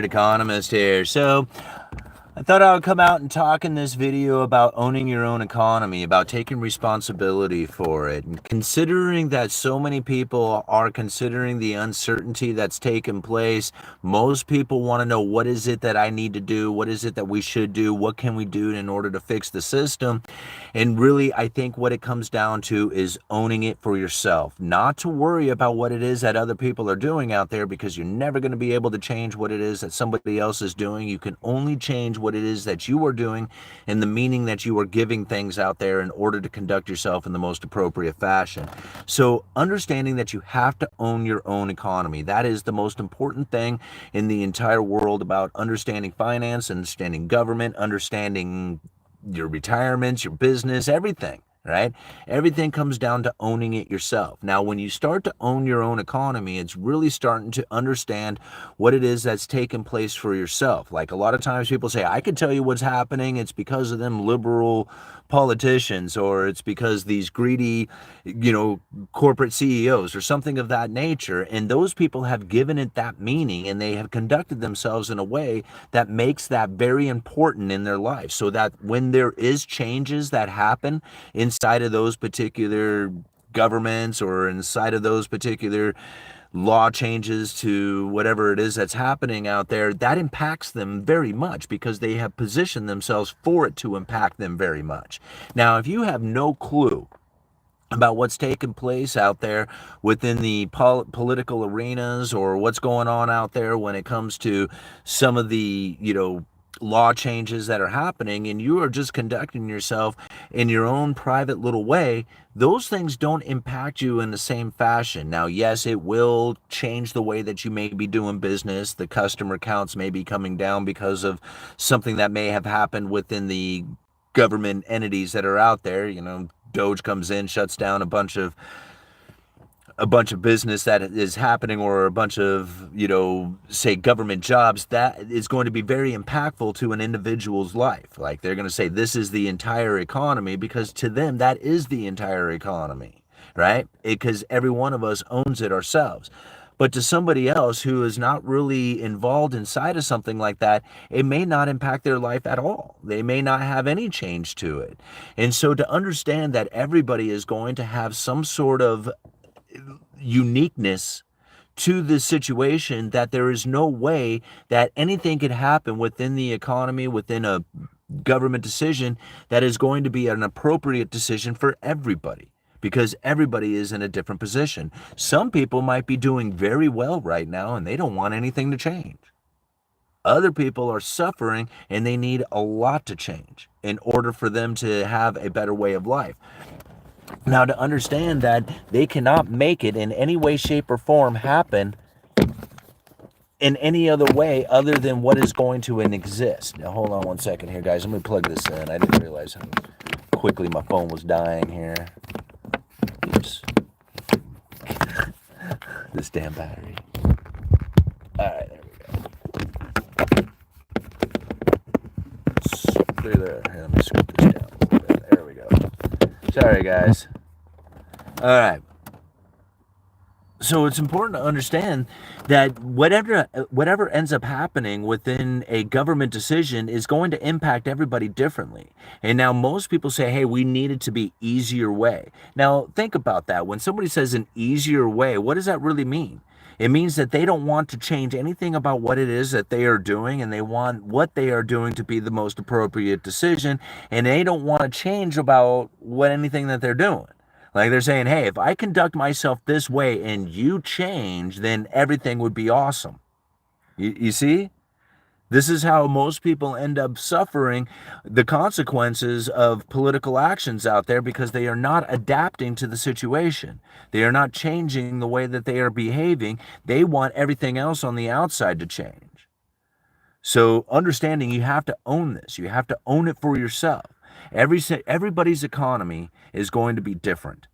Economist here. So I thought I would come out and talk in this video about owning your own economy, about taking responsibility for it, and considering that so many people are considering the uncertainty that's taken place. Most people want to know, what is it that I need to do? What is it that we should do? What can we do in order to fix the system? And really, I think what it comes down to is owning it for yourself, not to worry about what it is that other people are doing out there, because you're never going to be able to change what it is that somebody else is doing. You can only change what it is that you are doing and the meaning that you are giving things out there in order to conduct yourself in the most appropriate fashion. So understanding that you have to own your own economy, that is the most important thing in the entire world, about understanding finance, understanding government, understanding your retirements, your business, everything, right? Everything comes down to owning it yourself. Now, when you start to own your own economy, it's really starting to understand what it is that's taking place for yourself. Like, a lot of times people say, I can tell you what's happening. It's because of them liberal politicians, or it's because these greedy, corporate CEOs, or something of that nature. And those people have given it that meaning, and they have conducted themselves in a way that makes that very important in their life, so that when there is changes that happen inside of those particular governments, or inside of those particular law changes to whatever it is that's happening out there, that impacts them very much, because they have positioned themselves for it to impact them very much. Now, if you have no clue about what's taking place out there within the political arenas, or what's going on out there when it comes to some of the, law changes that are happening, and you are just conducting yourself in your own private little way, those things don't impact you in the same fashion. Now, yes, it will change the way that you may be doing business. The customer counts may be coming down because of something that may have happened within the government entities that are out there. DOGE comes in, shuts down a bunch of business that is happening, or a bunch of, say, government jobs. That is going to be very impactful to an individual's life. Like, they're going to say this is the entire economy, because to them that is the entire economy, right? Because every one of us owns it ourselves. But to somebody else who is not really involved inside of something like that, it may not impact their life at all. They may not have any change to it. And so to understand that everybody is going to have some sort of uniqueness to this situation, that there is no way that anything could happen within the economy, within a government decision, that is going to be an appropriate decision for everybody, because everybody is in a different position. Some people might be doing very well right now, and they don't want anything to change. Other people are suffering, and they need a lot to change in order for them to have a better way of life. Now, to understand that they cannot make it in any way, shape, or form happen in any other way other than what is going to exist. Now, hold on one second here, guys. Let me plug this in. I didn't realize how quickly my phone was dying here. Oops. This damn battery. All right, there we go. Clear there. Here, let me scoot this down a little bit. There we go. Sorry, guys. All right. So it's important to understand that whatever ends up happening within a government decision is going to impact everybody differently. And now most people say, hey, we need it to be easier way. Now think about that. When somebody says an easier way, what does that really mean? It means that they don't want to change anything about what it is that they are doing, and they want what they are doing to be the most appropriate decision, and they don't want to change about anything that they're doing. Like, they're saying, hey, if I conduct myself this way and you change, then everything would be awesome. You see? This is how most people end up suffering the consequences of political actions out there, because they are not adapting to the situation. They are not changing the way that they are behaving. They want everything else on the outside to change. So understanding, you have to own this. You have to own it for yourself. Everybody's economy is going to be different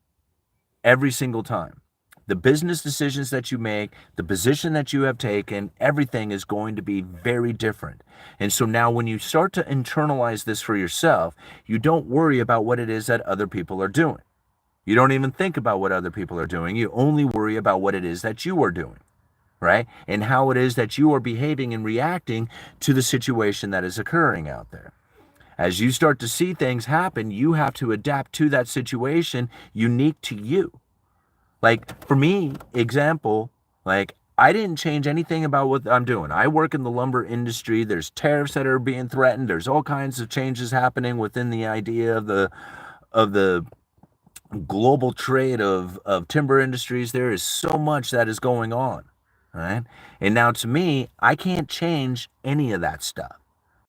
every single time. The business decisions that you make, the position that you have taken, everything is going to be very different. And so now when you start to internalize this for yourself, you don't worry about what it is that other people are doing. You don't even think about what other people are doing. You only worry about what it is that you are doing, right? And how it is that you are behaving and reacting to the situation that is occurring out there. As you start to see things happen, you have to adapt to that situation unique to you. Like for me, example, like I didn't change anything about what I'm doing. I work in the lumber industry. There's tariffs that are being threatened. There's all kinds of changes happening within the idea of the global trade of timber industries. There is so much that is going on, right? And now to me, I can't change any of that stuff.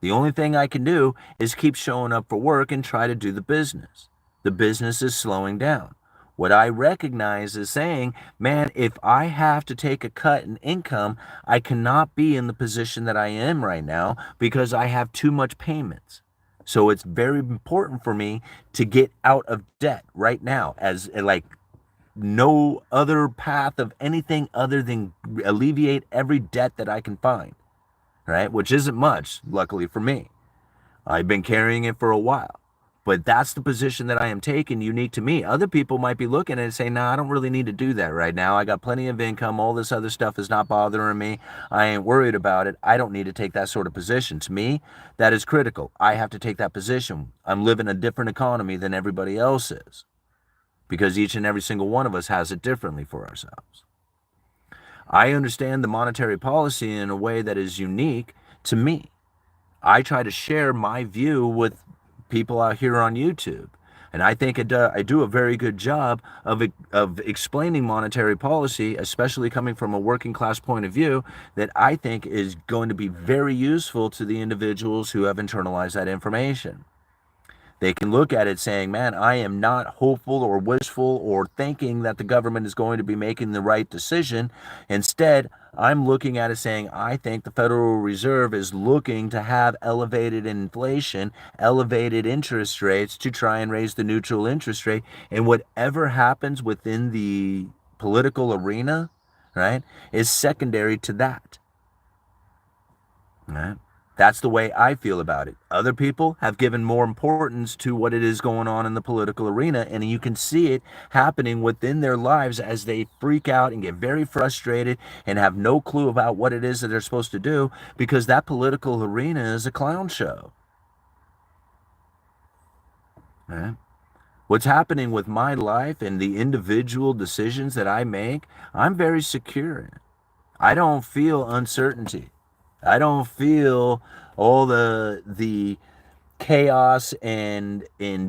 The only thing I can do is keep showing up for work and try to do the business. The business is slowing down. What I recognize is saying, man, if I have to take a cut in income, I cannot be in the position that I am right now because I have too much payments. So it's very important for me to get out of debt right now, as like no other path of anything other than alleviate every debt that I can find, right? Which isn't much, luckily for me. I've been carrying it for a while. But that's the position that I am taking, unique to me. Other people might be looking at it and saying, nah, I don't really need to do that right now. I got plenty of income. All this other stuff is not bothering me. I ain't worried about it. I don't need to take that sort of position. To me, that is critical. I have to take that position. I'm living a different economy than everybody else is because each and every single one of us has it differently for ourselves. I understand the monetary policy in a way that is unique to me. I try to share my view with people out here on YouTube. And I think I do a very good job of explaining monetary policy, especially coming from a working class point of view, that I think is going to be very useful to the individuals who have internalized that information. They can look at it saying, man, I am not hopeful or wishful or thinking that the government is going to be making the right decision. Instead, I'm looking at it saying, I think the Federal Reserve is looking to have elevated inflation, elevated interest rates to try and raise the neutral interest rate. And whatever happens within the political arena, right, is secondary to that. Right? That's the way I feel about it. Other people have given more importance to what it is going on in the political arena, and you can see it happening within their lives as they freak out and get very frustrated and have no clue about what it is that they're supposed to do because that political arena is a clown show. Right? What's happening with my life and the individual decisions that I make, I'm very secure in. I don't feel uncertainty. I don't feel all the chaos and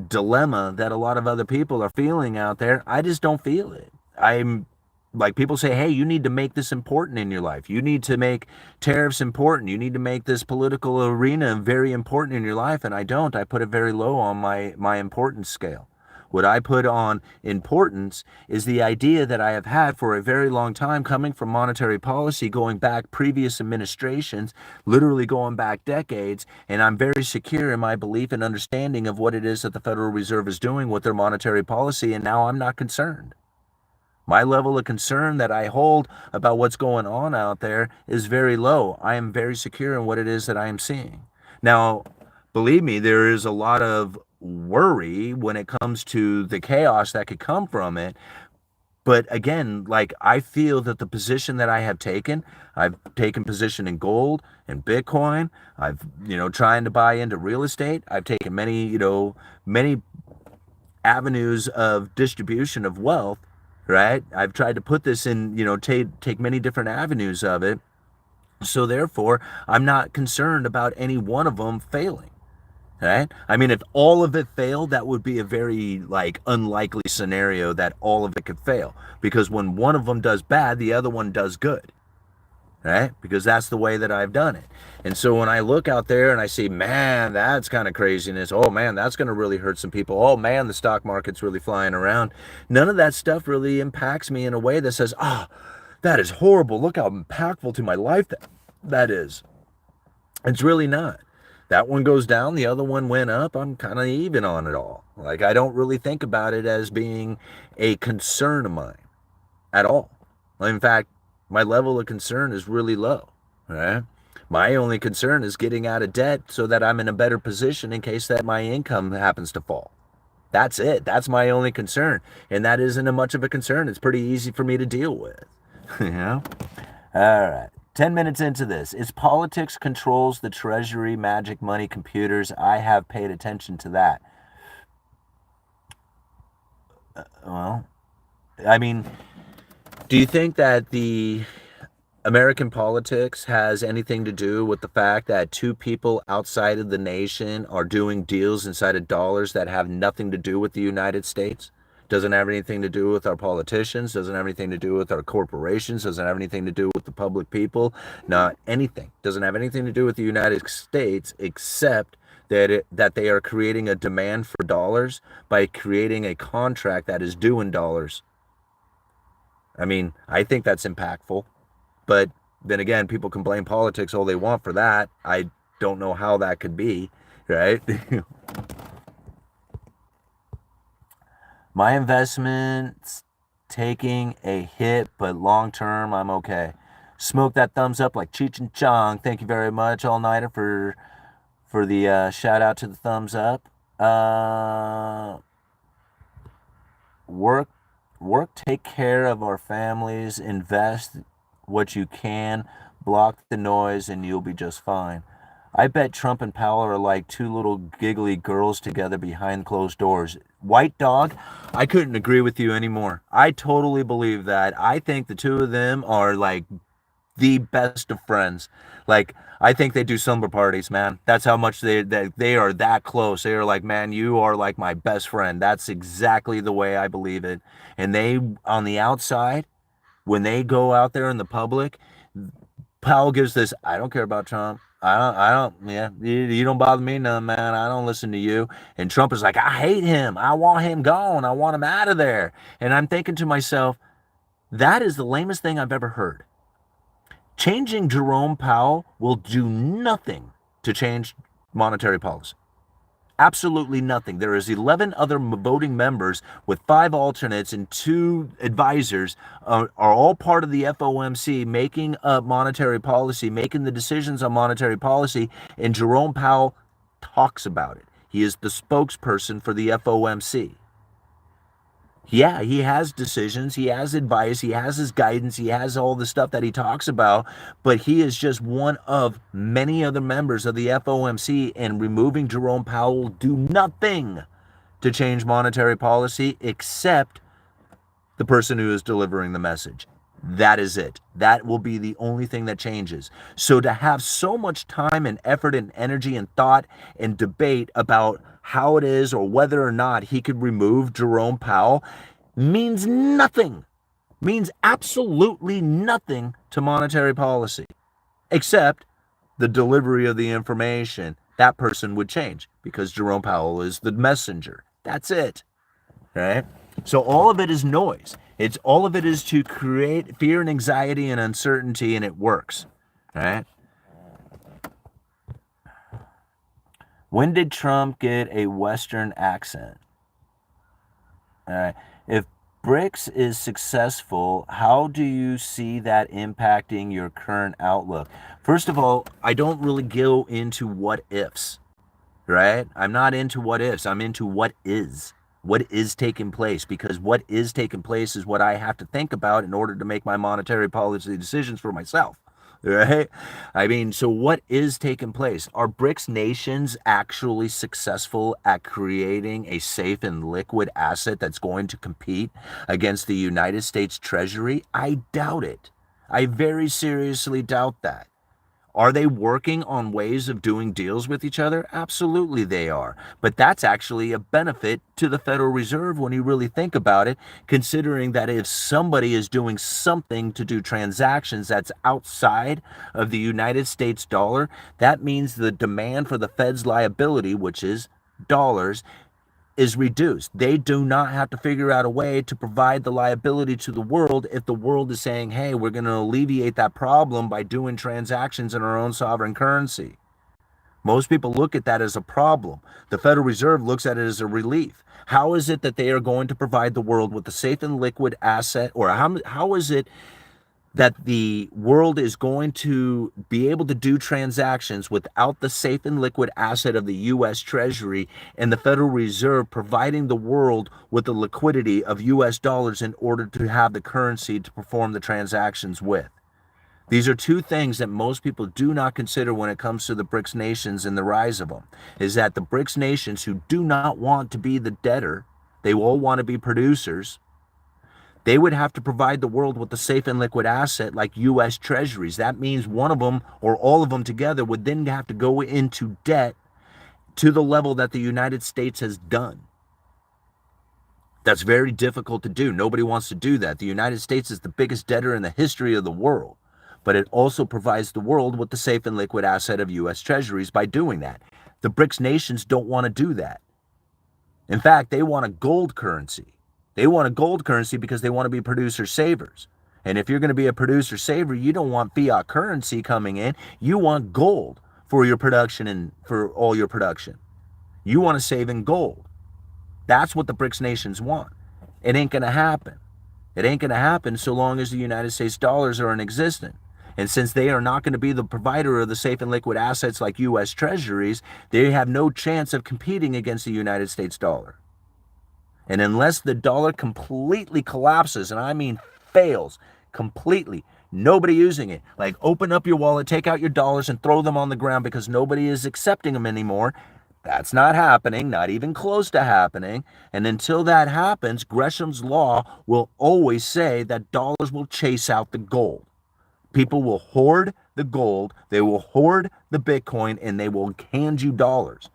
dilemma that a lot of other people are feeling out there. I just don't feel it. I'm like people say, hey, you need to make this important in your life. You need to make tariffs important. You need to make this political arena very important in your life. And I don't. I put it very low on my importance scale. What I put on importance is the idea that I have had for a very long time coming from monetary policy, going back previous administrations, literally going back decades, and I'm very secure in my belief and understanding of what it is that the Federal Reserve is doing with their monetary policy, and now I'm not concerned. My level of concern that I hold about what's going on out there is very low. I am very secure in what it is that I am seeing. Now, believe me, there is a lot of worry when it comes to the chaos that could come from it. But again, like I feel that the position that I've taken position in gold and Bitcoin. I've, trying to buy into real estate. I've taken many avenues of distribution of wealth, right? I've tried to put this in, take many different avenues of it. So therefore, I'm not concerned about any one of them failing. Right? I mean, if all of it failed, that would be a very unlikely scenario that all of it could fail. Because when one of them does bad, the other one does good. Right? Because that's the way that I've done it. And so when I look out there and I see, man, that's kind of craziness. Oh man, that's going to really hurt some people. Oh man, the stock market's really flying around. None of that stuff really impacts me in a way that says, that is horrible. Look how impactful to my life that is. It's really not. That one goes down, the other one went up. I'm kind of even on it all. I don't really think about it as being a concern of mine at all. In fact, my level of concern is really low. Right? My only concern is getting out of debt so that I'm in a better position in case that my income happens to fall. That's it. That's my only concern. And that isn't much of a concern. It's pretty easy for me to deal with. All right. 10 minutes into this. It's politics controls the treasury, magic money, computers. I have paid attention to that. Well, I mean, do you think that the American politics has anything to do with the fact that two people outside of the nation are doing deals inside of dollars that have nothing to do with the United States? Doesn't have anything to do with our politicians, doesn't have anything to do with our corporations, doesn't have anything to do with the public people, not anything. Doesn't have anything to do with the United States except that they are creating a demand for dollars by creating a contract that is due in dollars. I mean, I think that's impactful. But then again, people can blame politics all they want for that. I don't know how that could be, right? My investment's taking a hit, but long term, I'm okay. Smoke that thumbs up like Cheech and Chong. Thank you very much, All Nighter, for the shout out to the thumbs up. Work, take care of our families, invest what you can, block the noise, and you'll be just fine. I bet Trump and Powell are like two little giggly girls together behind closed doors. White Dog, I couldn't agree with you anymore. I totally believe that. I think the two of them are like the best of friends. Like, I think they do slumber parties, man. That's how much they are that close. They are like, man, you are like my best friend. That's exactly the way I believe it. And they, on the outside, when they go out there in the public, Powell gives this, I don't care about Trump. Yeah, you don't bother me none, man. I don't listen to you. And Trump is like, I hate him. I want him gone. I want him out of there. And I'm thinking to myself, that is the lamest thing I've ever heard. Changing Jerome Powell will do nothing to change monetary policy. Absolutely nothing. There is 11 other voting members with 5 alternates and 2 advisors are all part of the FOMC making up monetary policy, making the decisions on monetary policy, and Jerome Powell talks about it. He is the spokesperson for the FOMC. Yeah, he has decisions, he has advice, he has his guidance, he has all the stuff that he talks about, but he is just one of many other members of the FOMC, and removing Jerome Powell will do nothing to change monetary policy except the person who is delivering the message. That is it. That will be the only thing that changes. So to have so much time and effort and energy and thought and debate about how it is or whether or not he could remove Jerome Powell means nothing. Means absolutely nothing to monetary policy, except the delivery of the information. That person would change because Jerome Powell is the messenger. That's it. Right? So all of it is noise. It's all of it is to create fear and anxiety and uncertainty, and it works. Right? When did Trump get a Western accent? All right. If Brics is successful, how do you see that impacting your current outlook? First of all, I don't really go into what ifs, right? I'm not into what ifs. I'm into what is. What is taking place, because what is taking place is what I have to think about in order to make my monetary policy decisions for myself, right? I mean, so what is taking place? Are BRICS nations actually successful at creating a safe and liquid asset that's going to compete against the United States Treasury? I doubt it. I very seriously doubt that. Are they working on ways of doing deals with each other? Absolutely they are. But that's actually a benefit to the Federal Reserve when you really think about it, considering that if somebody is doing something to do transactions that's outside of the United States dollar, that means the demand for the Fed's liability, which is dollars, is reduced. They do not have to figure out a way to provide the liability to the world if the world is saying, hey, we're going to alleviate that problem by doing transactions in our own sovereign currency. Most people look at that as a problem. The Federal Reserve looks at it as a relief. How is it that they are going to provide the world with a safe and liquid asset, or how is it that the world is going to be able to do transactions without the safe and liquid asset of the U.S. Treasury and the Federal Reserve providing the world with the liquidity of U.S. dollars in order to have the currency to perform the transactions with? These are two things that most people do not consider when it comes to the BRICS nations and the rise of them, is that the BRICS nations who do not want to be the debtor, they all want to be producers, they would have to provide the world with a safe and liquid asset like U.S. treasuries. That means one of them or all of them together would then have to go into debt to the level that the United States has done. That's very difficult to do. Nobody wants to do that. The United States is the biggest debtor in the history of the world, but it also provides the world with the safe and liquid asset of U.S. treasuries by doing that. The BRICS nations don't want to do that. In fact, they want a gold currency. They want a gold currency because they want to be producer savers. And if you're going to be a producer saver, you don't want fiat currency coming in. You want gold for your production and for all your production. You want to save in gold. That's what the BRICS nations want. It ain't going to happen. It ain't going to happen so long as the United States dollars are in existence. And since they are not going to be the provider of the safe and liquid assets like U.S. treasuries, they have no chance of competing against the United States dollar. And unless the dollar completely collapses, and I mean fails completely, nobody using it, like open up your wallet, take out your dollars and throw them on the ground because nobody is accepting them anymore, that's not happening, not even close to happening. And until that happens, Gresham's law will always say that dollars will chase out the gold. People will hoard the gold, they will hoard the Bitcoin, and they will hand you dollars.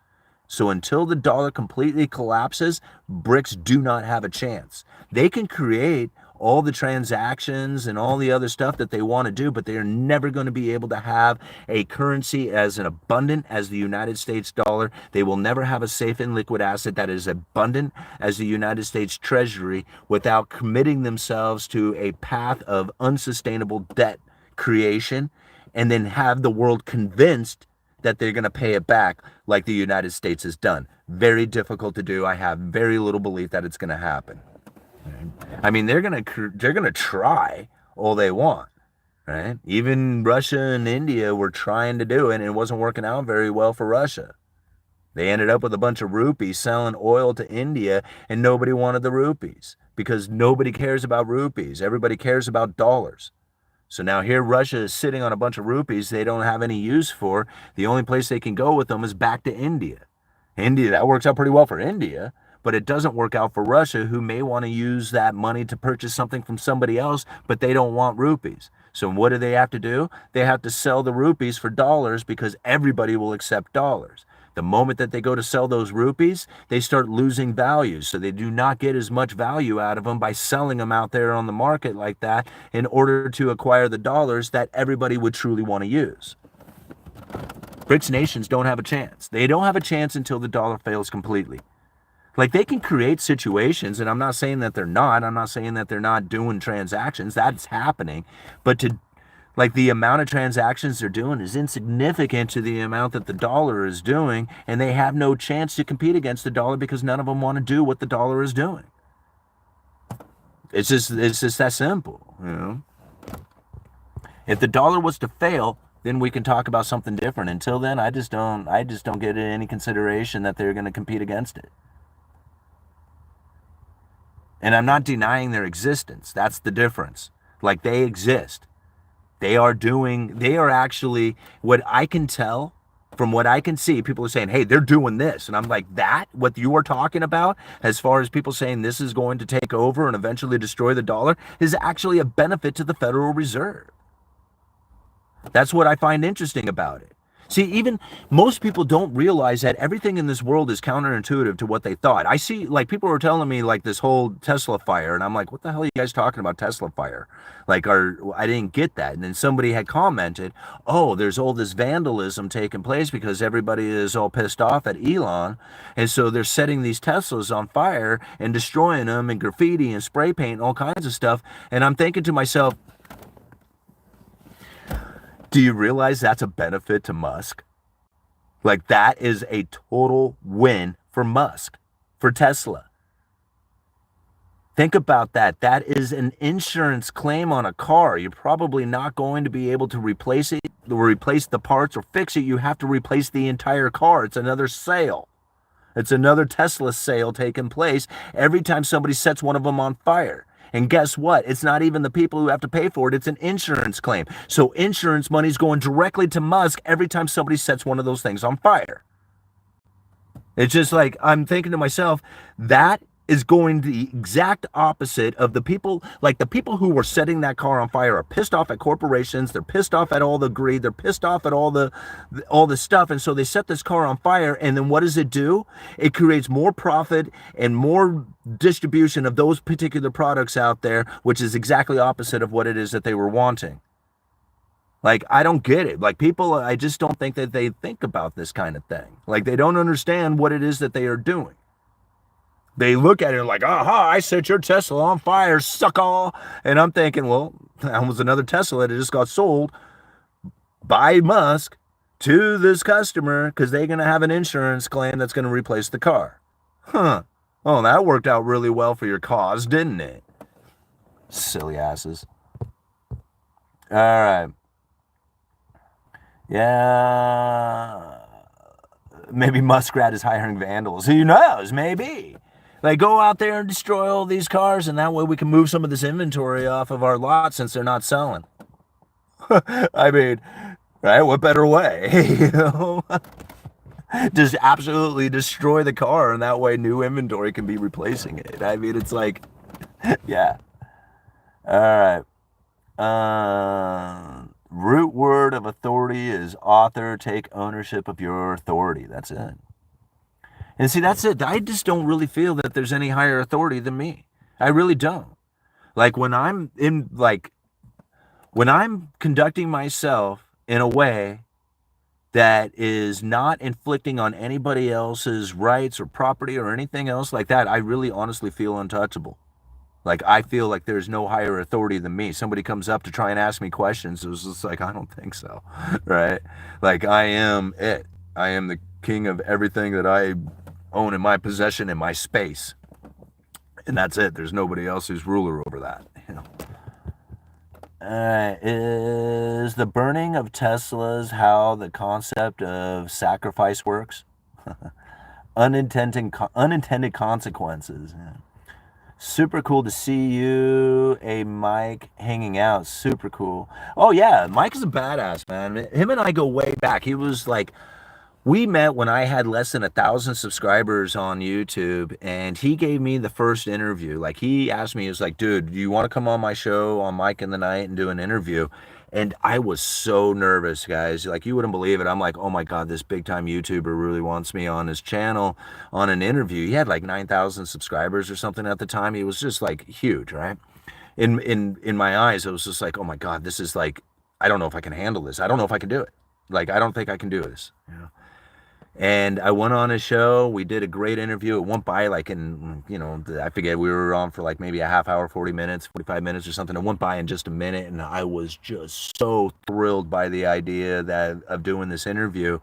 So until the dollar completely collapses, BRICS do not have a chance. They can create all the transactions and all the other stuff that they want to do, but they are never going to be able to have a currency as an abundant as the United States dollar. They will never have a safe and liquid asset that is abundant as the United States Treasury without committing themselves to a path of unsustainable debt creation and then have the world convinced that they're going to pay it back like the United States has done. Very difficult to do. I have very little belief that it's going to happen. I mean, they're gonna try all they want, right? Even Russia and India were trying to do it, and it wasn't working out very well for Russia. They ended up with a bunch of rupees selling oil to India, and nobody wanted the rupees because nobody cares about rupees. Everybody cares about dollars. So now here Russia is sitting on a bunch of rupees they don't have any use for. The only place they can go with them is back to India. India, that works out pretty well for India. But it doesn't work out for Russia, who may want to use that money to purchase something from somebody else, but they don't want rupees. So what do they have to do? They have to sell the rupees for dollars because everybody will accept dollars. The moment that they go to sell those rupees, they start losing value. So they do not get as much value out of them by selling them out there on the market like that in order to acquire the dollars that everybody would truly want to use. BRICS nations don't have a chance. They don't have a chance until the dollar fails completely. Like, they can create situations, and I'm not saying that they're not. I'm not saying that they're not doing transactions. That's happening. But the amount of transactions they're doing is insignificant to the amount that the dollar is doing, and they have no chance to compete against the dollar because none of them want to do what the dollar is doing. It's just that simple, you know. If the dollar was to fail, then we can talk about something different. Until then, I just don't get any consideration that they're going to compete against it. And I'm not denying their existence. That's the difference. Like, they exist. They are actually, what I can tell, from what I can see, people are saying, hey, they're doing this. And I'm like, what you are talking about, as far as people saying this is going to take over and eventually destroy the dollar, is actually a benefit to the Federal Reserve. That's what I find interesting about it. See, even most people don't realize that everything in this world is counterintuitive to what they thought. I see, like, people were telling me, like, this whole Tesla fire, and I'm like, what the hell are you guys talking about, Tesla fire? Like, I didn't get that. And then somebody had commented, oh, there's all this vandalism taking place because everybody is all pissed off at Elon, and so they're setting these Teslas on fire and destroying them, and graffiti and spray paint and all kinds of stuff. And I'm thinking to myself, do you realize that's a benefit to Musk? Like, that is a total win for Musk, for Tesla. Think about that. That is an insurance claim on a car. You're probably not going to be able to replace it, or replace the parts or fix it. You have to replace the entire car. It's another sale. It's another Tesla sale taking place every time somebody sets one of them on fire. And guess what? It's not even the people who have to pay for it. It's an insurance claim. So insurance money's going directly to Musk every time somebody sets one of those things on fire. It's just like, I'm thinking to myself, that is going the exact opposite of the people, like the people who were setting that car on fire are pissed off at corporations. They're pissed off at all the greed. They're pissed off at all the stuff. And so they set this car on fire. And then what does it do? It creates more profit and more distribution of those particular products out there, which is exactly opposite of what it is that they were wanting. Like, I don't get it. Like, people, I just don't think that they think about this kind of thing. Like, they don't understand what it is that they are doing. They look at it like, aha, I set your Tesla on fire, suck all. And I'm thinking, well, that was another Tesla that just got sold by Musk to this customer because they're going to have an insurance claim that's going to replace the car. Huh. Oh, that worked out really well for your cause, didn't it? Silly asses. All right. Yeah. Maybe Muskrat is hiring vandals. Who knows? Maybe. Like, go out there and destroy all these cars, and that way we can move some of this inventory off of our lot since they're not selling. I mean, right? What better way? You know? Just absolutely destroy the car, and that way new inventory can be replacing it. I mean, it's like, yeah. All right. Root word of authority is author. Take ownership of your authority. That's it. And see, that's it. I just don't really feel that there's any higher authority than me. I really don't. Like, when I'm conducting myself in a way that is not inflicting on anybody else's rights or property or anything else like that, I really honestly feel untouchable. Like, I feel like there's no higher authority than me. Somebody comes up to try and ask me questions. It was just like, I don't think so, right? Like, I am it. I am the king of everything that I own in my possession, in my space. And that's it. There's nobody else who's ruler over that. You know? Is the burning of Teslas how the concept of sacrifice works? Unintended consequences. Yeah. Super cool to see you. Mike hanging out. Super cool. Oh yeah, Mike is a badass, man. Him and I go way back. He was like, we met when I had less than 1,000 subscribers on YouTube, and he gave me the first interview. Like, he asked me, he was like, dude, do you want to come on my show on Mike in the Night and do an interview? And I was so nervous, guys. Like, you wouldn't believe it. I'm like, oh my God, this big time YouTuber really wants me on his channel on an interview. He had like 9,000 subscribers or something at the time. He was just like huge, right? In my eyes, it was just like, oh my God, this is like, I don't know if I can handle this. I don't know if I can do it. Like, I don't think I can do this, you know? And I went on his show. We did a great interview. It went by like in, you know, I forget, we were on for like maybe a half hour, 40 minutes, 45 minutes or something. It went by in just a minute. And I was just so thrilled by the idea of doing this interview.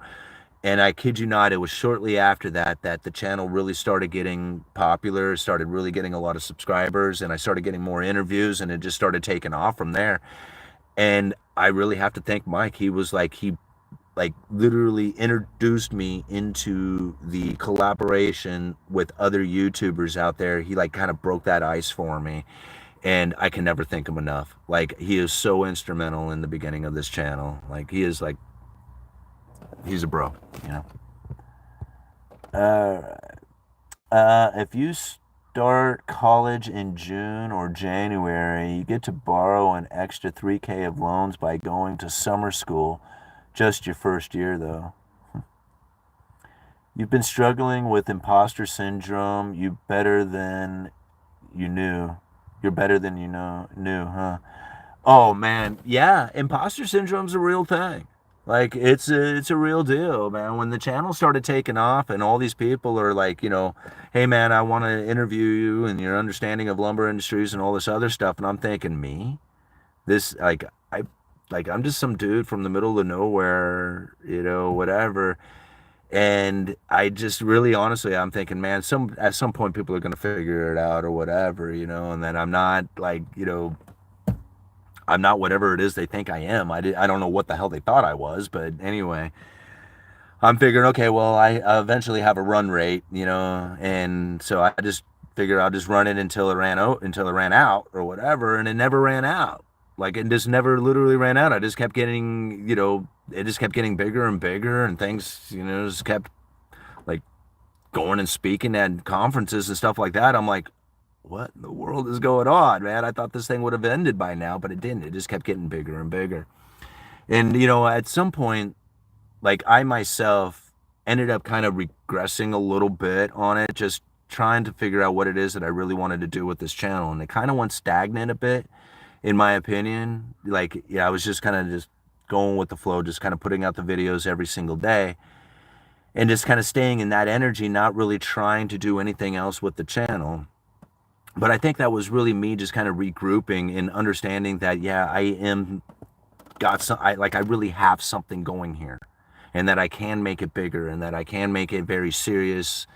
And I kid you not, it was shortly after that the channel really started getting popular, started really getting a lot of subscribers, and I started getting more interviews, and it just started taking off from there. And I really have to thank Mike. He was like, he literally introduced me into the collaboration with other YouTubers out there. He like kind of broke that ice for me, and I can never thank him enough. Like, he is so instrumental in the beginning of this channel. Like, he is like, he's a bro, you know. If you start college in June or January, you get to borrow an extra $3,000 of loans by going to summer school. Just your first year, though. You've been struggling with imposter syndrome. You're better than you knew, huh? Oh, man. Yeah, imposter syndrome's a real thing. Like, it's a real deal, man. When the channel started taking off and all these people are like, you know, hey, man, I want to interview you and your understanding of lumber industries and all this other stuff. And I'm thinking, me? This, I'm just some dude from the middle of nowhere, you know, whatever. And I just really, honestly, I'm thinking, man, at some point people are going to figure it out or whatever, you know, and then I'm not like, you know, I'm not whatever it is they think I am. I don't know what the hell they thought I was, but anyway, I'm figuring, okay, well, I eventually have a run rate, you know, and so I just figure I'll just run it until it ran out or whatever, and it never ran out. Like, it just never literally ran out. I just kept getting, it just kept getting bigger and bigger, and things, just kept like going and speaking at conferences and stuff like that. I'm like, what in the world is going on, man? I thought this thing would have ended by now, but it didn't. It just kept getting bigger and bigger. And, at some point, like, I myself ended up kind of regressing a little bit on it, just trying to figure out what it is that I really wanted to do with this channel. And it kind of went stagnant a bit, in my opinion. Like, yeah, I was just kind of just going with the flow, just kind of putting out the videos every single day and just kind of staying in that energy, not really trying to do anything else with the channel. But I think that was really me just kind of regrouping and understanding that, yeah, I really have something going here, and that I can make it bigger, and that I can make it very serious,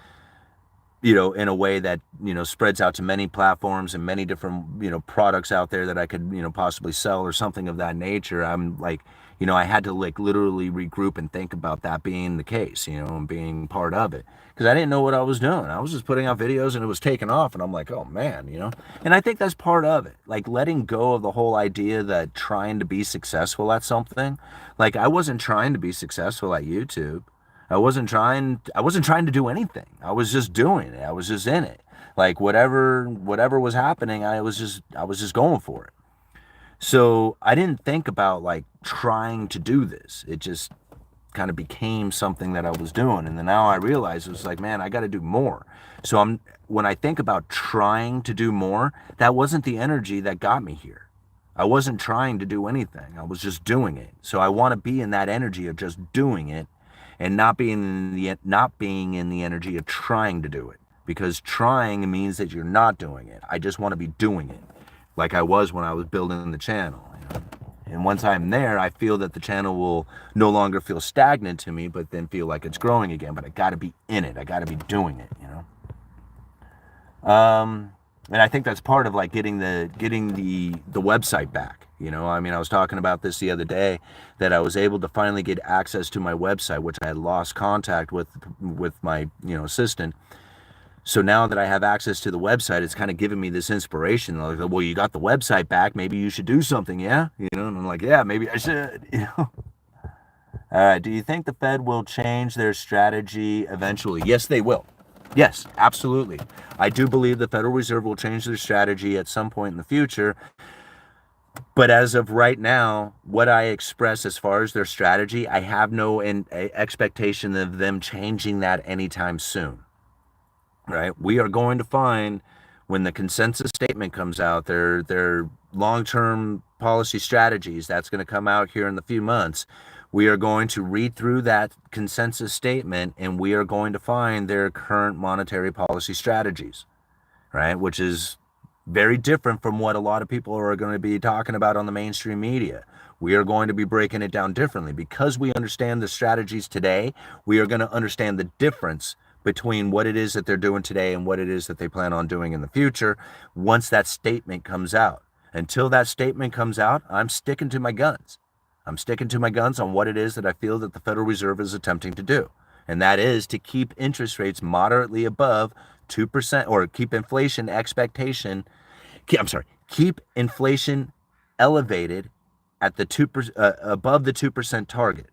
in a way that, spreads out to many platforms and many different, products out there that I could, possibly sell or something of that nature. I'm like, I had to like literally regroup and think about that being the case, and being part of it, because I didn't know what I was doing. I was just putting out videos and it was taking off, and I'm like, oh man, and I think that's part of it, like letting go of the whole idea that trying to be successful at something. Like, I wasn't trying to be successful at YouTube. I wasn't trying to do anything. I was just doing it. I was just in it. Like, whatever was happening, I was just going for it. So I didn't think about like trying to do this. It just kind of became something that I was doing. And then now I realize it was like, man, I got to do more. So when I think about trying to do more, that wasn't the energy that got me here. I wasn't trying to do anything. I was just doing it. So I want to be in that energy of just doing it, and not being in the energy of trying to do it, because trying means that you're not doing it. I just want to be doing it, like I was when I was building the channel. And once I'm there, I feel that the channel will no longer feel stagnant to me, but then feel like it's growing again. But I got to be in it. I got to be doing it. And I think that's part of like getting the website back. I mean, I was talking about this the other day, that I was able to finally get access to my website, which I had lost contact with my assistant. So now that I have access to the website, it's kind of giving me this inspiration. Like, well, you got the website back, maybe you should do something, yeah? And I'm like, yeah, maybe I should. All right, do you think the Fed will change their strategy eventually? Yes, they will. Yes, absolutely. I do believe the Federal Reserve will change their strategy at some point in the future. But as of right now, what I express as far as their strategy, I have no expectation of them changing that anytime soon. Right? We are going to find, when the consensus statement comes out, their long-term policy strategies, that's going to come out here in the few months. We are going to read through that consensus statement, and we are going to find their current monetary policy strategies, right? Which is very different from what a lot of people are going to be talking about on the mainstream media. We are going to be breaking it down differently, because we understand the strategies today. We are going to understand the difference between what it is that they're doing today and what it is that they plan on doing in the future once that statement comes out. Until that statement comes out, I'm sticking to my guns. I'm sticking to my guns on what it is that I feel that the Federal Reserve is attempting to do. And that is to keep interest rates moderately above 2%, or keep inflation keep inflation elevated at the 2%, above the 2% target.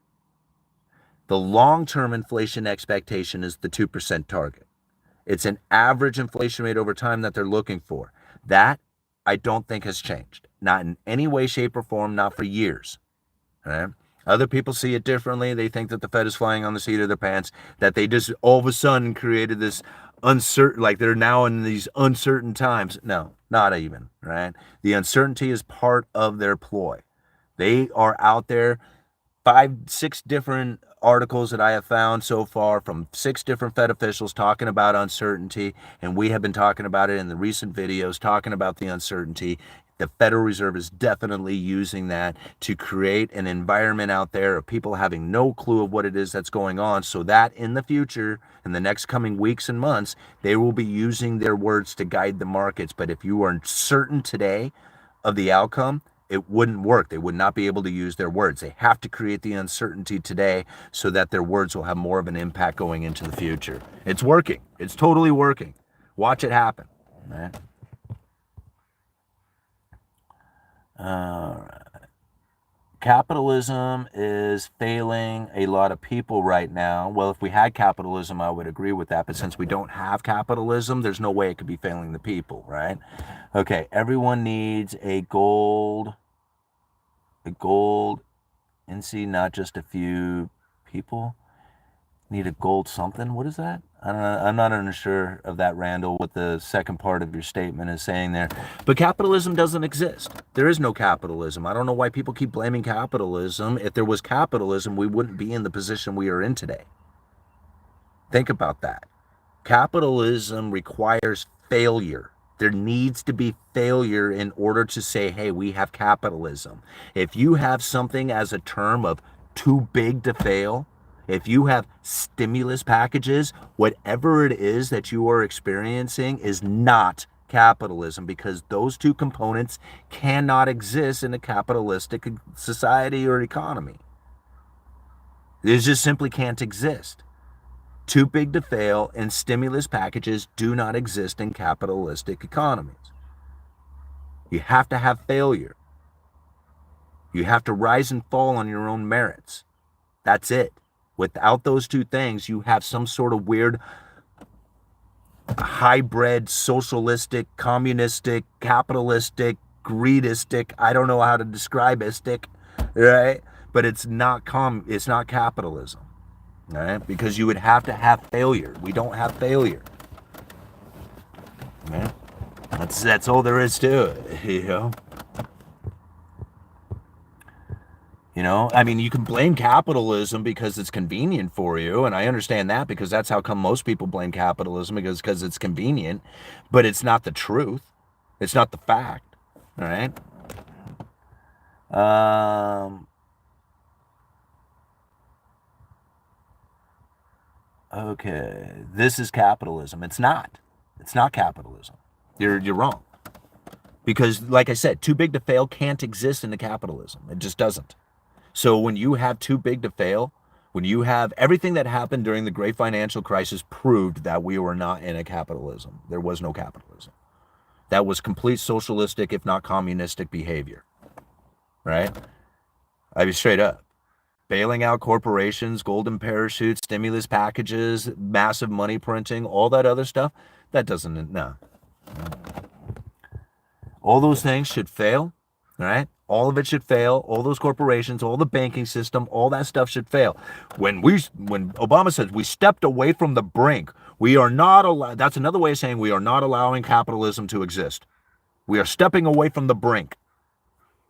The long-term inflation expectation is the 2% target. It's an average inflation rate over time that they're looking for. That, I don't think, has changed. Not in any way, shape, or form, not for years. Right? Other people see it differently. They think that the Fed is flying on the seat of their pants, that they just all of a sudden created this uncertain, like they're now in these uncertain times. No, not even, right? The uncertainty is part of their ploy. They are out there, 5-6 different articles that I have found so far from 6 different Fed officials talking about uncertainty, and we have been talking about it in the recent videos, talking about the uncertainty. The Federal Reserve is definitely using that to create an environment out there of people having no clue of what it is that's going on, so that in the future, in the next coming weeks and months, they will be using their words to guide the markets. But if you are certain today of the outcome, it wouldn't work. They would not be able to use their words. They have to create the uncertainty today so that their words will have more of an impact going into the future. It's working. It's totally working. Watch it happen. right? Uh, Capitalism is failing a lot of people right now. Well, if we had capitalism, I would agree with that. But since we don't have capitalism, there's no way it could be failing the people, right? Okay, everyone needs a gold NC, not just a few people. Need a gold something. What is that? I don't know. I'm not unsure of that, Randall, what the second part of your statement is saying there. But capitalism doesn't exist. There is no capitalism. I don't know why people keep blaming capitalism. If there was capitalism, we wouldn't be in the position we are in today. Think about that. Capitalism requires failure. There needs to be failure in order to say, hey, we have capitalism. If you have something as a term of too big to fail, if you have stimulus packages, whatever it is that you are experiencing is not capitalism, because those two components cannot exist in a capitalistic society or economy. It just simply can't exist. Too big to fail and stimulus packages do not exist in capitalistic economies. You have to have failure. You have to rise and fall on your own merits. That's it. Without those two things, you have some sort of weird hybrid, socialistic, communistic, capitalistic, greedistic, I don't know how to describe it, right? But it's not capitalism, right? Because you would have to have failure. We don't have failure. Right? That's all there is to it, you know? You know, I mean, you can blame capitalism because it's convenient for you, and I understand that, because that's how come most people blame capitalism, because it's convenient, but it's not the truth. It's not the fact, all right? Okay, this is capitalism. It's not. It's not capitalism. You're wrong. Because, like I said, too big to fail can't exist in the capitalism. It just doesn't. So when you have too big to fail, when you have everything that happened during the great financial crisis proved that we were not in a capitalism. There was no capitalism. That was complete socialistic, if not communistic behavior, right? I mean, straight up. Bailing out corporations, golden parachutes, stimulus packages, massive money printing, all that other stuff, that doesn't, no. All those things should fail, right? All of it should fail. All those corporations, all the banking system, all that stuff should fail. When Obama says we stepped away from the brink, we are not allowed. That's another way of saying we are not allowing capitalism to exist. We are stepping away from the brink.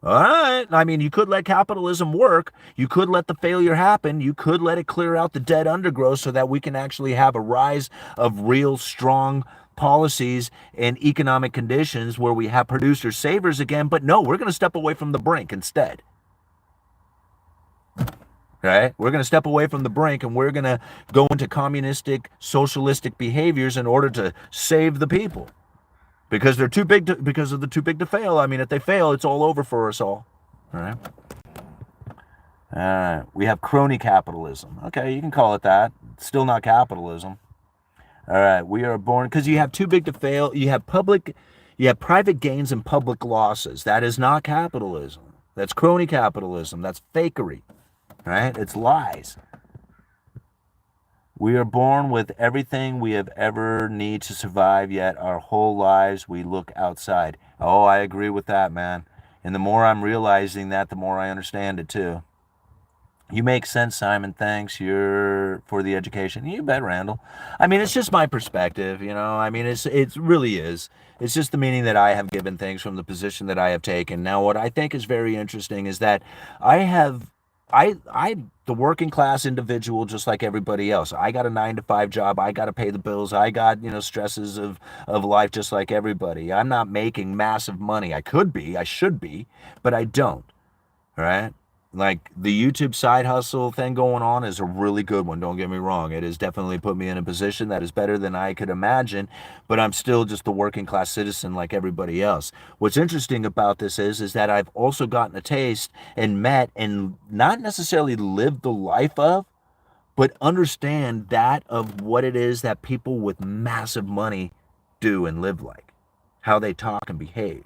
All right. I mean, you could let capitalism work. You could let the failure happen. You could let it clear out the dead undergrowth so that we can actually have a rise of real strong policies and economic conditions where we have producers savers again. But no, we're going to step away from the brink instead. Right? We're going to step away from the brink, and we're going to go into communistic, socialistic behaviors in order to save the people. Because they're too big to, because of the too big to fail. I mean, if they fail, it's all over for us all. All right. All right. We have crony capitalism. Okay, you can call it that. It's still not capitalism. All right. We are born because you have too big to fail. You have private gains and public losses. That is not capitalism. That's crony capitalism. That's fakery. Right? It's lies. We are born with everything we have ever need to survive, yet our whole lives we look outside. Oh, I agree with that, man. And the more I'm realizing that, the more I understand it too. You make sense, Simon. Thanks. You're for the education. You bet, Randall. I mean, it's just my perspective, you know. I mean, it really is. It's just the meaning that I have given things from the position that I have taken. Now, what I think is very interesting is that I'm the working class individual just like everybody else. I got a 9-to-5 job. I got to pay the bills. I got, stresses of life just like everybody. I'm not making massive money. I could be, I should be, but I don't. All right? Like the YouTube side hustle thing going on is a really good one. Don't get me wrong. It has definitely put me in a position that is better than I could imagine, but I'm still just a working class citizen like everybody else. What's interesting about this is that I've also gotten a taste and met and not necessarily lived the life of, but understand that of what it is that people with massive money do and live like. how they talk and behave.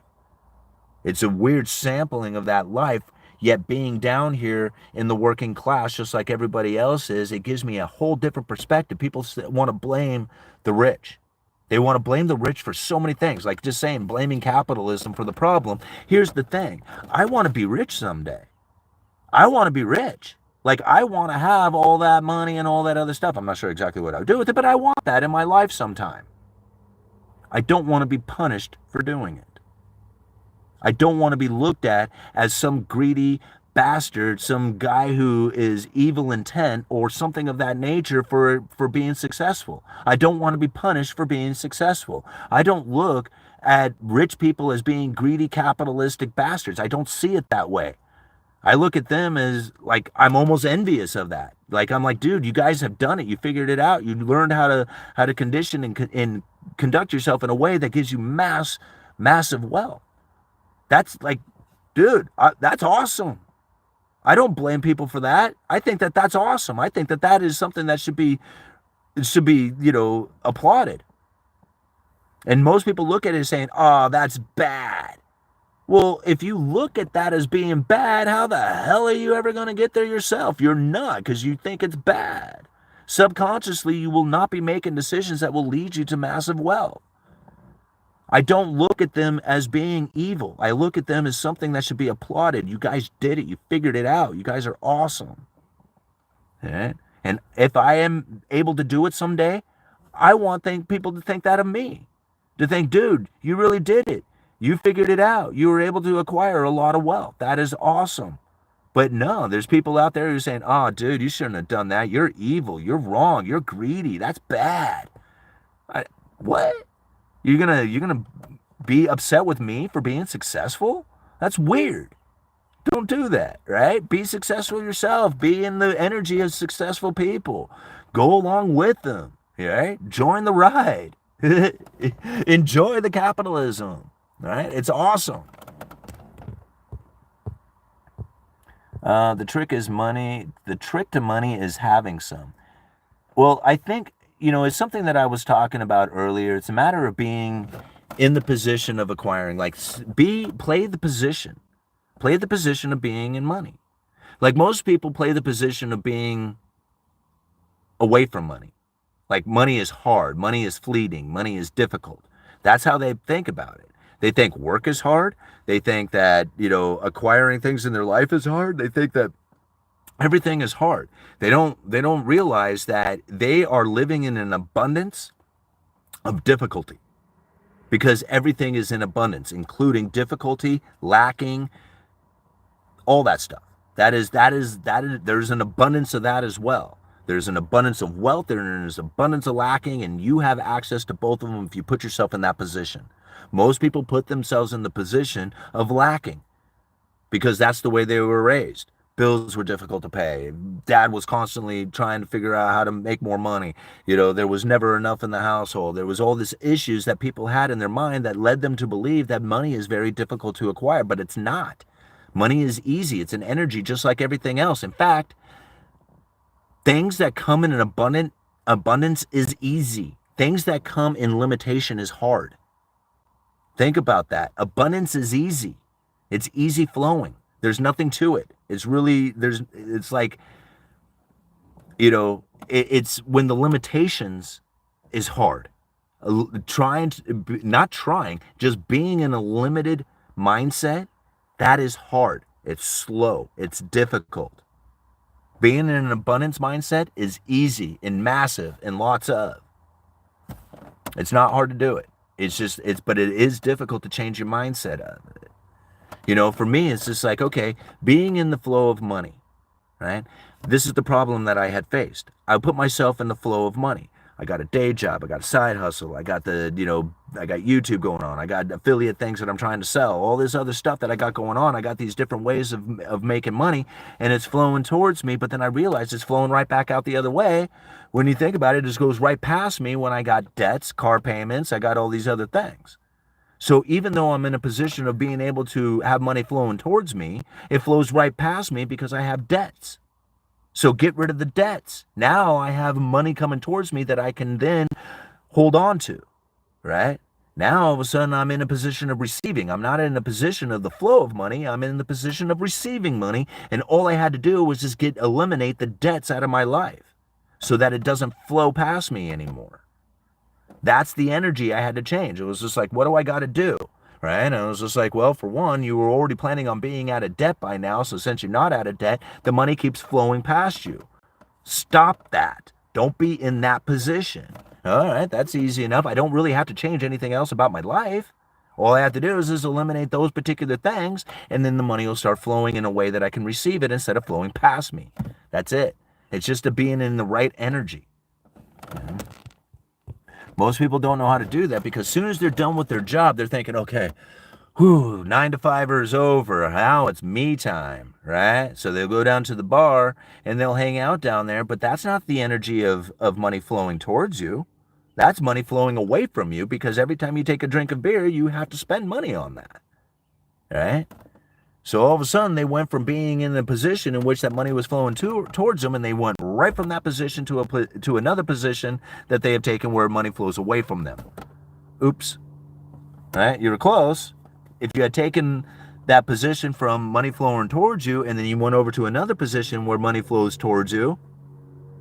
It's a weird sampling of that life, yet being down here in the working class, just like everybody else is, it gives me a whole different perspective. People want to blame the rich. They want to blame the rich for so many things, like just saying blaming capitalism for the problem. Here's the thing. I want to be rich someday. I want to be rich. Like, I want to have all that money and all that other stuff. I'm not sure exactly what I would do with it, but I want that in my life sometime. I don't want to be punished for doing it. I don't want to be looked at as some greedy bastard, some guy who is evil intent or something of that nature for being successful. I don't want to be punished for being successful. I don't look at rich people as being greedy capitalistic bastards. I don't see it that way. I look at them as like, I'm almost envious of that. Like, I'm like, dude, you guys have done it. You figured it out. You learned how to condition and conduct yourself in a way that gives you massive wealth. That's like, dude, that's awesome. I don't blame people for that. I think that that's awesome. I think that that is something that should be, applauded. And most people look at it saying, oh, that's bad. Well, if you look at that as being bad, how the hell are you ever going to get there yourself? You're not, because you think it's bad. Subconsciously, you will not be making decisions that will lead you to massive wealth. I don't look at them as being evil. I look at them as something that should be applauded. You guys did it. You figured it out. You guys are awesome. Okay? And if I am able to do it someday, I want people to think that of me. To think, dude, you really did it. You figured it out. You were able to acquire a lot of wealth. That is awesome. But no, there's people out there who are saying, oh, dude, you shouldn't have done that. You're evil. You're wrong. You're greedy. That's bad. What? You're gonna be upset with me for being successful? That's weird. Don't do that, right? Be successful yourself. Be in the energy of successful people. Go along with them, right? Join the ride. Enjoy the capitalism, right? It's awesome. The trick is money. The trick to money is having some. Well, I think, it's something that I was talking about earlier. It's a matter of being in the position of acquiring, like play the position of being in money. Like, most people play the position of being away from money. Like, money is hard, money is fleeting, money is difficult. That's how they think about it. They think work is hard. They think that, acquiring things in their life is hard. They think that everything is hard. They don't realize that they are living in an abundance of difficulty, because everything is in abundance, including difficulty, lacking, all that stuff. That is there's an abundance of that as well. There's an abundance of wealth, there's an abundance of lacking, and you have access to both of them if you put yourself in that position. Most people put themselves in the position of lacking because that's the way they were raised. Bills were difficult to pay. Dad was constantly trying to figure out how to make more money. There was never enough in the household. There was all these issues that people had in their mind that led them to believe that money is very difficult to acquire, but it's not. Money is easy. It's an energy just like everything else. In fact, things that come in an abundance is easy. Things that come in limitation is hard. Think about that. Abundance is easy. It's easy flowing. There's nothing to it. It's really, it's like, it's when the limitations is hard. Just being in a limited mindset, that is hard. It's slow. It's difficult. Being in an abundance mindset is easy and massive and lots of. It's not hard to do it. But it is difficult to change your mindset of it. For me, it's just like, okay, being in the flow of money, right? This is the problem that I had faced. I put myself in the flow of money. I got a day job. I got a side hustle. I got I got YouTube going on. I got affiliate things that I'm trying to sell. All this other stuff that I got going on. I got these different ways of making money, and it's flowing towards me. But then I realized it's flowing right back out the other way. When you think about it, it just goes right past me when I got debts, car payments. I got all these other things. So even though I'm in a position of being able to have money flowing towards me, it flows right past me because I have debts. So get rid of the debts. Now I have money coming towards me that I can then hold on to, right? Now, all of a sudden, I'm in a position of receiving. I'm not in a position of the flow of money. I'm in the position of receiving money. And all I had to do was just eliminate the debts out of my life so that it doesn't flow past me anymore. That's the energy I had to change. It was just like, what do I got to do? Right? And I was just like, well, for one, you were already planning on being out of debt by now. So since you're not out of debt, the money keeps flowing past you. Stop that. Don't be in that position. All right, that's easy enough. I don't really have to change anything else about my life. All I have to do is eliminate those particular things, and then the money will start flowing in a way that I can receive it instead of flowing past me. That's it. It's just a being in the right energy. Most people don't know how to do that because as soon as they're done with their job, they're thinking, okay, whew, 9 to 5 is over. Now it's me time, right? So they'll go down to the bar and they'll hang out down there, but that's not the energy of money flowing towards you. That's money flowing away from you because every time you take a drink of beer, you have to spend money on that, right? So all of a sudden, they went from being in a position in which that money was flowing towards them, and they went right from that position to another position that they have taken where money flows away from them. Oops. All right, you were close. If you had taken that position from money flowing towards you, and then you went over to another position where money flows towards you,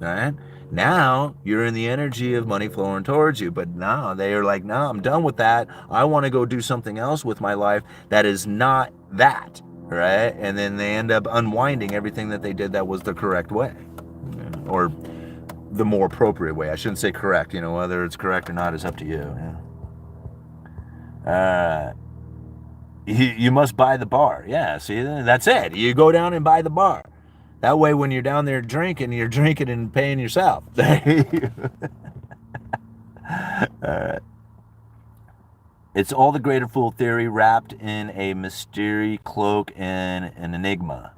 all right, now you're in the energy of money flowing towards you. But now they are like, no, I'm done with that. I want to go do something else with my life that is not that, right? And then they end up unwinding everything that they did that was the correct way, or the more appropriate way. I shouldn't say correct. Whether it's correct or not is up to you. You must buy the bar. Yeah, see, that's it. You go down and buy the bar. That way, when you're down there drinking, you're drinking and paying yourself. All right. It's all the greater fool theory wrapped in a mystery cloak and an enigma.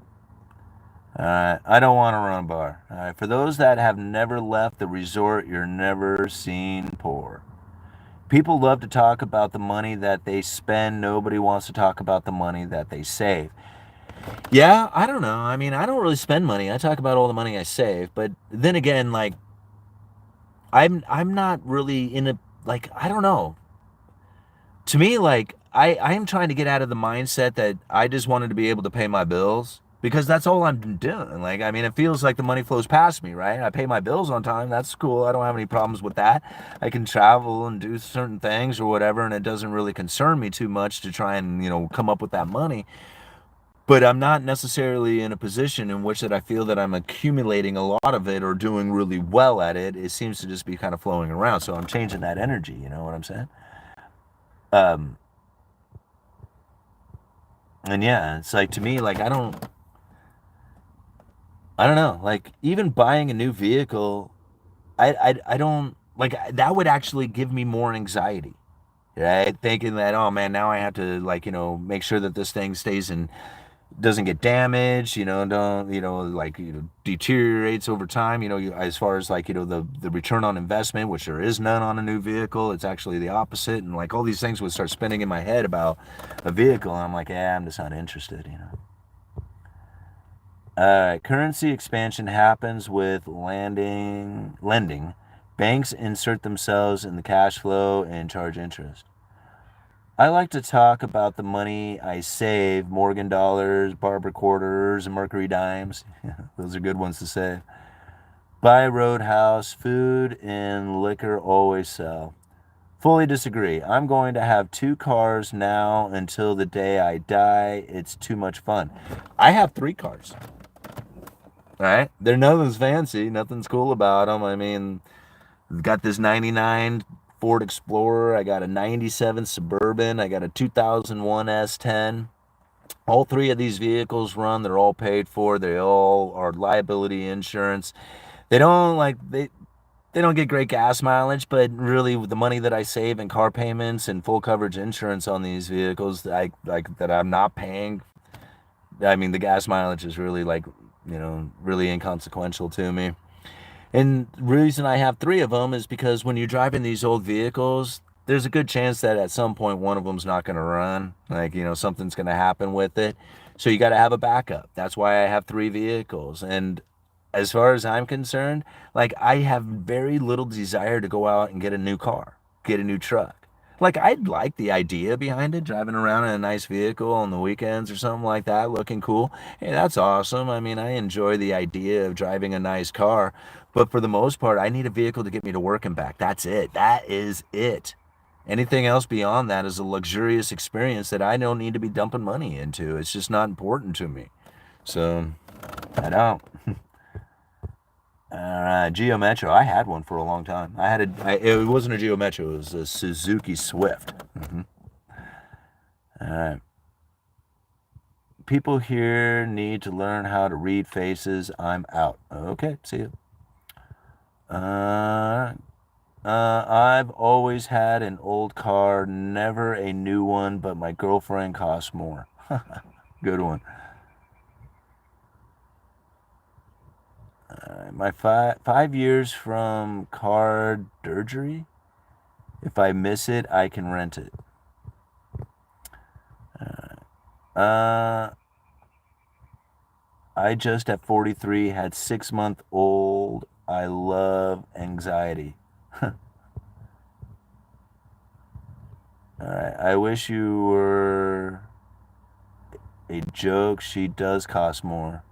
All right. I don't want to run a bar. All right. For those that have never left the resort, you're never seen poor. People love to talk about the money that they spend. Nobody wants to talk about the money that they save. Yeah, I don't know. I mean, I don't really spend money. I talk about all the money I save, but then again, like, I'm not really in a, like, I don't know. To me, like, I am trying to get out of the mindset that I just wanted to be able to pay my bills because that's all I'm doing. Like, I mean, it feels like the money flows past me, right? I pay my bills on time. That's cool. I don't have any problems with that. I can travel and do certain things or whatever, and it doesn't really concern me too much to try and, come up with that money. But I'm not necessarily in a position in which that I feel that I'm accumulating a lot of it or doing really well at it. It seems to just be kind of flowing around. So I'm changing that energy. You know what I'm saying? And yeah, it's like, to me, like, I don't know. Like, even buying a new vehicle, I don't, like, that would actually give me more anxiety. Right? Thinking that, oh man, now I have to, like, make sure that this thing stays in, doesn't get damaged, don't, like, deteriorates over time, as far as, like, the return on investment, which there is none on a new vehicle. It's actually the opposite. And like all these things would start spinning in my head about a vehicle. And I'm like, yeah, I'm just not interested, Currency expansion happens with lending. Banks insert themselves in the cash flow and charge interest. I like to talk about the money I save, Morgan dollars, Barber quarters, and Mercury dimes. Those are good ones to save. Buy Roadhouse, food and liquor always sell. Fully disagree. I'm going to have 2 cars now until the day I die. It's too much fun. I have 3 cars. All right? Nothing's fancy. Nothing's cool about them. I mean, I've got this 99 Ford Explorer. I got a 97 Suburban. I got a 2001 S10. All 3 of these vehicles run. They're all paid for. They all are liability insurance. They don't get great gas mileage, but really the money that I save in car payments and full coverage insurance on these vehicles, that I'm not paying. I mean, the gas mileage is really, like, really inconsequential to me. And the reason I have 3 of them is because when you're driving these old vehicles, there's a good chance that at some point one of them's not going to run. Like, something's going to happen with it. So you got to have a backup. That's why I have 3 vehicles. And as far as I'm concerned, like, I have very little desire to go out and get a new car, get a new truck. Like, I'd like the idea behind it, driving around in a nice vehicle on the weekends or something like that, looking cool. Hey, that's awesome. I mean, I enjoy the idea of driving a nice car, but for the most part, I need a vehicle to get me to work and back. That's it. That is it. Anything else beyond that is a luxurious experience that I don't need to be dumping money into. It's just not important to me. So, I don't. All right, Geo Metro. I had one for a long time. It wasn't a Geo Metro. It was a Suzuki Swift. All right. People here need to learn how to read faces. I'm out. Okay, see you. I've always had an old car, never a new one, but my girlfriend costs more. Good one. My 5 years from car dirgery. If I miss it, I can rent it. I just at 43 had 6-month-old. I love anxiety. All right. I wish you were a joke. She does cost more.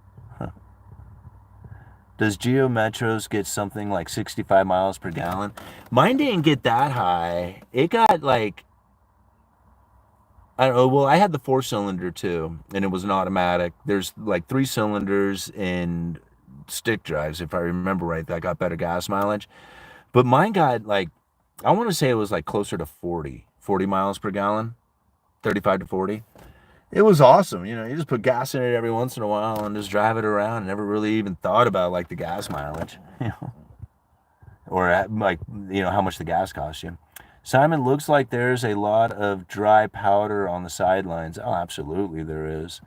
Does Geo Metros get something like 65 miles per gallon? Mine didn't get that high. It got like, I don't know. Well, I had the 4-cylinder too, and it was an automatic. There's like 3 cylinders in stick drives, if I remember right, that got better gas mileage. But mine got like, I want to say it was like closer to 40 miles per gallon, 35 to 40. It was awesome. You know, you just put gas in it every once in a while and just drive it around. Never really even thought about like the gas mileage, or like, how much the gas costs you. Simon, looks like there's a lot of dry powder on the sidelines. Oh, absolutely there is.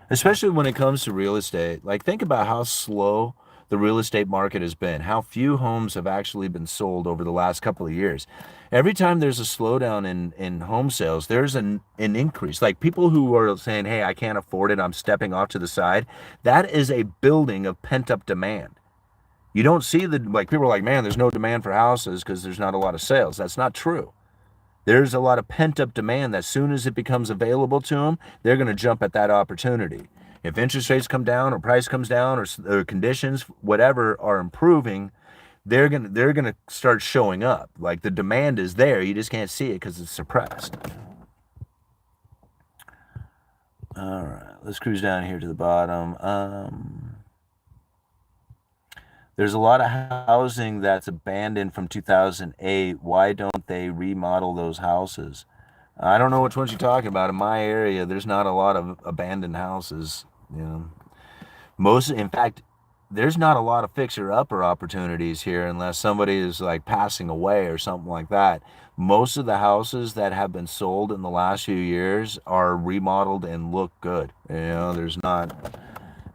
Especially when it comes to real estate. Like, think about how slow the real estate market has been, how few homes have actually been sold over the last couple of years. Every time there's a slowdown in home sales, there's an increase. Like, people who are saying, hey, I can't afford it, I'm stepping off to the side, that is a building of pent-up demand. You don't see people are like, man, there's no demand for houses because there's not a lot of sales. That's not true. There's a lot of pent-up demand that as soon as it becomes available to them, they're going to jump at that opportunity. If interest rates come down or price comes down or conditions, whatever, are improving, they're gonna start showing up. Like, the demand is there. You just can't see it because it's suppressed. All right, let's cruise down here to the bottom. There's a lot of housing that's abandoned from 2008. Why don't they remodel those houses? I don't know which ones you're talking about. In my area, there's not a lot of abandoned houses. In fact, there's not a lot of fixer-upper opportunities here unless somebody is like passing away or something like that. Most of the houses that have been sold in the last few years are remodeled and look good. There's not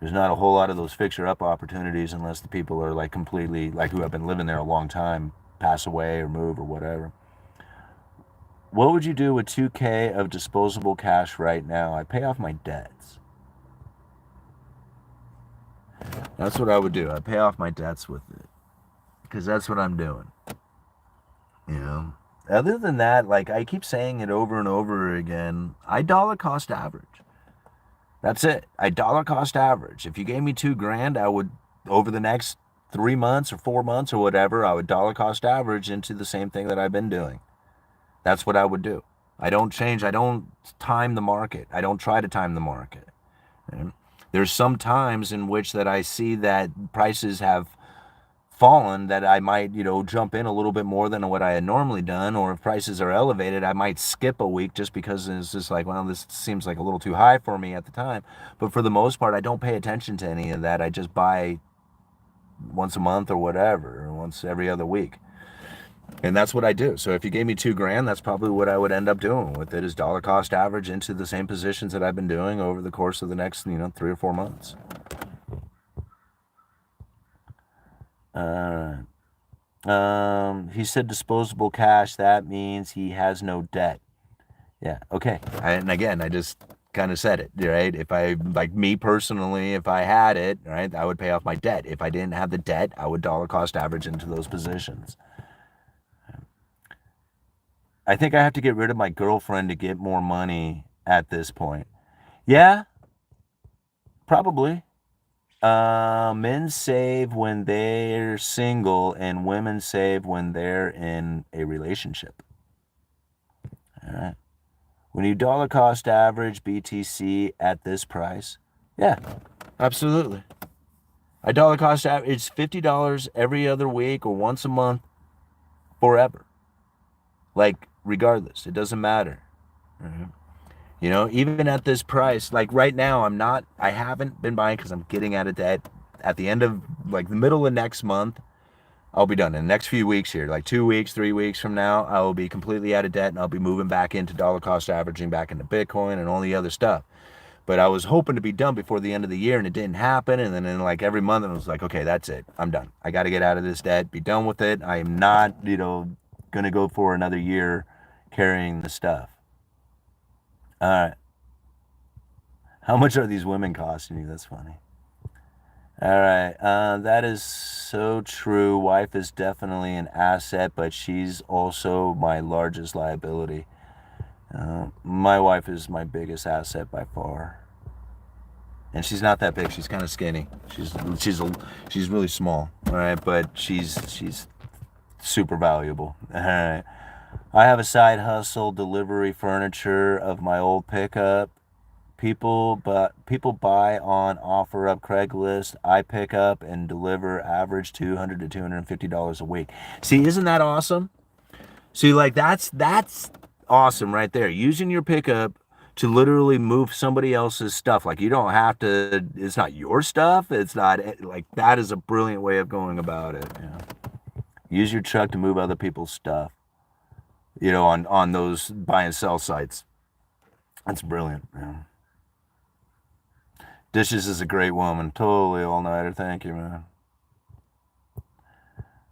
a whole lot of those fixer-up opportunities unless the people are like completely, like, who have been living there a long time, pass away or move or whatever. What would you do with $2K of disposable cash right now? I'd pay off my debts. That's what I would do. I'd pay off my debts with it, because that's what I'm doing. Other than that, like, I keep saying it over and over again, I dollar cost average. That's it. I dollar cost average. If you gave me $2,000, I would, over the next 3 months or 4 months or whatever, I would dollar cost average into the same thing that I've been doing. That's what I would do. I don't change. I don't time the market. I don't try to time the market. There's some times in which that I see that prices have fallen that I might, jump in a little bit more than what I had normally done. Or if prices are elevated, I might skip a week just because it's just like, well, this seems like a little too high for me at the time. But for the most part, I don't pay attention to any of that. I just buy once a month or whatever, or once every other week. And that's what I do. So if you gave me $2,000, that's probably what I would end up doing with it, is dollar cost average into the same positions that I've been doing over the course of the next, 3 or 4 months. He said disposable cash. That means he has no debt. Yeah. Okay. And again, I just kind of said it, right? If I, like, me personally, if I had it, right, I would pay off my debt. If I didn't have the debt, I would dollar cost average into those positions. I think I have to get rid of my girlfriend to get more money at this point. Yeah, probably. Men save when they're single, and women save when they're in a relationship. All right. When you dollar cost average BTC at this price, yeah, absolutely. I dollar cost average, it's $50 every other week or once a month forever. Like, regardless, it doesn't matter. Mhm. You know, even at this price, like right now, I haven't been buying because I'm getting out of debt. At the end of like the middle of next month, I'll be done. In the next few weeks here, like 2 weeks, 3 weeks from now, I will be completely out of debt and I'll be moving back into dollar cost averaging, back into Bitcoin and all the other stuff. But I was hoping to be done before the end of the year and it didn't happen. And then in like every month, I was like, okay, that's it. I'm done. I got to get out of this debt, be done with it. I am not, going to go for another year carrying the stuff. All right. How much are these women costing you? That's funny. All right. That is so true. Wife is definitely an asset, but she's also my largest liability. My wife is my biggest asset by far. And she's not that big. She's kind of skinny. She's really small. All right, but she's super valuable. All right. I have a side hustle, delivery furniture of my old pickup. People buy on OfferUp, Craigslist. I pick up and deliver average $200 to $250 a week. See, isn't that awesome? See, like that's awesome right there. Using your pickup to literally move somebody else's stuff. Like you don't have to. It's not your stuff. It's not like that is a brilliant way of going about it. You know? Use your truck to move other people's stuff. On those buy and sell sites. That's brilliant. Yeah. Dishes is a great woman. Totally all nighter. Thank you, man.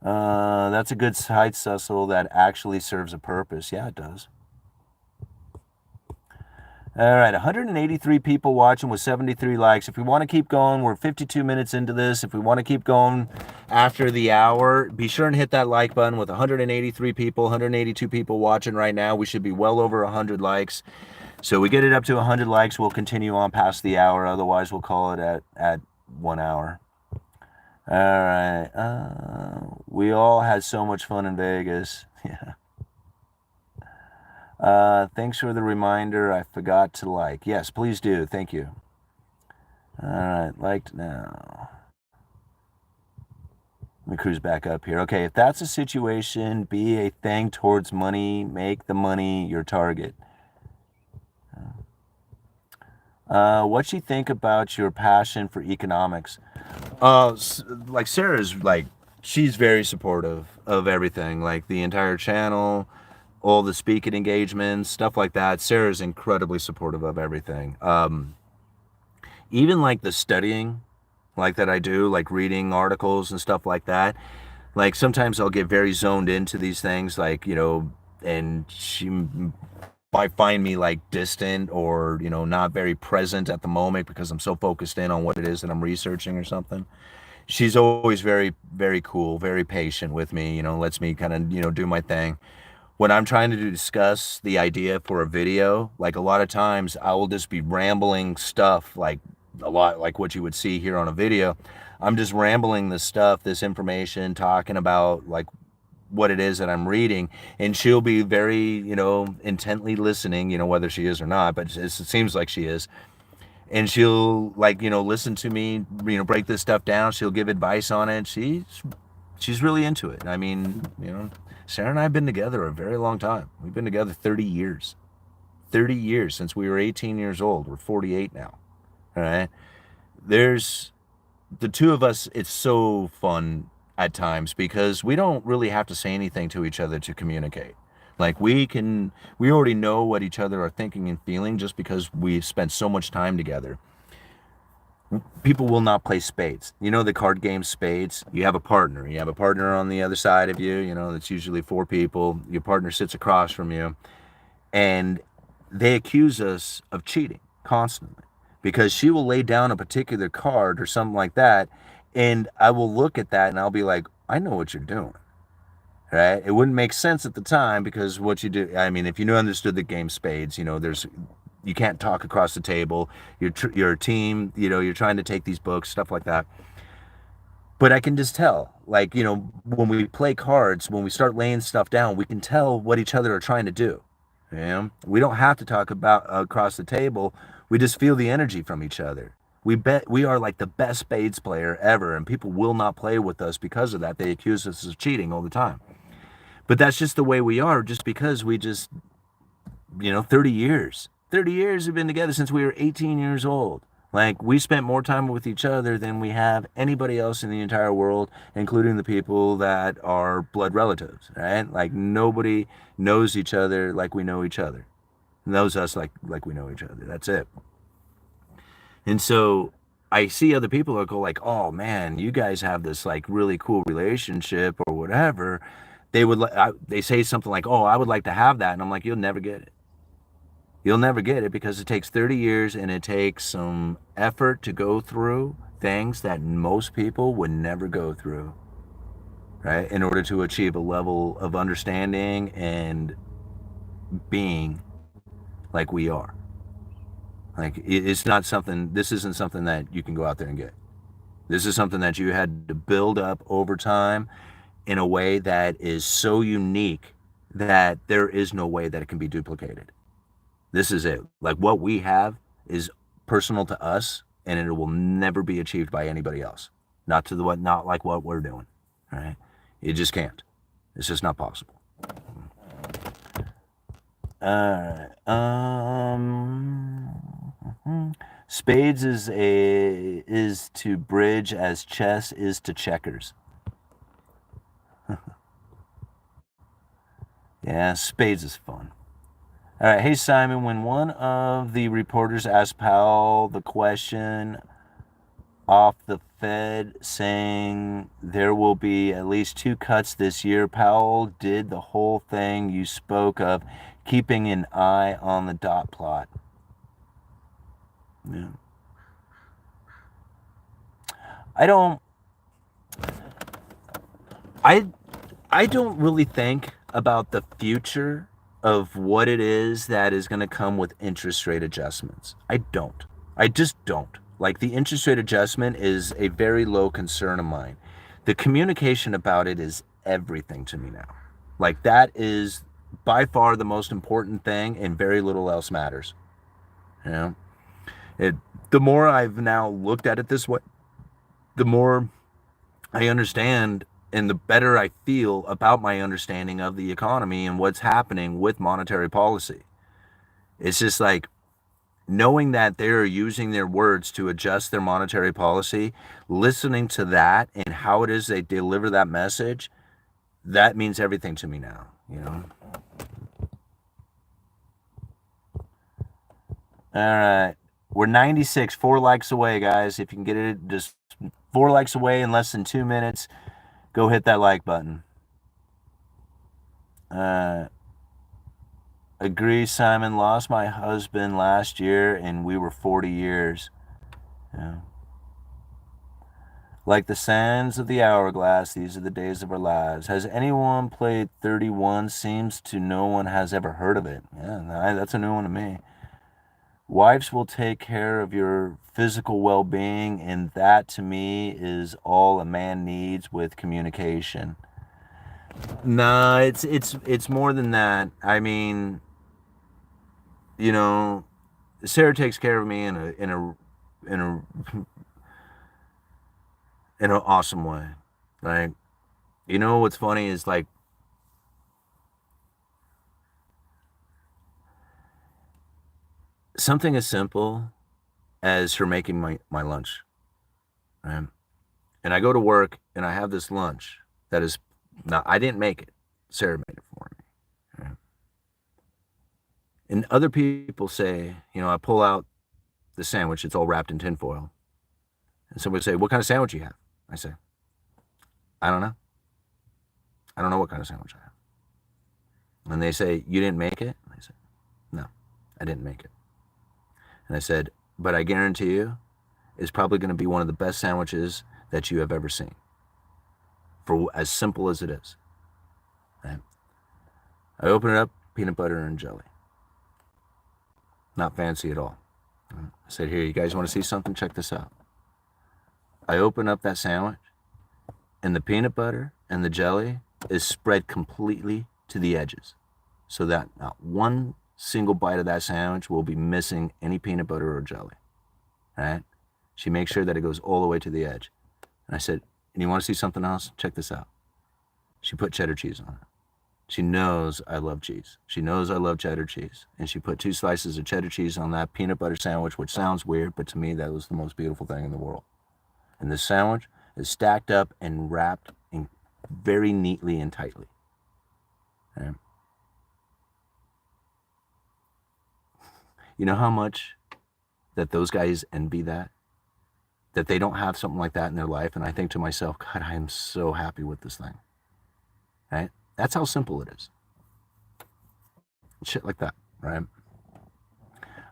That's a good side hustle that actually serves a purpose. Yeah, it does. All right, 183 people watching with 73 likes. If we want to keep going, we're 52 minutes into this. If we want to keep going after the hour, be sure and hit that like button. With 183 people, 182 people watching right now, we should be well over 100 likes. So we get it up to 100 likes, we'll continue on past the hour. Otherwise, we'll call it at 1 hour. All right. We all had so much fun in Vegas. Yeah. Thanks for the reminder. I forgot to like. Yes, please do. Thank you. All right, liked now. Let me cruise back up here. Okay, if that's a situation, be a thing towards money. Make the money your target. What you think about your passion for economics? Like Sarah's like she's very supportive of everything, like the entire channel, all the speaking engagements, stuff like that. Sarah's incredibly supportive of everything. Even like the studying, like that I do, like reading articles and stuff like that. Like sometimes I'll get very zoned into these things, like and she might find me like distant or not very present at the moment because I'm so focused in on what it is that I'm researching or something. She's always very, very cool, very patient with me, lets me kind of, do my thing. When I'm trying to discuss the idea for a video, like a lot of times I will just be rambling stuff, like a lot like what you would see here on a video. I'm just rambling this stuff, this information, talking about like what it is that I'm reading, and she'll be very, intently listening, whether she is or not, but it seems like she is. And she'll like, listen to me, break this stuff down. She'll give advice on it. She's really into it. I mean, Sarah and I have been together a very long time. We've been together 30 years. 30 years since we were 18 years old. We're 48 now. All right. There's the two of us. It's so fun at times because we don't really have to say anything to each other to communicate. Like we already know what each other are thinking and feeling just because we've spent so much time together. People will not play spades. The card game spades, you have a partner. You have a partner on the other side of you, that's usually four people. Your partner sits across from you, and they accuse us of cheating constantly because she will lay down a particular card or something like that, and I will look at that and I'll be like, I know what you're doing. right? It wouldn't make sense at the time because what you do, I mean, if you understood the game spades, you can't talk across the table. You're a team, you're trying to take these books, stuff like that. But I can just tell, like, when we play cards, when we start laying stuff down, we can tell what each other are trying to do. We don't have to talk about across the table. We just feel the energy from each other. We bet we are like the best spades player ever, and people will not play with us because of that. They accuse us of cheating all the time. But that's just the way we are, just because we just, 30 years. 30 years we've been together since we were 18 years old. Like, we spent more time with each other than we have anybody else in the entire world, including the people that are blood relatives, right? Like, nobody knows each other like we know each other. Knows us like we know each other. That's it. And so I see other people that go like, oh man, you guys have this like really cool relationship or whatever. They say something like, oh, I would like to have that. And I'm like, you'll never get it. You'll never get it because it takes 30 years and it takes some effort to go through things that most people would never go through, right? In order to achieve a level of understanding and being like we are. Like, it's not something, this isn't something that you can go out there and get. This is something that you had to build up over time in a way that is so unique that there is no way that it can be duplicated. This is it. Like, what we have is personal to us, and it will never be achieved by anybody else. Not like what we're doing. Right? You just can't. It's just not possible. All right. Spades is to bridge as chess is to checkers. Yeah, spades is fun. All right. Hey, Simon, when one of the reporters asked Powell the question off the Fed saying there will be at least 2 cuts this year, Powell did the whole thing you spoke of, keeping an eye on the dot plot. Yeah. I don't really think about the future of what it is that is going to come with interest rate adjustments. I just don't. Like, the interest rate adjustment is a very low concern of mine. The communication about it is everything to me now. Like, that is by far the most important thing, and very little else matters. The more I've now looked at it this way, the more I understand and the better I feel about my understanding of the economy and what's happening with monetary policy. It's just like knowing that they're using their words to adjust their monetary policy, listening to that and how it is they deliver that message, that means everything to me now, All right. We're 96, 4 likes away, guys. If you can get it, just 4 likes away in less than 2 minutes. Go hit that like button. Agree, Simon. Lost my husband last year and we were 40 years. Yeah. Like the sands of the hourglass, these are the days of our lives. Has anyone played 31? Seems to no one has ever heard of it. Yeah, that's a new one to me. Wives will take care of your physical well-being, and that to me is all a man needs with communication. Nah, it's more than that. I mean, Sarah takes care of me in an awesome way. Like, what's funny is, like, something as simple as her making my lunch, right? And I go to work and I have this lunch that is, now, I didn't make it. Sarah made it for me. Right? And other people say, I pull out the sandwich, it's all wrapped in tinfoil. And somebody say, what kind of sandwich you have? I say, I don't know. I don't know what kind of sandwich I have. And they say, you didn't make it? I said, no, I didn't make it. And I said, but I guarantee you, it's probably going to be one of the best sandwiches that you have ever seen, for as simple as it is. I open it up, peanut butter and jelly. Not fancy at all. I said, here, you guys want to see something? Check this out. I open up that sandwich, and the peanut butter and the jelly is spread completely to the edges, so that not one single bite of that sandwich will be missing any peanut butter or jelly. Right? She makes sure that it goes all the way to the edge. And I said, and you want to see something else? Check this out. She put cheddar cheese on it. She knows I love cheese. She knows I love cheddar cheese. And she put 2 slices of cheddar cheese on that peanut butter sandwich, which sounds weird, but to me, that was the most beautiful thing in the world. And this sandwich is stacked up and wrapped in very neatly and tightly. Right? You know how much that those guys envy that they don't have something like that in their life? And I think to myself, God, I am so happy with this thing. Right? That's how simple it is. Shit like that, right?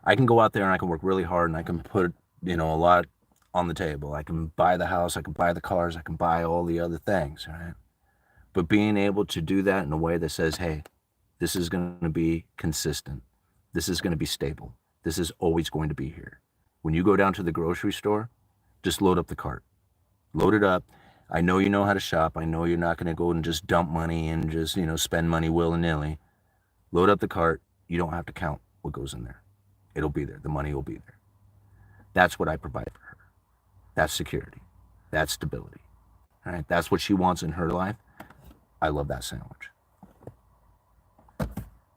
I can go out there and I can work really hard and I can put, a lot on the table. I can buy the house, I can buy the cars, I can buy all the other things, right? But being able to do that in a way that says, hey, this is going to be consistent. This is going to be stable. This is always going to be here. When you go down to the grocery store, just load up the cart. Load it up. I know you know how to shop. I know you're not going to go and just dump money and just, spend money willy-nilly. Load up the cart. You don't have to count what goes in there. It'll be there. The money will be there. That's what I provide for her. That's security. That's stability. All right? That's what she wants in her life. I love that sandwich.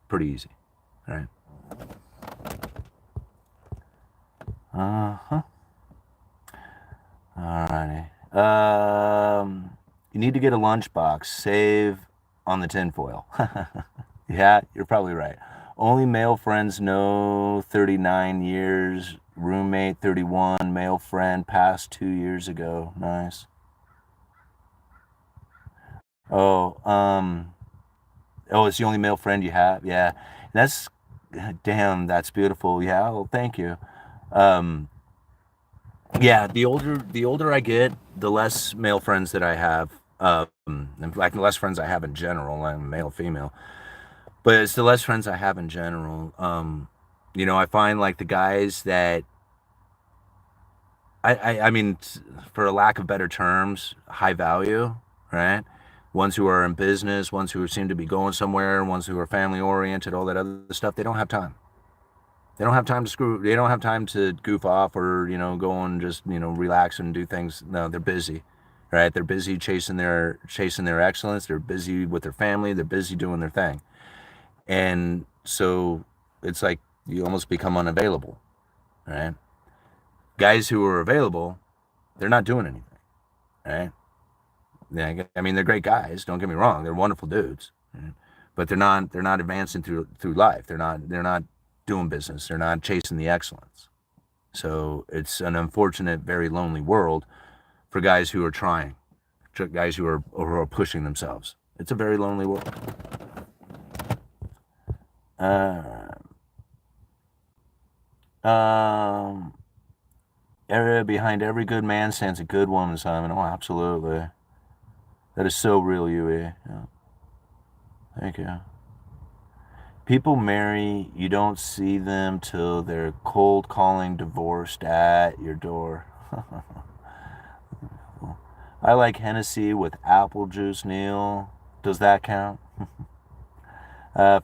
Pretty easy. All right? Uh-huh. All righty. You need to get a lunchbox. Save on the tinfoil. Yeah, you're probably right. Only male friends know 39 years. Roommate 31. Male friend passed 2 years ago. Nice. Oh, it's the only male friend you have? Yeah. That's, damn, that's beautiful. Yeah, well, thank you. Yeah, the older I get, the less male friends that I have. In fact, the less friends I have in general. I'm male, female, but it's the less friends I have in general. I find like the guys that I mean, for a lack of better terms, high value, right? Ones who are in business, ones who seem to be going somewhere, ones who are family oriented, all that other stuff. They don't have time. They don't have time to screw. They don't have time to goof off or go and just relax and do things. No, they're busy, right? They're busy chasing their excellence. They're busy with their family. They're busy doing their thing, and so it's like you almost become unavailable, right? Guys who are available, they're not doing anything, right? Yeah, I mean they're great guys. Don't get me wrong. They're wonderful dudes, right? But they're not advancing through life. They're not doing business. They're not chasing the excellence. So it's an unfortunate, very lonely world for guys who are trying, guys who are pushing themselves. It's a very lonely world. Behind every good man stands a good woman, Simon. Oh, absolutely. That is so real, Yui. Yeah. Thank you. People marry, you don't see them till they're cold calling divorced at your door. I like Hennessy with apple juice, Neil. Does that count?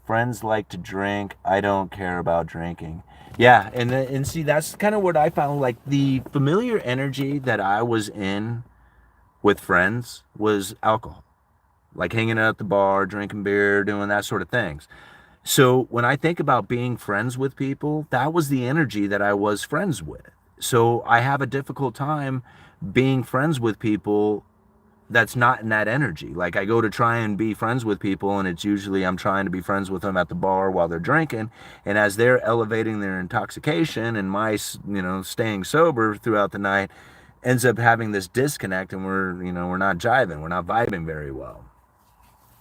Friends like to drink. I don't care about drinking. Yeah, and see, that's kind of what I found. Like the familiar energy that I was in with friends was alcohol. Like hanging out at the bar, drinking beer, doing that sort of things. So when I think about being friends with people, that was the energy that I was friends with. So I have a difficult time being friends with people that's not in that energy. Like I go to try and be friends with people and it's usually I'm trying to be friends with them at the bar while they're drinking. And as they're elevating their intoxication and my, staying sober throughout the night ends up having this disconnect and we're not jiving, we're not vibing very well.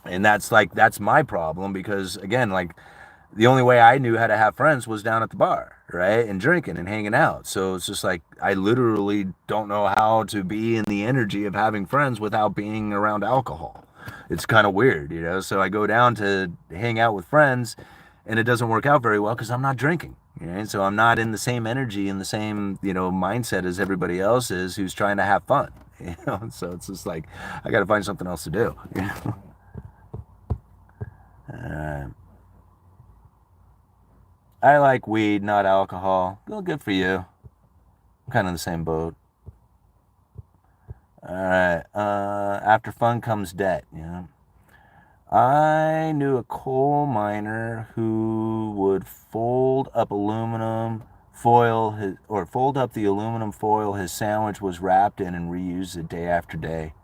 And that's my problem because again, like the only way I knew how to have friends was down at the bar, right? And drinking and hanging out. So it's just like, I literally don't know how to be in the energy of having friends without being around alcohol. it's kind of weird, so I go down to hang out with friends and it doesn't work out very well because I'm not drinking. So I'm not in the same energy and the same, mindset as everybody else is who's trying to have fun. So it's just like I got to find something else to do. I like weed, not alcohol. Well, good for you. I'm kind of in the same boat. All right. After fun comes debt. I knew a coal miner who would fold up the aluminum foil his sandwich was wrapped in and reuse it day after day.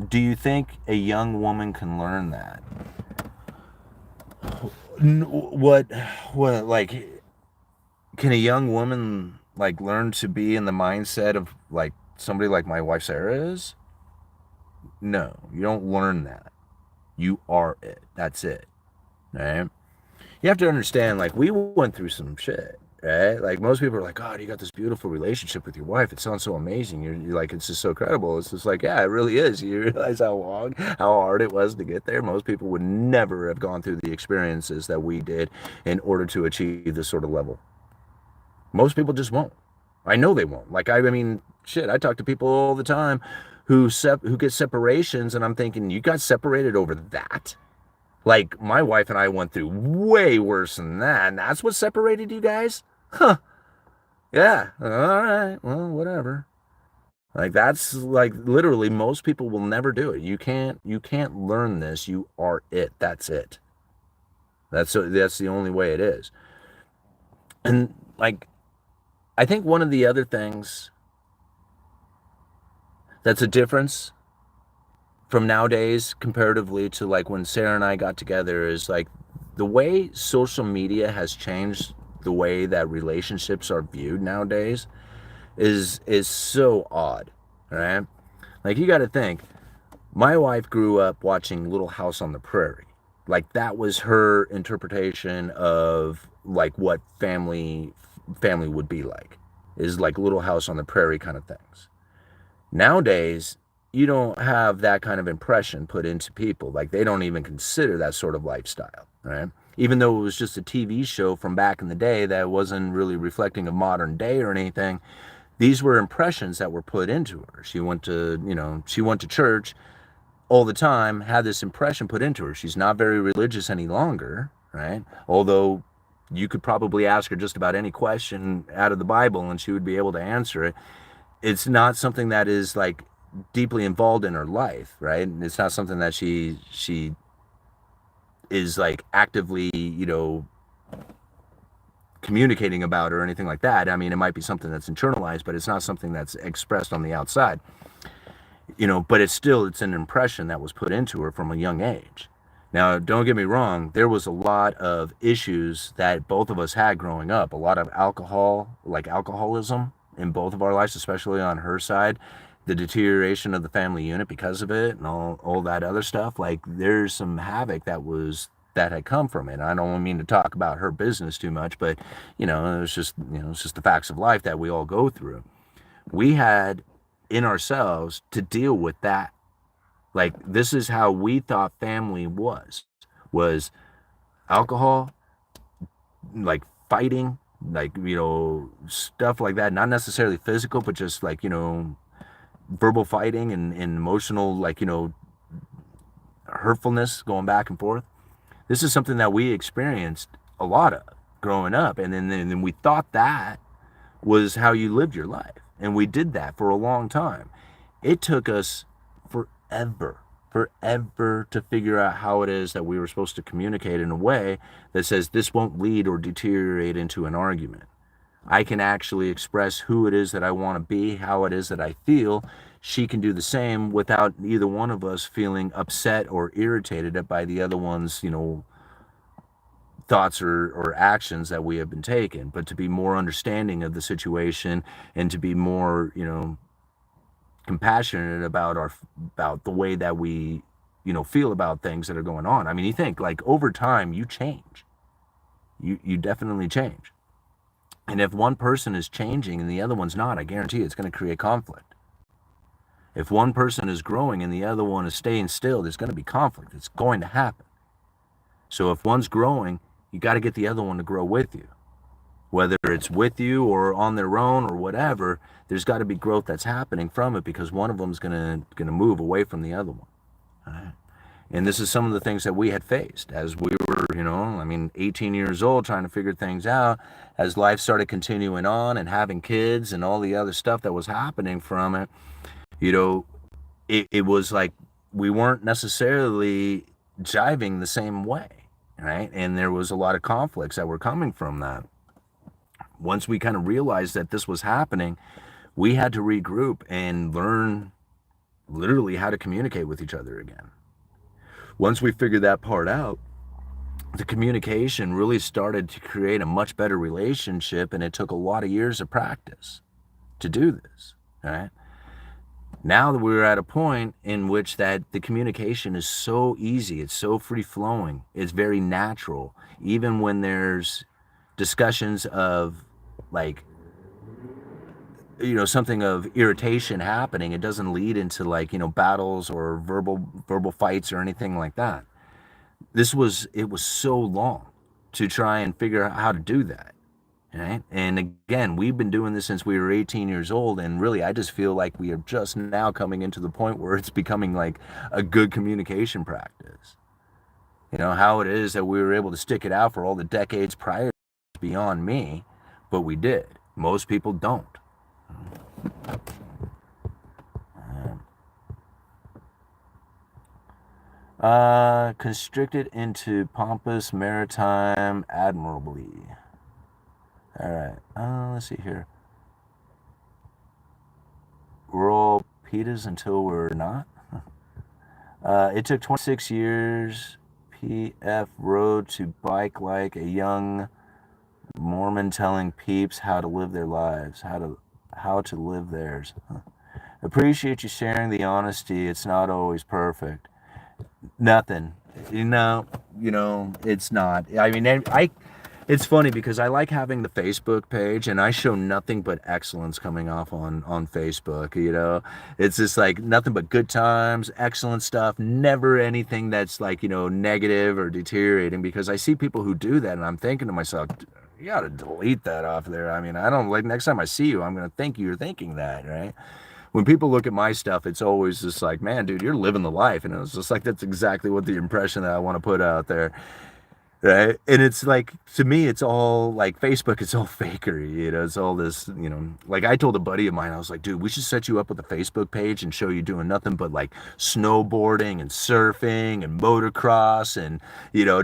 Do you think a young woman can learn that? What, like, can a young woman, like, learn to be in the mindset of, like, somebody like my wife Sarah is? No, you don't learn that. You are it. That's it. Right? You have to understand, like, we went through some shit, right? Like, most people are like, God, you got this beautiful relationship with your wife. It sounds so amazing. You're like, it's just so credible. It's just like, yeah, it really is. You realize how hard it was to get there. Most people would never have gone through the experiences that we did in order to achieve this sort of level. Most people just won't. I know they won't. Like, I mean, shit, I talk to people all the time who get separations, and I'm thinking, you got separated over that? Like, my wife and I went through way worse than that, and that's what separated you guys? Huh. Yeah. All right. Well, whatever. Like, that's, like, literally most people will never do it. You can't learn this. You are it. That's it. That's the only way it is. And, like, I think one of the other things that's a difference from nowadays comparatively to, like, when Sarah and I got together is, like, the way social media has changed the way that relationships are viewed nowadays is so odd, right? Like, you got to think, my wife grew up watching Little House on the Prairie. Like, that was her interpretation of, like, what family would be like, is like Little House on the Prairie kind of things. Nowadays, you don't have that kind of impression put into people. Like, they don't even consider that sort of lifestyle, right? Even though it was just a TV show from back in the day that wasn't really reflecting a modern day or anything, these were impressions that were put into her. She went to church all the time, had this impression put into her. She's not very religious any longer, right? Although you could probably ask her just about any question out of the Bible and she would be able to answer it. It's not something that is, like, deeply involved in her life, right? It's not something that she is, like, actively, communicating about or anything like that. I mean, it might be something that's internalized, but it's not something that's expressed on the outside. But it's an impression that was put into her from a young age. Now, don't get me wrong, there was a lot of issues that both of us had growing up, a lot of alcoholism in both of our lives, especially on her side, the deterioration of the family unit because of it and all that other stuff. Like, there's some havoc that had come from it. I don't mean to talk about her business too much, but it's just the facts of life that we all go through. We had in ourselves to deal with that. Like, this is how we thought family was alcohol, like fighting, like, stuff like that. Not necessarily physical, but just like, verbal fighting and emotional, like, hurtfulness going back and forth. This is something that we experienced a lot of growing up. And then we thought that was how you lived your life. And we did that for a long time. It took us forever to figure out how it is that we were supposed to communicate in a way that says this won't lead or deteriorate into an argument. I can actually express who it is that I want to be, how it is that I feel. She can do the same without either one of us feeling upset or irritated by the other one's, thoughts or actions that we have been taking, but to be more understanding of the situation and to be more, compassionate about the way that we, feel about things that are going on. I mean, you think, like, over time you change. You definitely change. And if one person is changing and the other one's not, I guarantee it's going to create conflict. If one person is growing and the other one is staying still, there's going to be conflict. It's going to happen. So if one's growing, you got to get the other one to grow with you. Whether it's with you or on their own or whatever, there's got to be growth that's happening from it, because one of them is going to move away from the other one. All right? And this is some of the things that we had faced as we were, 18 years old, trying to figure things out, as life started continuing on and having kids and all the other stuff that was happening from it. It was like we weren't necessarily jiving the same way, right? And there was a lot of conflicts that were coming from that. Once we kind of realized that this was happening, we had to regroup and learn literally how to communicate with each other again. Once we figured that part out, the communication really started to create a much better relationship, and it took a lot of years of practice to do this, right? Now that we're at a point in which that the communication is so easy, it's so free-flowing, it's very natural, even when there's discussions of like something of irritation happening, it doesn't lead into battles or verbal fights or anything like that. It was so long to try and figure out how to do that, right? And again, we've been doing this since we were 18 years old, and really I just feel like we are just now coming into the point where it's becoming like a good communication practice. How it is that we were able to stick it out for all the decades prior is beyond me, but we did. Most people don't. Constricted into pompous maritime admirably. All right. Let's see here. Rural PETAs until we're not. It took 26 years. PF rode to bike like a young Mormon telling peeps how to live their lives, how to live theirs. Appreciate you sharing the honesty. It's not always perfect. Nothing. It's not. I mean, it's funny because I like having the Facebook page, and I show nothing but excellence coming off on Facebook. It's just like nothing but good times, excellent stuff, never anything that's like negative or deteriorating, because I see people who do that and I'm thinking to myself, you gotta delete that off there. I mean, I don't like, next time I see you, I'm gonna think you're thinking that, right? When people look at my stuff, it's always just like, man, dude, you're living the life. And it's just like, that's exactly what the impression that I want to put out there. Right. And it's like, to me, it's all like Facebook, it's all fakery, it's all this, like I told a buddy of mine, I was like, dude, we should set you up with a Facebook page and show you doing nothing but like snowboarding and surfing and motocross and,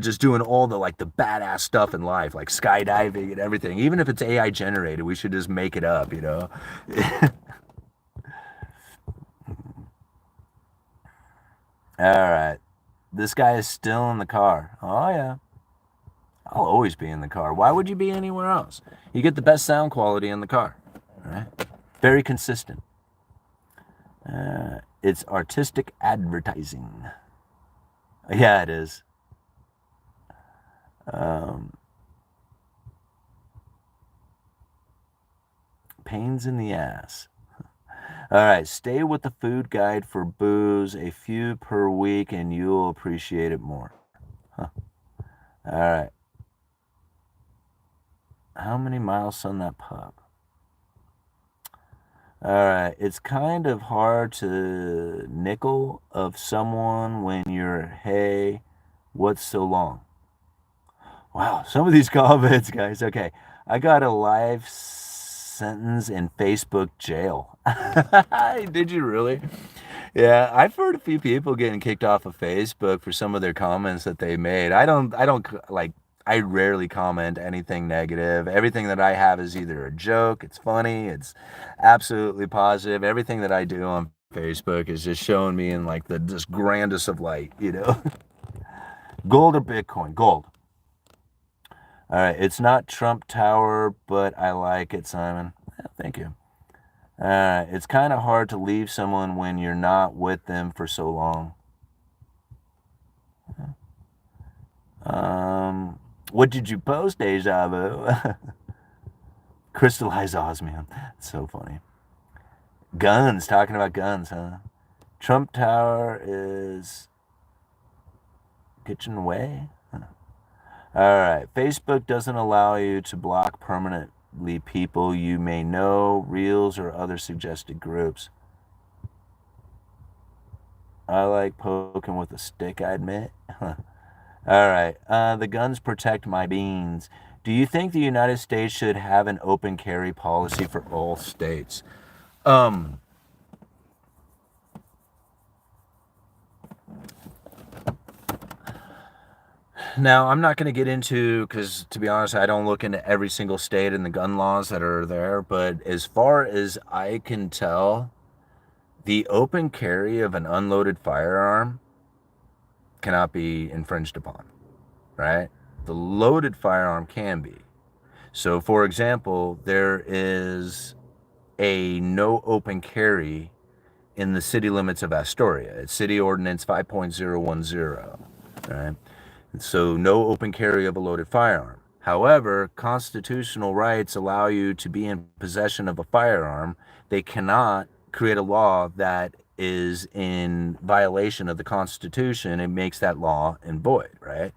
just doing all the like the badass stuff in life, like skydiving and everything. Even if it's AI generated, we should just make it up. All right. This guy is still in the car. Oh, yeah. I'll always be in the car. Why would you be anywhere else? You get the best sound quality in the car. All right? Very consistent. It's artistic advertising. Yeah, it is. Pains in the ass. All right, stay with the food guide for booze, a few per week, and you'll appreciate it more. Huh. All right. How many miles on that pup? All right, it's kind of hard to nickel of someone when you're, hey, what's so long? Wow, some of these comments, guys. Okay, I got a life sentence in Facebook jail. Did you really? Yeah, I've heard a few people getting kicked off of Facebook for some of their comments that they made. I rarely comment anything negative. Everything that I have is either a joke, it's funny, it's absolutely positive. Everything that I do on Facebook is just showing me in like the just grandest of light, Gold or Bitcoin? Gold. All right, it's not Trump Tower, but I like it, Simon. Yeah, thank you. It's kind of hard to leave someone when you're not with them for so long. What did you post, Deja Vu? Crystallized osmium. It's so funny. Guns, talking about guns, huh? Trump Tower is kitchen away. Huh. All right. Facebook doesn't allow you to block permanently people you may know, reels, or other suggested groups. I like poking with a stick, I admit. All right. The guns protect my beans. Do you think the United States should have an open carry policy for all states? Now, I'm not going to get into, because to be honest, I don't look into every single state and the gun laws that are there. But as far as I can tell, the open carry of an unloaded firearm cannot be infringed upon, right? The loaded firearm can be. So, for example, there is a no open carry in the city limits of Astoria. It's City Ordinance 5.010, right? So no open carry of a loaded firearm. However, constitutional rights allow you to be in possession of a firearm. They cannot create a law that is in violation of the Constitution and makes that law in void, right?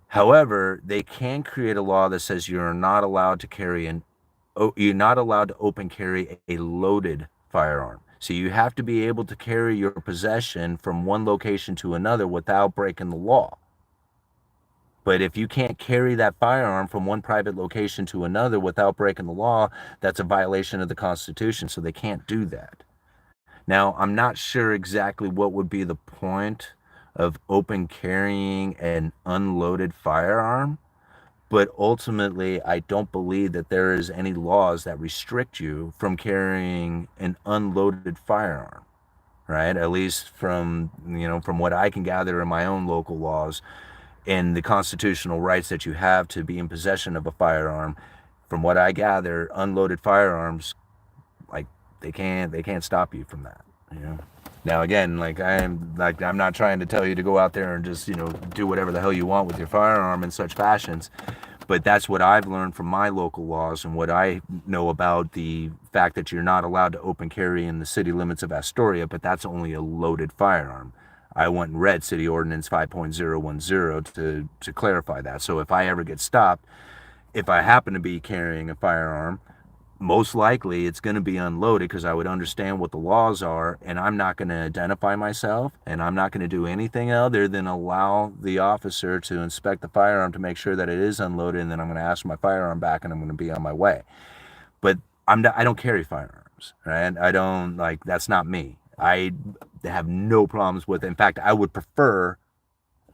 However, they can create a law that says you're not allowed to you're not allowed to open carry a loaded firearm. So you have to be able to carry your possession from one location to another without breaking the law. But if you can't carry that firearm from one private location to another without breaking the law, that's a violation of the Constitution. So they can't do that. Now, I'm not sure exactly what would be the point of open carrying an unloaded firearm, but ultimately, I don't believe that there is any laws that restrict you from carrying an unloaded firearm, right? At least from what I can gather in my own local laws and the constitutional rights that you have to be in possession of a firearm. From what I gather, unloaded firearms, like they can't stop you from that, you know. Now again, I'm not trying to tell you to go out there and just, do whatever the hell you want with your firearm in such fashions. But that's what I've learned from my local laws and what I know about the fact that you're not allowed to open carry in the city limits of Astoria, but that's only a loaded firearm. I went and read City Ordinance 5.010 to clarify that. So if I ever get stopped, if I happen to be carrying a firearm, most likely it's going to be unloaded because I would understand what the laws are, and I'm not going to identify myself, and I'm not going to do anything other than allow the officer to inspect the firearm to make sure that it is unloaded, and then I'm going to ask for my firearm back, and I'm going to be on my way. But I don't carry firearms, right? I don't, that's not me. I have no problems with it. In fact, I would prefer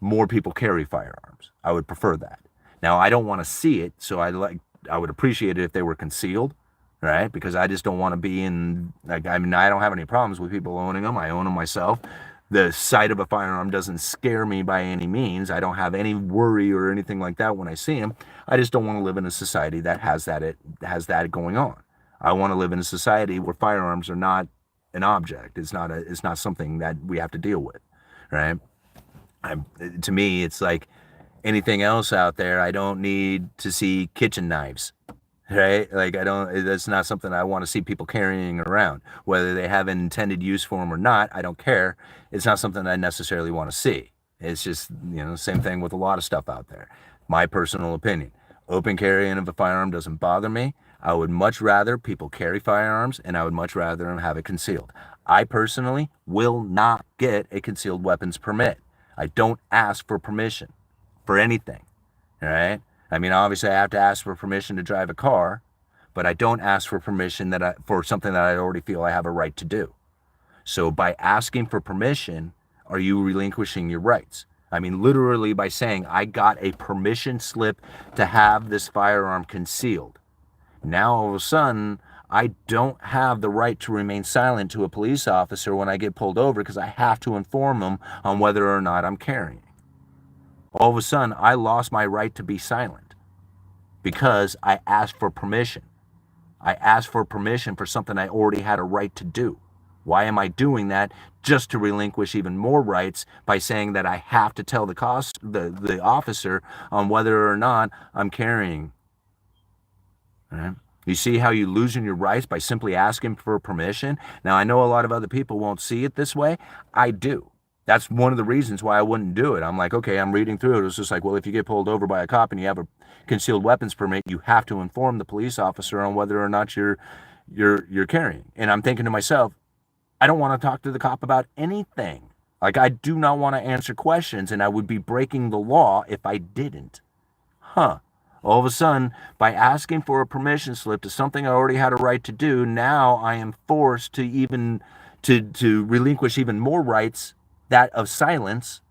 more people carry firearms. I would prefer that. Now, I don't want to see it, so I would appreciate it if they were concealed, right? Because I just don't want to be in, I don't have any problems with people owning them. I own them myself. The sight of a firearm doesn't scare me by any means. I don't have any worry or anything like that when I see them. I just don't want to live in a society that has that going on. I want to live in a society where firearms are not an object. It's not something that we have to deal with, right? To me, it's like anything else out there. I don't need to see kitchen knives, right? That's not something I want to see people carrying around. Whether they have an intended use for them or not, I don't care. It's not something I necessarily want to see. It's just, same thing with a lot of stuff out there. My personal opinion. Open carrying of a firearm doesn't bother me. I would much rather people carry firearms, and I would much rather them have it concealed. I personally will not get a concealed weapons permit. I don't ask for permission for anything, all right? I mean, obviously I have to ask for permission to drive a car, but I don't ask for permission for something that I already feel I have a right to do. So by asking for permission, are you relinquishing your rights? I mean, literally by saying I got a permission slip to have this firearm concealed. Now all of a sudden, I don't have the right to remain silent to a police officer when I get pulled over because I have to inform them on whether or not I'm carrying. All of a sudden, I lost my right to be silent because I asked for permission. I asked for permission for something I already had a right to do. Why am I doing that? Just to relinquish even more rights by saying that I have to tell the officer on whether or not I'm carrying. Right? You see how you losing your rights by simply asking for permission? Now, I know a lot of other people won't see it this way. I do. That's one of the reasons why I wouldn't do it. I'm like, okay, I'm reading through it. It's just like, well, if you get pulled over by a cop and you have a concealed weapons permit, you have to inform the police officer on whether or not you're carrying. And I'm thinking to myself, I don't want to talk to the cop about anything. Like, I do not want to answer questions, and I would be breaking the law if I didn't. Huh. All of a sudden, by asking for a permission slip to something I already had a right to do, now I am forced to even to relinquish even more rights, that of silence,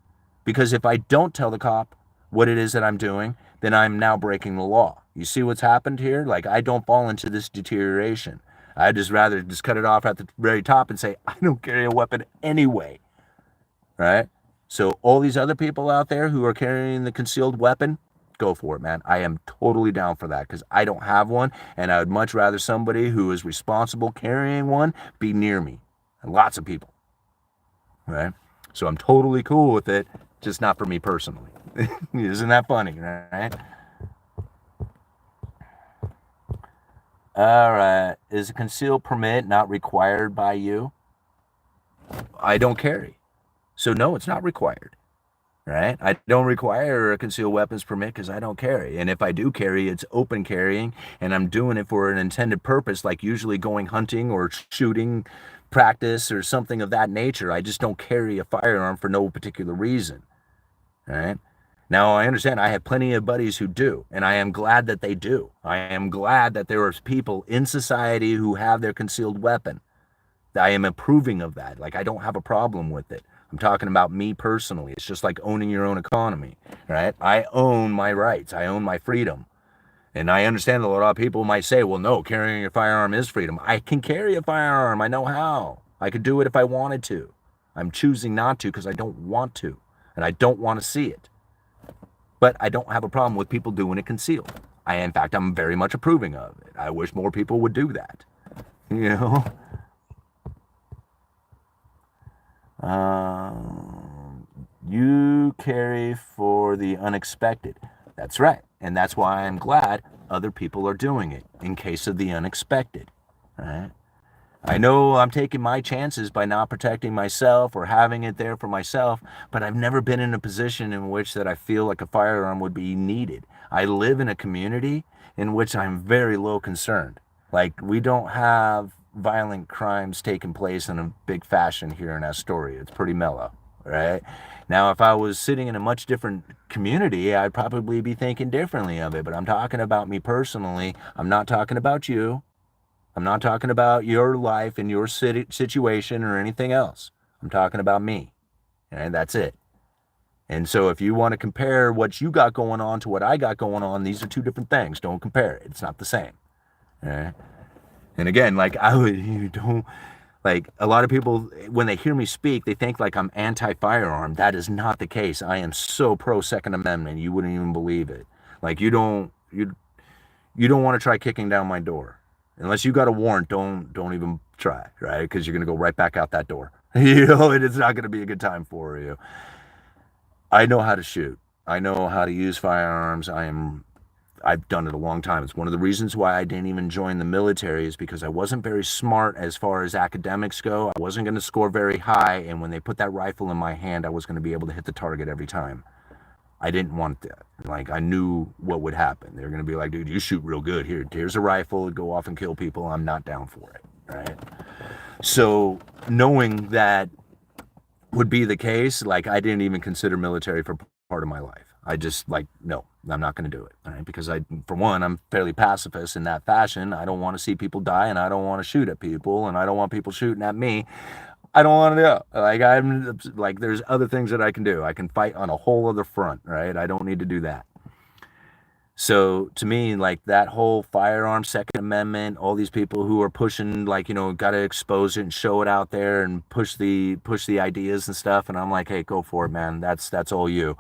because if I don't tell the cop what it is that I'm doing, then I'm now breaking the law. You see what's happened here? Like, I don't fall into this deterioration. I'd just rather just cut it off at the very top and say, I don't carry a weapon anyway, right? So all these other people out there who are carrying the concealed weapon, go for it, man. I am totally down for that because I don't have one, and I would much rather somebody who is responsible carrying one be near me. And lots of people, right? So I'm totally cool with it, just not for me personally. Isn't that funny, right? All right. Is a concealed permit not required by you? I don't carry. So no, it's not required. Right? I don't require a concealed weapons permit because I don't carry. And if I do carry, it's open carrying, and I'm doing it for an intended purpose, like usually going hunting or shooting practice or something of that nature. I just don't carry a firearm for no particular reason. Right? Now, I understand I have plenty of buddies who do, and I am glad that they do. I am glad that there are people in society who have their concealed weapon. I am approving of that. Like, I don't have a problem with it. I'm talking about me personally. It's just like owning your own economy, right? I own my rights. I own my freedom. And I understand that a lot of people might say, well, no, carrying a firearm is freedom. I can carry a firearm. I know how. I could do it if I wanted to. I'm choosing not to because I don't want to. And I don't want to see it. But I don't have a problem with people doing it concealed. In fact, I'm very much approving of it. I wish more people would do that. You know? You carry for the unexpected. That's right. And that's why I'm glad other people are doing it in case of the unexpected. Right? I know I'm taking my chances by not protecting myself or having it there for myself, but I've never been in a position in which that I feel like a firearm would be needed. I live in a community in which I'm very low concerned. Like, we don't have violent crimes taking place in a big fashion here in Astoria. It's pretty mellow, right? Now, if I was sitting in a much different community, I'd probably be thinking differently of it, but I'm talking about me personally. I'm not talking about you. I'm not talking about your life and your situation or anything else. I'm talking about me, and that's it. And so if you want to compare what you got going on to what I got going on, these are two different things. Don't compare it. It's not the same. All right? And again, like, you don't, like, a lot of people, when they hear me speak, they think like I'm anti-firearm. That is not the case. I am so pro Second Amendment, you wouldn't even believe it. Like, you don't want to try kicking down my door. Unless you got a warrant, don't even try, right? Because you're going to go right back out that door. You know, and it's not going to be a good time for you. I know how to shoot. I know how to use firearms. I've done it a long time. It's one of the reasons why I didn't even join the military, is because I wasn't very smart as far as academics go. I wasn't going to score very high, and when they put that rifle in my hand, I was going to be able to hit the target every time. I didn't want that. Like, I knew what would happen. They're going to be like, dude, you shoot real good. Here's a rifle. Go off and kill people. I'm not down for it, right? So knowing that would be the case, like, I didn't even consider military for part of my life. I just, like, no, I'm not going to do it, right? Because for one, I'm fairly pacifist in that fashion. I don't want to see people die, and I don't want to shoot at people, and I don't want people shooting at me. I don't want to do. Like, I'm like, there's other things that I can do. I can fight on a whole other front, right? I don't need to do that. So to me, like, that whole firearm, Second Amendment, all these people who are pushing, like, you know, got to expose it and show it out there and push the ideas and stuff. And I'm like, hey, go for it, man. That's all you.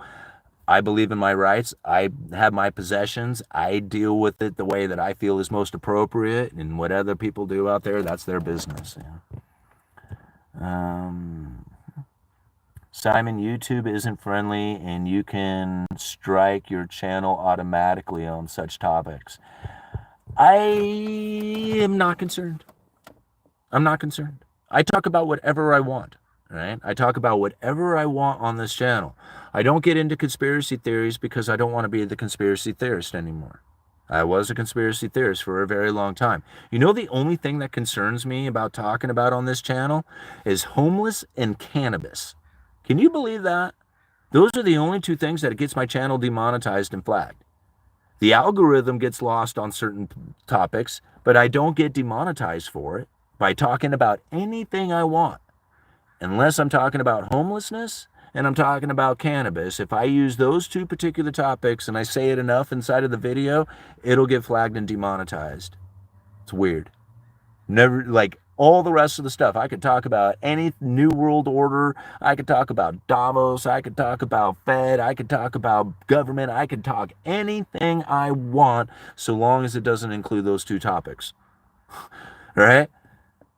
I believe in my rights. I have my possessions. I deal with it the way that I feel is most appropriate. And what other people do out there, that's their business. Yeah. Simon, YouTube isn't friendly, and you can strike your channel automatically on such topics. I am not concerned. I'm not concerned. I talk about whatever I want, right? I talk about whatever I want on this channel. I don't get into conspiracy theories because I don't want to be the conspiracy theorist anymore. I was a conspiracy theorist for a very long time. You know, the only thing that concerns me about talking about on this channel is homeless and cannabis. Can you believe that? Those are the only two things that gets my channel demonetized and flagged. The algorithm gets lost on certain topics, but I don't get demonetized for it by talking about anything I want. Unless I'm talking about homelessness and I'm talking about cannabis. If I use those two particular topics and I say it enough inside of the video, it'll get flagged and demonetized. It's weird. Never, like all the rest of the stuff. I could talk about any New World Order. I could talk about Davos. I could talk about Fed. I could talk about government. I could talk anything I want so long as it doesn't include those two topics. Right?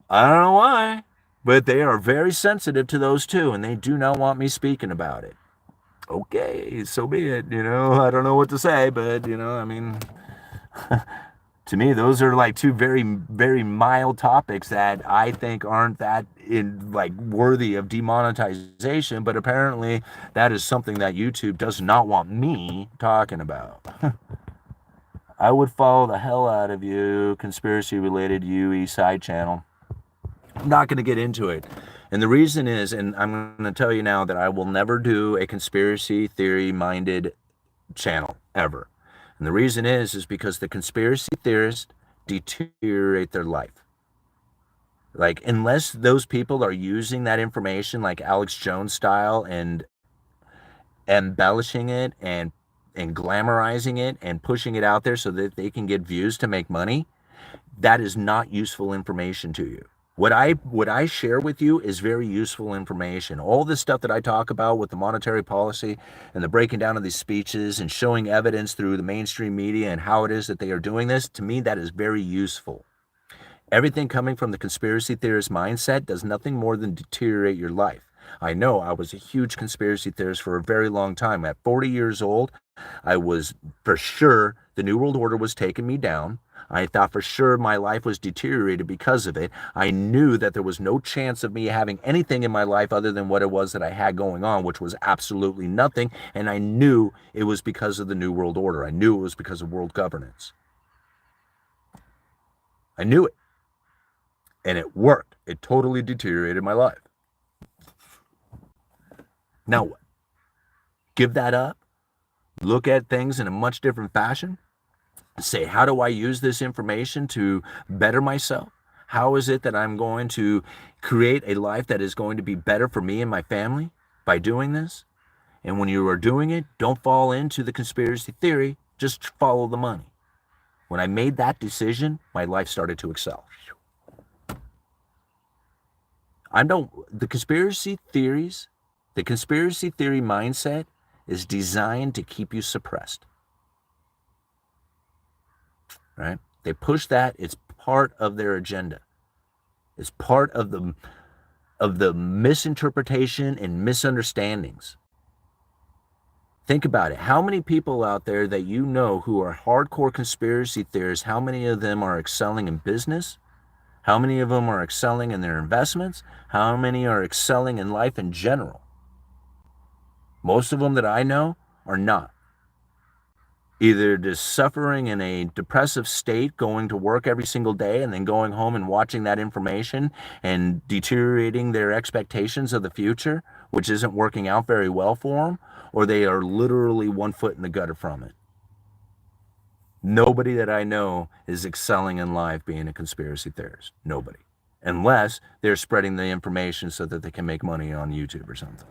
I don't know why, but they are very sensitive to those two, and they do not want me speaking about it. Okay, so be it. I don't know what to say, but, I mean, to me, those are like two very, very mild topics that I think aren't that worthy of demonetization, but apparently that is something that YouTube does not want me talking about. I would follow the hell out of you, conspiracy-related UE side channel. I'm not going to get into it. And the reason is, and I'm going to tell you now that I will never do a conspiracy theory-minded channel, ever. And the reason is because the conspiracy theorists deteriorate their life. Like, unless those people are using that information like Alex Jones style and embellishing it and glamorizing it and pushing it out there so that they can get views to make money, that is not useful information to you. What I share with you is very useful information. All this stuff that I talk about with the monetary policy and the breaking down of these speeches and showing evidence through the mainstream media and how it is that they are doing this, to me, that is very useful. Everything coming from the conspiracy theorist mindset does nothing more than deteriorate your life. I know I was a huge conspiracy theorist for a very long time. At 40 years old, I was for sure the New World Order was taking me down. I thought for sure my life was deteriorated because of it. I knew that there was no chance of me having anything in my life other than what it was that I had going on, which was absolutely nothing. And I knew it was because of the New World Order. I knew it was because of world governance. I knew it. And it worked. It totally deteriorated my life. Now what? Give that up? Look at things in a much different fashion? Say, how do I use this information to better myself? How is it that I'm going to create a life that is going to be better for me and my family by doing this? And when you are doing it, don't fall into the conspiracy theory, just follow the money. When I made that decision, my life started to excel. The conspiracy theory mindset is designed to keep you suppressed. Right? They push that. It's part of their agenda. It's part of the misinterpretation and misunderstandings. Think about it. How many people out there that you know who are hardcore conspiracy theorists, how many of them are excelling in business? How many of them are excelling in their investments? How many are excelling in life in general? Most of them that I know are not. Either just suffering in a depressive state, going to work every single day and then going home and watching that information and deteriorating their expectations of the future, which isn't working out very well for them, or they are literally 1 foot in the gutter from it. Nobody that I know is excelling in life being a conspiracy theorist. Nobody. Unless they're spreading the information so that they can make money on YouTube or something.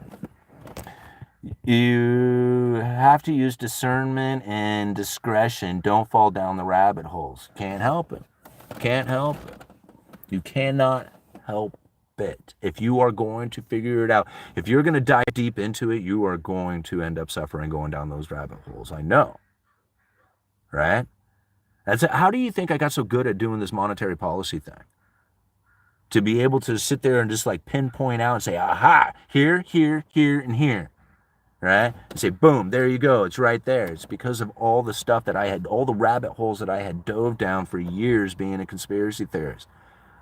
You have to use discernment and discretion. Don't fall down the rabbit holes. Can't help it. Can't help it. You cannot help it. If you are going to figure it out, if you're going to dive deep into it, you are going to end up suffering going down those rabbit holes. I know. Right? How do you think I got so good at doing this monetary policy thing? To be able to sit there and just like pinpoint out and say, aha, here, here, here, and here. right? And say, boom, there you go. It's right there. It's because of all the stuff that I had, all the rabbit holes that I had dove down for years being a conspiracy theorist.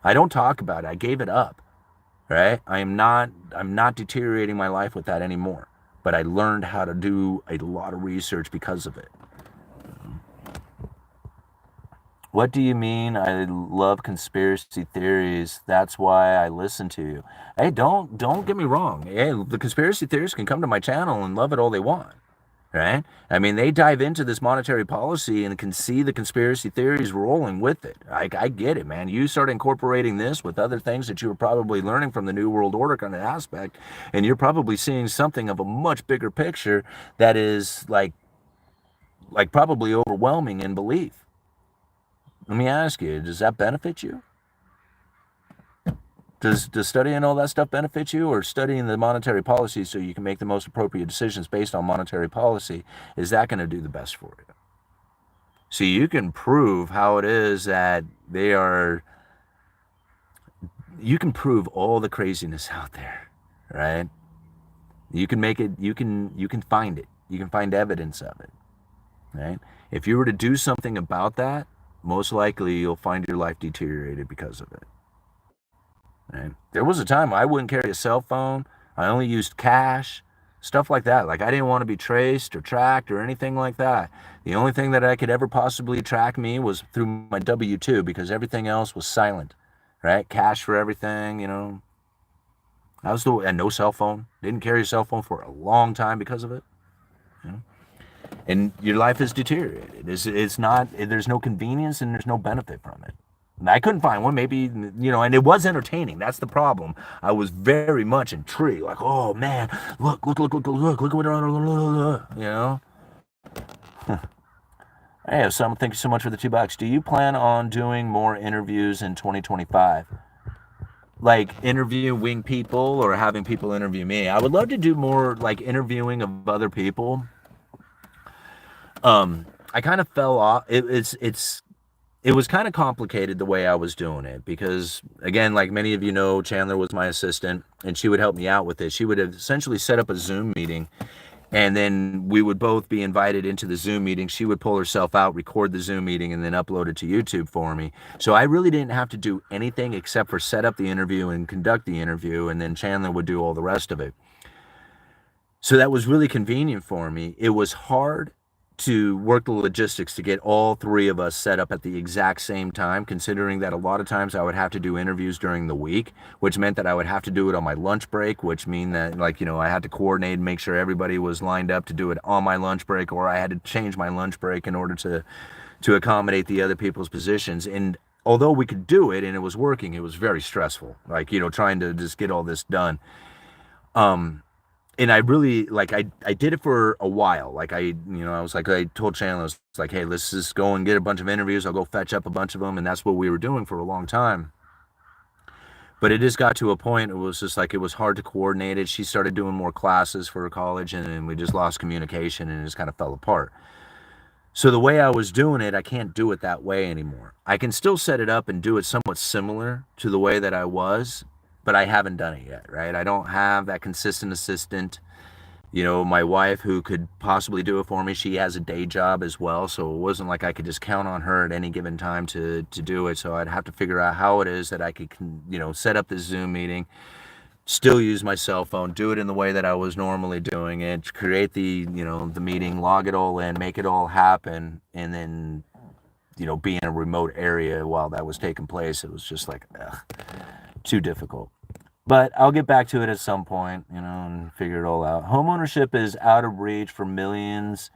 I don't talk about it. I gave it up, right? I'm not deteriorating my life with that anymore. But I learned how to do a lot of research because of it. What do you mean? I love conspiracy theories. That's why I listen to you. Hey, don't get me wrong. Hey, the conspiracy theorists can come to my channel and love it all they want, right? I mean, they dive into this monetary policy and can see the conspiracy theories rolling with it. I get it, man. You start incorporating this with other things that you were probably learning from the New World Order kind of aspect, and you're probably seeing something of a much bigger picture that is like probably overwhelming in belief. Let me ask you, does that benefit you? Does studying all that stuff benefit you, or studying the monetary policy so you can make the most appropriate decisions based on monetary policy, is that going to do the best for you? See, you can prove how it is that you can prove all the craziness out there, right? You can make it, you can find it. You can find evidence of it, right? If you were to do something about that, most likely you'll find your life deteriorated because of it. Right? There was a time I wouldn't carry a cell phone. I only used cash, stuff like that. Like I didn't want to be traced or tracked or anything like that. The only thing that I could ever possibly track me was through my W-2 because everything else was silent, right? Cash for everything, you know. And no cell phone. Didn't carry a cell phone for a long time because of it. You know? And your life is deteriorated. It's not, there's no convenience and there's no benefit from it. And I couldn't find one, maybe, you know, and it was entertaining. That's the problem. I was very much intrigued, like, oh man, look what, you know. Hey, thank you so much for the $2. Do you plan on doing more interviews in 2025? Like interviewing people or having people interview me? I would love to do more like interviewing of other people. I kind of fell off. It was kind of complicated the way I was doing it because, again, like many of you know, Chandler was my assistant and she would help me out with it. She would essentially set up a Zoom meeting and then we would both be invited into the Zoom meeting. She would pull herself out, record the Zoom meeting, and then upload it to YouTube for me. So I really didn't have to do anything except for set up the interview and conduct the interview, and then Chandler would do all the rest of it. So that was really convenient for me. It was hard to work the logistics to get all three of us set up at the exact same time, considering that a lot of times I would have to do interviews during the week, which meant that I would have to do it on my lunch break, which mean that, like, you know, I had to coordinate and make sure everybody was lined up to do it on my lunch break, or I had to change my lunch break in order to accommodate the other people's positions. And although we could do it and it was working, it was very stressful, like, you know, trying to just get all this done. And I really, like, I did it for a while. Like, I was like, I told Chandler, I was like, hey, let's just go and get a bunch of interviews. I'll go fetch up a bunch of them. And that's what we were doing for a long time. But it just got to a point, it was just like, it was hard to coordinate it. She started doing more classes for college and we just lost communication and it just kind of fell apart. So the way I was doing it, I can't do it that way anymore. I can still set it up and do it somewhat similar to the way that I was, but I haven't done it yet, right? I don't have that consistent assistant. You know, my wife who could possibly do it for me, she has a day job as well, so it wasn't like I could just count on her at any given time to do it. So I'd have to figure out how it is that I could, you know, set up this Zoom meeting, still use my cell phone, do it in the way that I was normally doing it, create the, you know, the meeting, log it all in, make it all happen, and then, you know, be in a remote area while that was taking place. It was just like, too difficult. But I'll get back to it at some point, you know, and figure it all out. Homeownership is out of reach for millions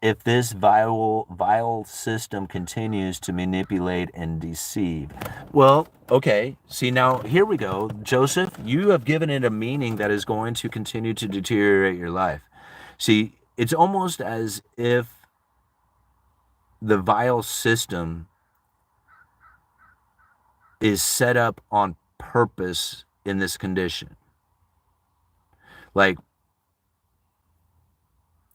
if this vile system continues to manipulate and deceive. Well, okay. See, now here we go. Joseph, you have given it a meaning that is going to continue to deteriorate your life. See, it's almost as if the vile system is set up on purpose in this condition. Like,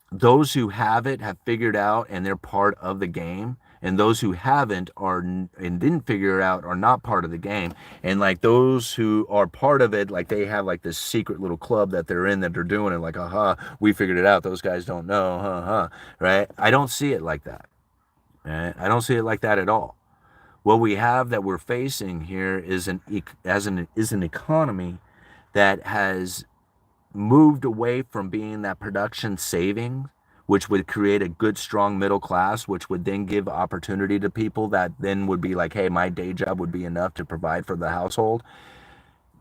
those who have it have figured out and they're part of the game, and those who haven't and didn't figure it out are not part of the game. And like those who are part of it, like they have like this secret little club that they're in, that they're doing it, like, aha, we figured it out, those guys don't know, right? I don't see it like that, right? I don't see it like that at all. What we have that we're facing here is an economy that has moved away from being that production saving, which would create a good, strong middle class, which would then give opportunity to people that then would be like, hey, my day job would be enough to provide for the household.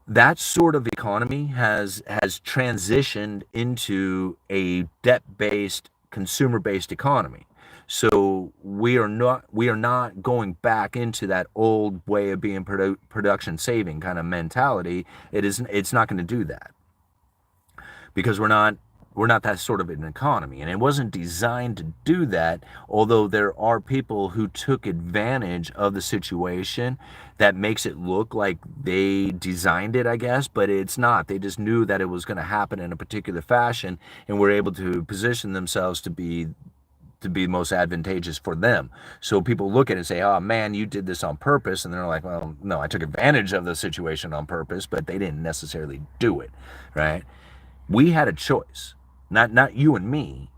That sort of economy has transitioned into a debt-based, consumer-based economy. So we are not going back into that old way of being production saving kind of mentality. It's not going to do that, because we're not that sort of an economy, and it wasn't designed to do that. Although there are people who took advantage of the situation that makes it look like they designed it, I guess, but it's not. They just knew that it was going to happen in a particular fashion and were able to position themselves to be most advantageous for them. So people look at it and say, oh man, you did this on purpose. And they're like, well, no, I took advantage of the situation on purpose, but they didn't necessarily do it, right? We had a choice. Not you and me,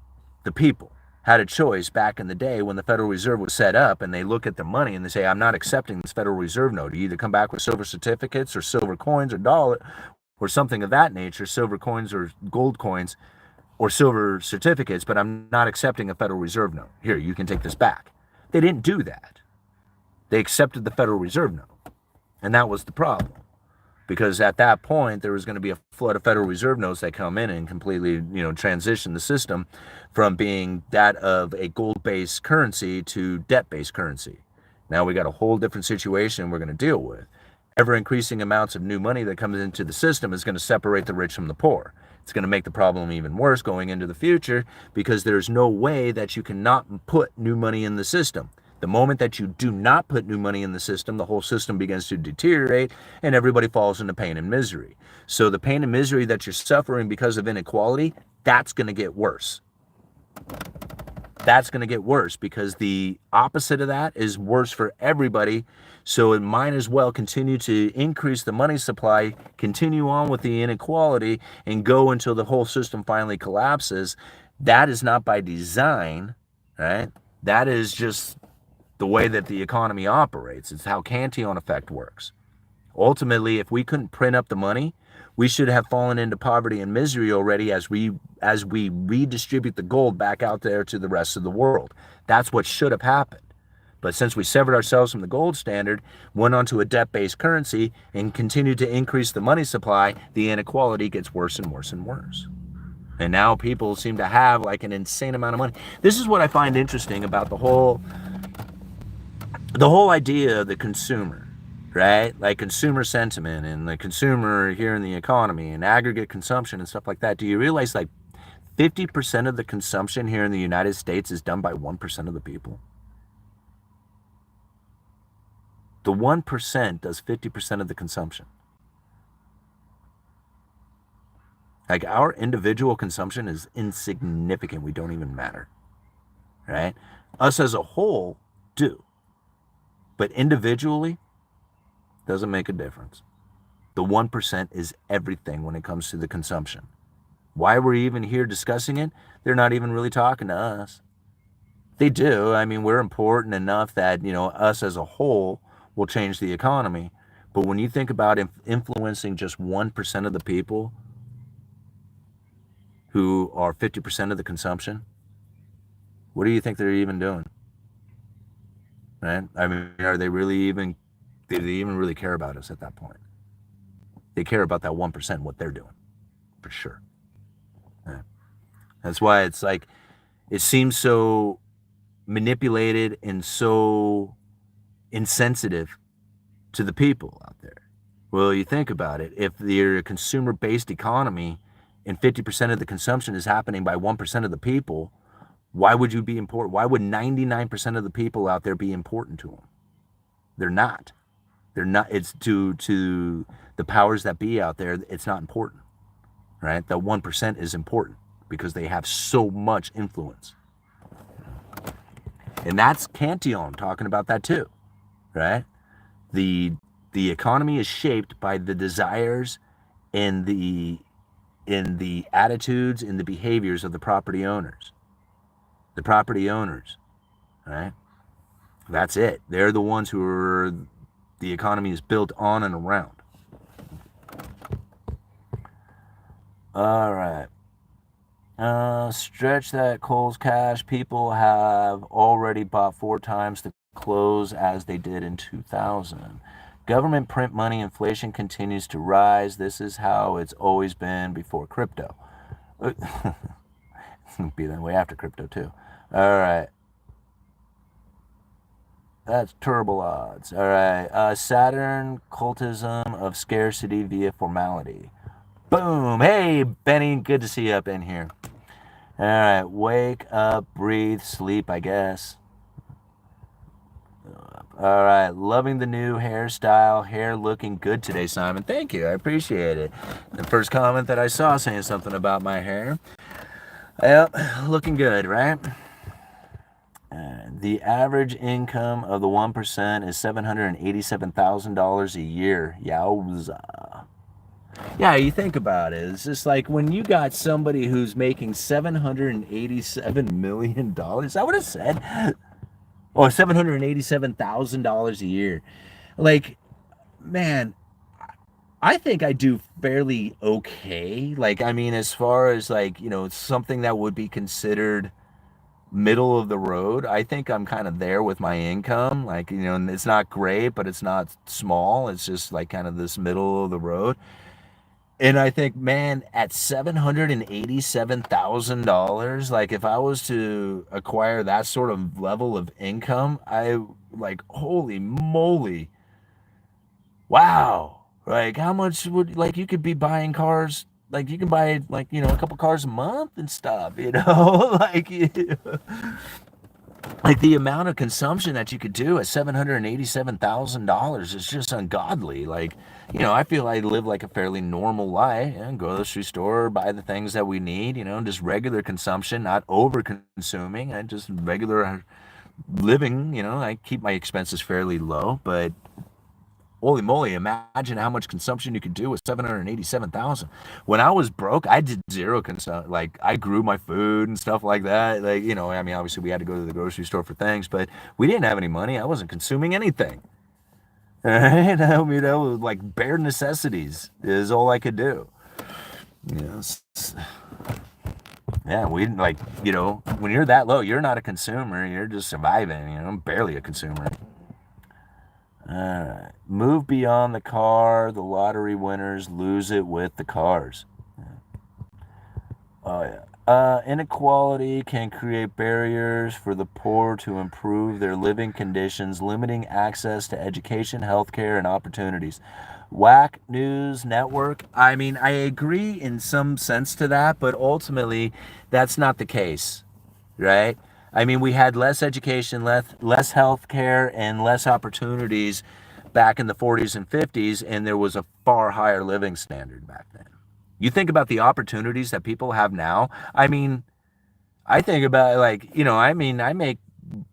the people had a choice back in the day when the Federal Reserve was set up, and they look at the money and they say, I'm not accepting this Federal Reserve note. You either come back with silver certificates or silver coins or dollar or something of that nature, silver coins or gold coins or silver certificates, but I'm not accepting a Federal Reserve note. Here, you can take this back. They didn't do that. They accepted the Federal Reserve note, and that was the problem. Because at that point, there was going to be a flood of Federal Reserve notes that come in and completely, transition the system from being that of a gold-based currency to debt-based currency. Now we got a whole different situation we're going to deal with. Ever-increasing amounts of new money that comes into the system is going to separate the rich from the poor. It's going to make the problem even worse going into the future, because there's no way that you cannot put new money in the system. The moment that you do not put new money in the system, the whole system begins to deteriorate and everybody falls into pain and misery. So the pain and misery that you're suffering because of inequality, that's going to get worse. That's going to get worse, because the opposite of that is worse for everybody. So it might as well continue to increase the money supply, continue on with the inequality, and go until the whole system finally collapses. That is not by design, right? That is just the way that the economy operates. It's how Cantillon effect works. Ultimately, if we couldn't print up the money, we should have fallen into poverty and misery already as we redistribute the gold back out there to the rest of the world. That's what should have happened. But since we severed ourselves from the gold standard, went onto a debt-based currency, and continued to increase the money supply, the inequality gets worse and worse and worse. And now people seem to have like an insane amount of money. This is what I find interesting about the whole idea of the consumer, right? Like consumer sentiment and the consumer here in the economy and aggregate consumption and stuff like that. Do you realize like 50% of the consumption here in the United States is done by 1% of the people? The 1% does 50% of the consumption. Like our individual consumption is insignificant. We don't even matter, right? Us as a whole do. But individually, doesn't make a difference. The 1% is everything when it comes to the consumption. Why we're even here discussing it, they're not even really talking to us. They do. I mean, we're important enough that, us as a whole will change the economy. But when you think about influencing just 1% of the people who are 50% of the consumption, what do you think they're even doing? Right? I mean, do they even really care about us at that point? They care about that 1%, what they're doing, for sure. Right? That's why it's like, it seems so manipulated and so insensitive to the people out there. Well, you think about it. If you're a consumer-based economy and 50% of the consumption is happening by 1% of the people, why would you be important? Why would 99% of the people out there be important to them? They're not. They're not. It's to the powers that be out there, it's not important, right? That 1% is important because they have so much influence. And that's Cantillon talking about that too, right? The economy is shaped by the desires and the attitudes and the behaviors of the property owners. The property owners, right? That's it. They're the ones who are, the economy is built on and around. All right. Stretch that Kohl's cash. People have already bought 4 times the close as they did in 2000. Government print money, inflation continues to rise. This is how it's always been before crypto. Be that way after crypto too. All right. That's terrible odds. All right. Saturn cultism of scarcity via formality. Boom. Hey, Benny. Good to see you up in here. All right. Wake up, breathe, sleep, I guess. All right. Loving the new hairstyle. Hair looking good today, Simon. Thank you. I appreciate it. The first comment that I saw saying something about my hair. Yep. Looking good, right? The average income of the 1% is $787,000 a year. Yowza. Yeah, you think about it. It's just like when you got somebody who's making $787 million. Is that what it said? Oh, $787,000 a year. Like, man, I think I do fairly okay. Like, I mean, as far as like, something that would be considered middle of the road, I think I'm kind of there with my income. Like, and it's not great, but it's not small. It's just like kind of this middle of the road. And I think, man, at $787,000, like if I was to acquire that sort of level of income, I like, holy moly. Wow. Like how much would, like, you could be buying cars, like you can buy like, a couple cars a month and stuff, like, like the amount of consumption that you could do at $787,000 is just ungodly. Like, I feel I live like a fairly normal life, and go to the grocery store, buy the things that we need, just regular consumption, not over consuming, and just regular living. I keep my expenses fairly low, but holy moly, imagine how much consumption you could do with 787,000. When I was broke, I did zero consumption. Like, I grew my food and stuff like that. Like, I mean, obviously we had to go to the grocery store for things, but we didn't have any money. I wasn't consuming anything. All right? I mean, that was like bare necessities is all I could do. Yeah, we like, when you're that low, you're not a consumer. You're just surviving. I'm barely a consumer. Move beyond the car. The lottery winners lose it with the cars. Oh, yeah. Inequality can create barriers for the poor to improve their living conditions, limiting access to education, healthcare, and opportunities. Whack News Network. I mean, I agree in some sense to that, but ultimately, that's not the case, right? I mean, we had less education, less health care, and less opportunities back in the 40s and 50s, and there was a far higher living standard back then. You think about the opportunities that people have now. I mean, I think about like, I mean, I make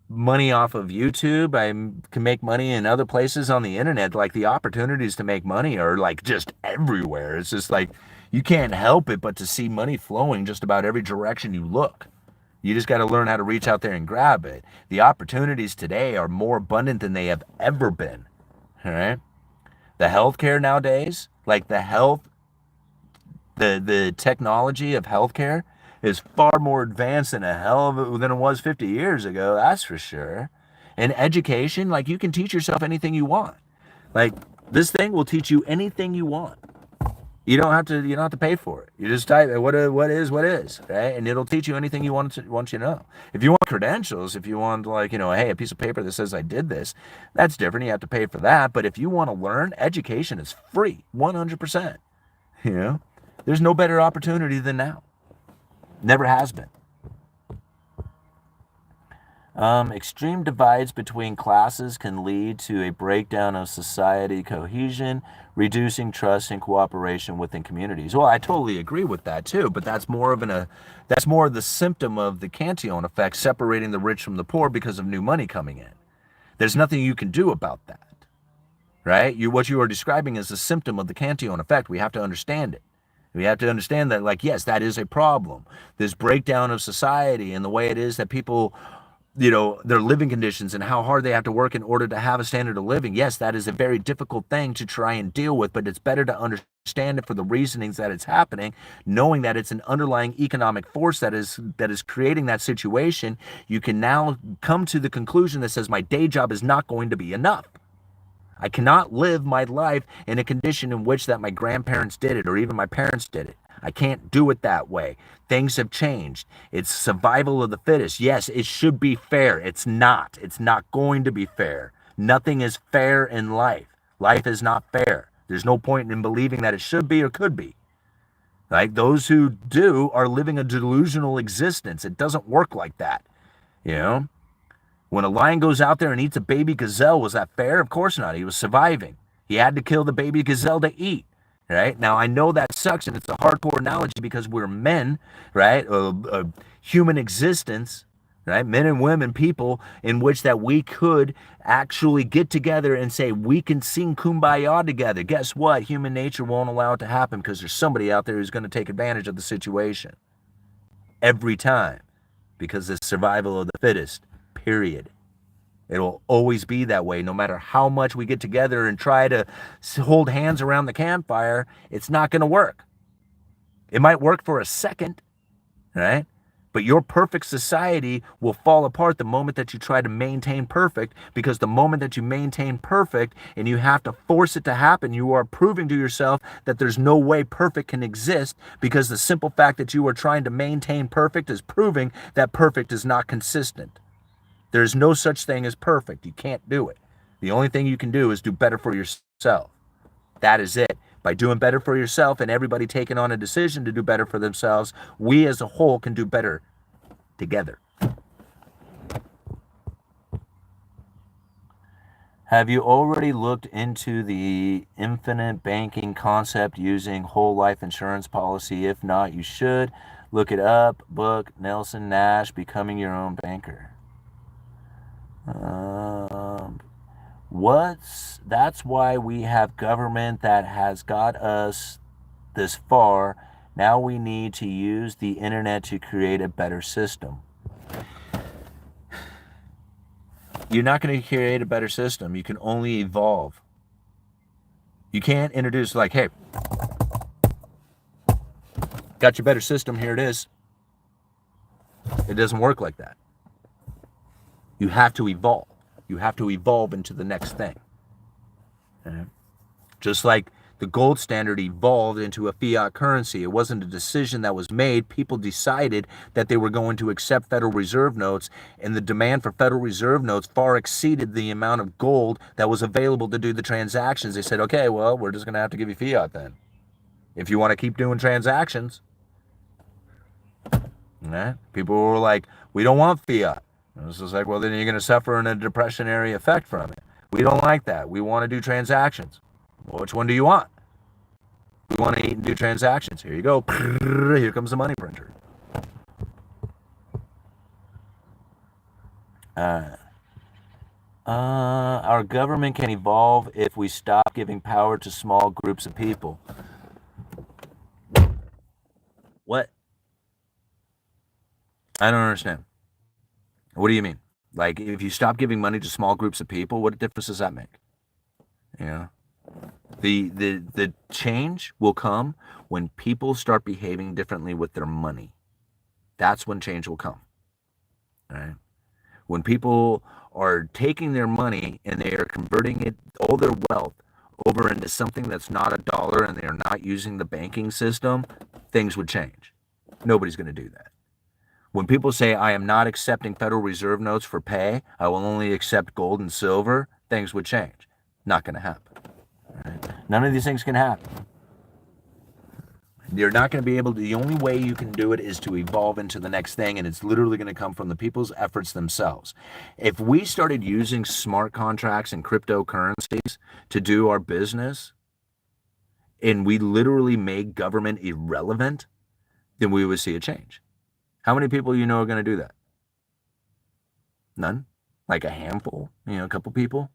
money off of YouTube. I can make money in other places on the internet. Like the opportunities to make money are like just everywhere. It's just like you can't help it but to see money flowing just about every direction you look. You just got to learn how to reach out there and grab it. The opportunities today are more abundant than they have ever been. All right. The healthcare nowadays, like the technology of healthcare is far more advanced than than it was 50 years ago. That's for sure. And education, like you can teach yourself anything you want. Like this thing will teach you anything you want. You don't have to pay for it. You just type what is, right? And it'll teach you anything you want you to know. If you want credentials, if you want like, hey, a piece of paper that says I did this, that's different. You have to pay for that. But if you want to learn, education is free, 100%. There's no better opportunity than now. Never has been. Extreme divides between classes can lead to a breakdown of society cohesion, reducing trust and cooperation within communities. Well, I totally agree with that too, but that's more of that's more of the symptom of the Cantillon effect, separating the rich from the poor because of new money coming in. There's nothing you can do about that, right? What you are describing is a symptom of the Cantillon effect. We have to understand it. We have to understand that, like, yes, that is a problem. This breakdown of society and the way it is that people, their living conditions and how hard they have to work in order to have a standard of living. Yes, that is a very difficult thing to try and deal with, but it's better to understand it for the reasonings that it's happening, knowing that it's an underlying economic force that is creating that situation. You can now come to the conclusion that says my day job is not going to be enough. I cannot live my life in a condition in which that my grandparents did it or even my parents did it. I can't do it that way. Things have changed. It's survival of the fittest. Yes, it should be fair. It's not. It's not going to be fair. Nothing is fair in life. Life is not fair. There's no point in believing that it should be or could be. Like, those who do are living a delusional existence. It doesn't work like that. You know? When a lion goes out there and eats a baby gazelle, was that fair? Of course not. He was surviving. He had to kill the baby gazelle to eat, right? Now, I know that sucks, and it's a hardcore analogy because we're men, right? Human existence, right? Men and women, people in which that we could actually get together and say, we can sing Kumbaya together. Guess what? Human nature won't allow it to happen because there's somebody out there who's going to take advantage of the situation every time because it's survival of the fittest. Period. It'll always be that way. No matter how much we get together and try to hold hands around the campfire, it's not going to work. It might work for a second, right? But your perfect society will fall apart the moment that you try to maintain perfect, because the moment that you maintain perfect and you have to force it to happen, you are proving to yourself that there's no way perfect can exist, because the simple fact that you are trying to maintain perfect is proving that perfect is not consistent. There's no such thing as perfect. You can't do it. The only thing you can do is do better for yourself. That is it. By doing better for yourself and everybody taking on a decision to do better for themselves, we as a whole can do better together. Have you already looked into the infinite banking concept using whole life insurance policy? If not, you should. Look it up. Book Nelson Nash, Becoming Your Own Banker. That's why we have government that has got us this far. Now we need to use the internet to create a better system. You're not going to create a better system. You can only evolve. You can't introduce, like, hey, got your better system, here it is. It doesn't work like that. You have to evolve. You have to evolve into the next thing. Okay? Just like the gold standard evolved into a fiat currency. It wasn't a decision that was made. People decided that they were going to accept Federal Reserve notes, and the demand for Federal Reserve notes far exceeded the amount of gold that was available to do the transactions. They said, okay, well, we're just going to have to give you fiat then, if you want to keep doing transactions. Okay? People were like, we don't want fiat. And it's just like, well, then you're going to suffer in a depressionary effect from it. We don't like that. We want to do transactions. Well, which one do you want? We want to eat and do transactions. Here you go. Here comes the money printer. Our government can evolve if we stop giving power to small groups of people. What? I don't understand. What do you mean? Like, if you stop giving money to small groups of people, what difference does that make? You know? The change will come when people start behaving differently with their money. That's when change will come. Right? When people are taking their money and they are converting it, all their wealth, over into something that's not a dollar, and they are not using the banking system, things would change. Nobody's going to do that. When people say, I am not accepting Federal Reserve notes for pay, I will only accept gold and silver, things would change. Not going to happen. Right? None of these things can happen. You're not going to be able to, the only way you can do it is to evolve into the next thing, and it's literally going to come from the people's efforts themselves. If we started using smart contracts and cryptocurrencies to do our business, and we literally made government irrelevant, then we would see a change. How many people you know are going to do that? None? Like a handful, a couple people,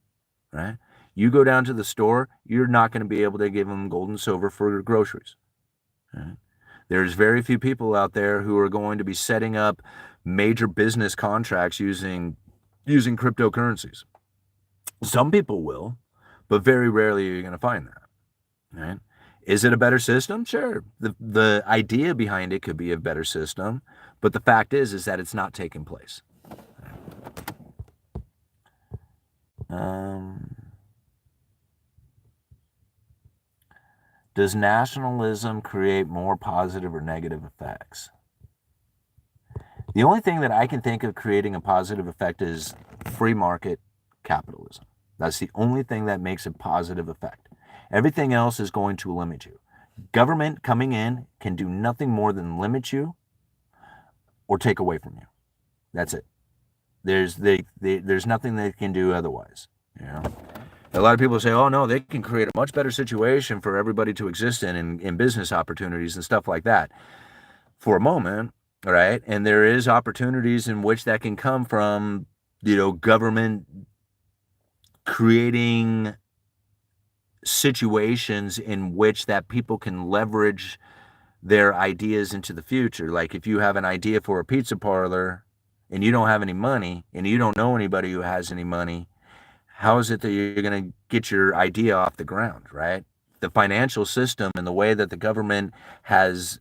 right? You go down to the store, you're not going to be able to give them gold and silver for groceries. Right? There's very few people out there who are going to be setting up major business contracts using cryptocurrencies. Some people will, but very rarely are you going to find that. Right? Is it a better system? Sure. The idea behind it could be a better system, but the fact is that it's not taking place. Does nationalism create more positive or negative effects? The only thing that I can think of creating a positive effect is free market capitalism. That's the only thing that makes a positive effect. Everything else is going to limit you. Government coming in can do nothing more than limit you or take away from you. That's it. There's nothing they can do otherwise. A lot of people say, oh no, they can create a much better situation for everybody to exist in business opportunities and stuff like that for a moment, right? And there is opportunities in which that can come from, government creating situations in which that people can leverage their ideas into the future. Like if you have an idea for a pizza parlor and you don't have any money and you don't know anybody who has any money, how is it that you're going to get your idea off the ground, right? The financial system and the way that the government has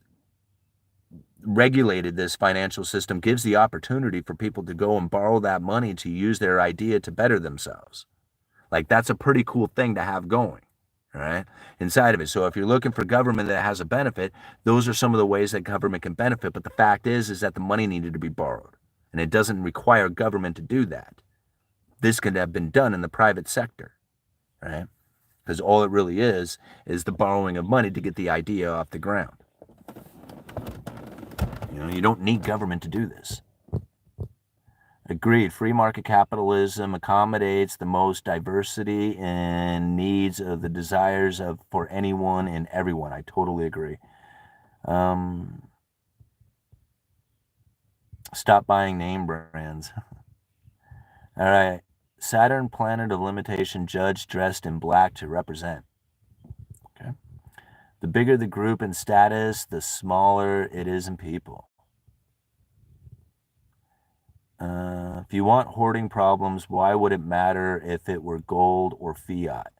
regulated this financial system gives the opportunity for people to go and borrow that money to use their idea to better themselves. Like that's a pretty cool thing to have going, right, inside of it. So if you're looking for government that has a benefit, those are some of the ways that government can benefit. But the fact is that the money needed to be borrowed, and it doesn't require government to do that. This could have been done in the private sector, right? Because all it really is the borrowing of money to get the idea off the ground. You don't need government to do this. Agreed. Free market capitalism accommodates the most diversity and needs of the desires for anyone and everyone. I totally agree. Stop buying name brands. All right. Saturn, planet of limitation, judge dressed in black to represent. Okay. The bigger the group in status, the smaller it is in people. If you want hoarding problems, why would it matter if it were gold or fiat?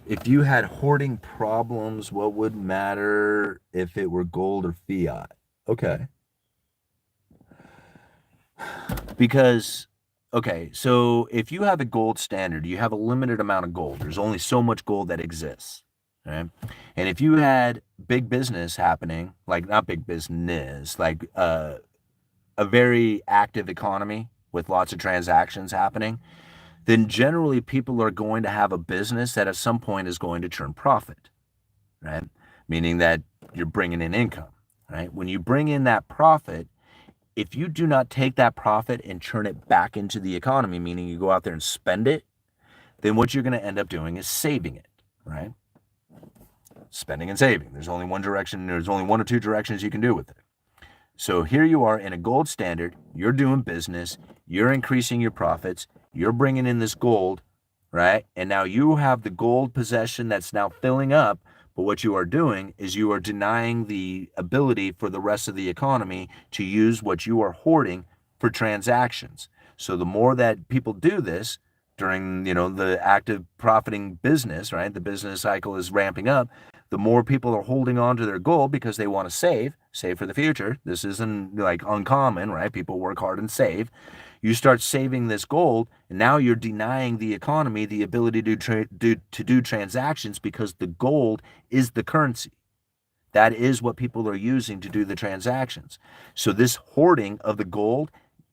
If you had hoarding problems, what would matter if it were gold or fiat? Okay. Because, so if you have a gold standard, you have a limited amount of gold. There's only so much gold that exists. Right? And if you had big business happening, like not big business, like a very active economy with lots of transactions happening, then generally people are going to have a business that at some point is going to turn profit, right? Meaning that you're bringing in income, right? When you bring in that profit, if you do not take that profit and turn it back into the economy, meaning you go out there and spend it, then what you're going to end up doing is saving it, right? Spending and saving. There's only one direction. There's only one or two directions you can do with it. So here you are in a gold standard, you're doing business, you're increasing your profits, you're bringing in this gold, right? And now you have the gold possession that's now filling up, but what you are doing is you are denying the ability for the rest of the economy to use what you are hoarding for transactions. So the more that people do this during, the active profiting business, right? The business cycle is ramping up. The more people are holding on to their gold because they want to save for the future. This isn't like uncommon, right? People work hard and save. You start saving this gold, and now you're denying the economy the ability to do transactions because the gold is the currency. That is what people are using to do the transactions. So this hoarding of the gold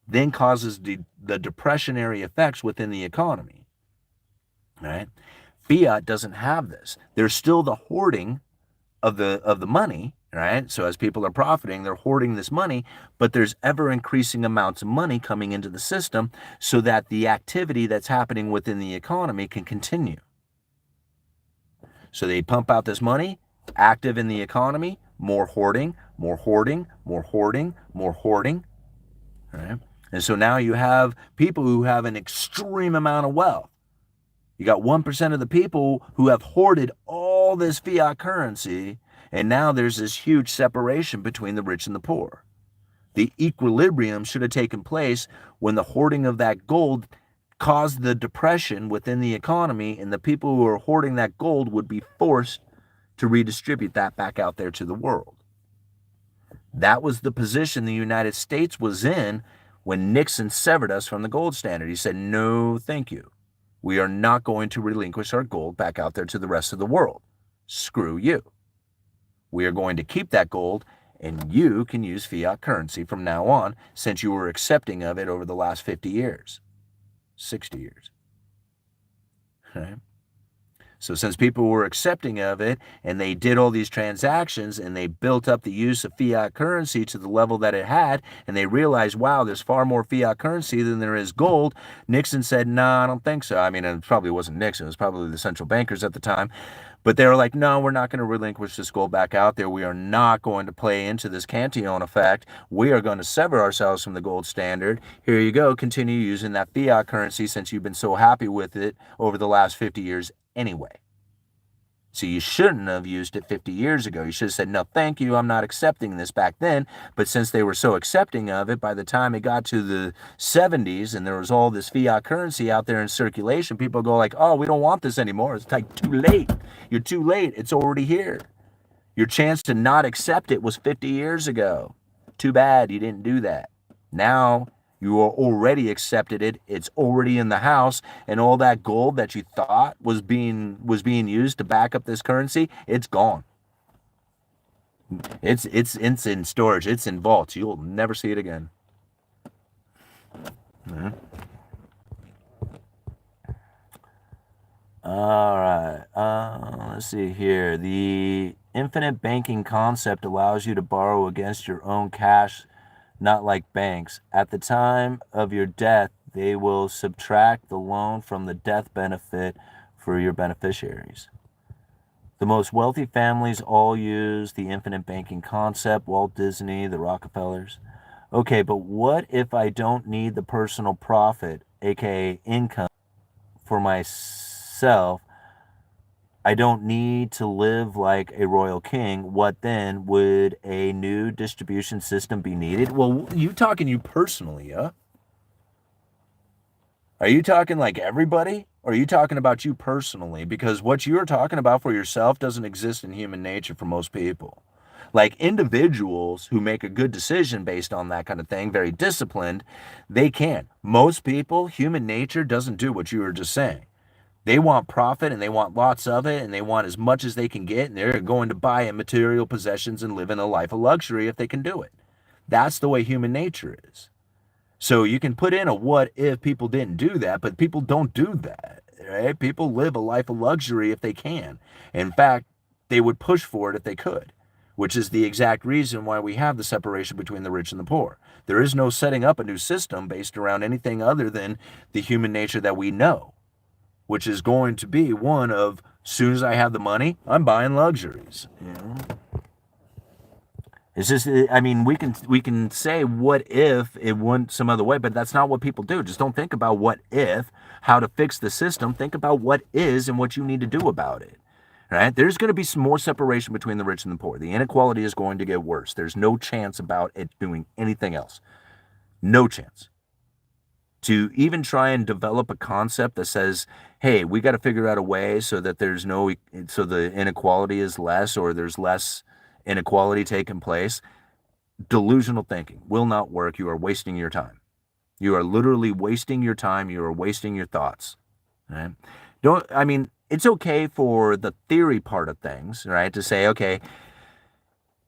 then causes the depressionary effects within the economy, right? Fiat doesn't have this. There's still the hoarding, of the money, right? So as people are profiting, they're hoarding this money, but there's ever increasing amounts of money coming into the system so that the activity that's happening within the economy can continue. So they pump out this money, active in the economy, more hoarding, more hoarding, more hoarding, more hoarding, right? And so now you have people who have an extreme amount of wealth. You got 1% of the people who have hoarded all this fiat currency, and now there's this huge separation between the rich and the poor. The equilibrium should have taken place when the hoarding of that gold caused the depression within the economy, and the people who are hoarding that gold would be forced to redistribute that back out there to the world. That was the position the United States was in when Nixon severed us from the gold standard. He said, no, thank you. We are not going to relinquish our gold back out there to the rest of the world. Screw you. We are going to keep that gold, and you can use fiat currency from now on, since you were accepting of it over the last 50 years, 60 years. Okay. So since people were accepting of it, and they did all these transactions, and they built up the use of fiat currency to the level that it had, and they realized, wow, there's far more fiat currency than there is gold, Nixon said, nah, I don't think so. I mean, it probably wasn't Nixon, it was probably the central bankers at the time. But they were like, no, we're not going to relinquish this gold back out there. We are not going to play into this Cantillon effect. We are going to sever ourselves from the gold standard. Here you go. Continue using that fiat currency since you've been so happy with it over the last 50 years anyway. So you shouldn't have used it 50 years ago. You should have said, no, thank you, I'm not accepting this back then. But since they were so accepting of it, by the time it got to the 70s and there was all this fiat currency out there in circulation, people go like, oh, we don't want this anymore. It's like too late. You're too late. It's already here. Your chance to not accept it was 50 years ago. Too bad you didn't do that. Now you are already accepted it. It's already in the house, and all that gold that you thought was being used to back up this currency, it's gone. It's in storage. It's in vaults. You'll never see it again. Mm-hmm. All right. Let's see here. The infinite banking concept allows you to borrow against your own cash, not like banks. At the time of your death, they will subtract the loan from the death benefit for your beneficiaries. The most wealthy families all use the infinite banking concept, Walt Disney, the Rockefellers. Okay, but what if I don't need the personal profit, aka income, for myself? I don't need to live like a royal king. What then? Would a new distribution system be needed? Well, you talking you personally, huh? Are you talking like everybody? Or are you talking about you personally? Because what you're talking about for yourself doesn't exist in human nature for most people. Like individuals who make a good decision based on that kind of thing, very disciplined, they can. Most people, human nature doesn't do what you were just saying. They want profit, and they want lots of it, and they want as much as they can get, and they're going to buy material possessions and live in a life of luxury if they can do it. That's the way human nature is. So you can put in a what if people didn't do that, but people don't do that, right? People live a life of luxury if they can. In fact, they would push for it if they could, which is the exact reason why we have the separation between the rich and the poor. There is no setting up a new system based around anything other than the human nature that we know, which is going to be one of, as soon as I have the money, I'm buying luxuries. You know? It's just, I mean, we can say what if it went some other way, but that's not what people do. Just don't think about what if, how to fix the system. Think about what is and what you need to do about it. Right? There's going to be some more separation between the rich and the poor. The inequality is going to get worse. There's no chance about it doing anything else. No chance. To even try and develop a concept that says, hey, we got to figure out a way so that so the inequality is less, or there's less inequality taking place. Delusional thinking will not work. You are wasting your time. You are literally wasting your time. You are wasting your thoughts. Right? It's okay for the theory part of things, right? To say, okay,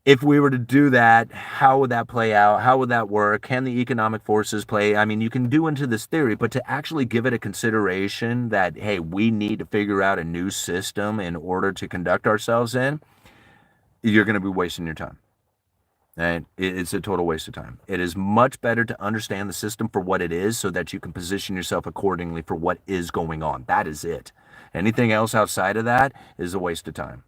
if we were to do that, how would that play out? How would that work? Can the economic forces play? I mean, you can do into this theory, but to actually give it a consideration that, hey, we need to figure out a new system in order to conduct ourselves in, you're going to be wasting your time. And it's a total waste of time. It is much better to understand the system for what it is so that you can position yourself accordingly for what is going on. That is it. Anything else outside of that is a waste of time.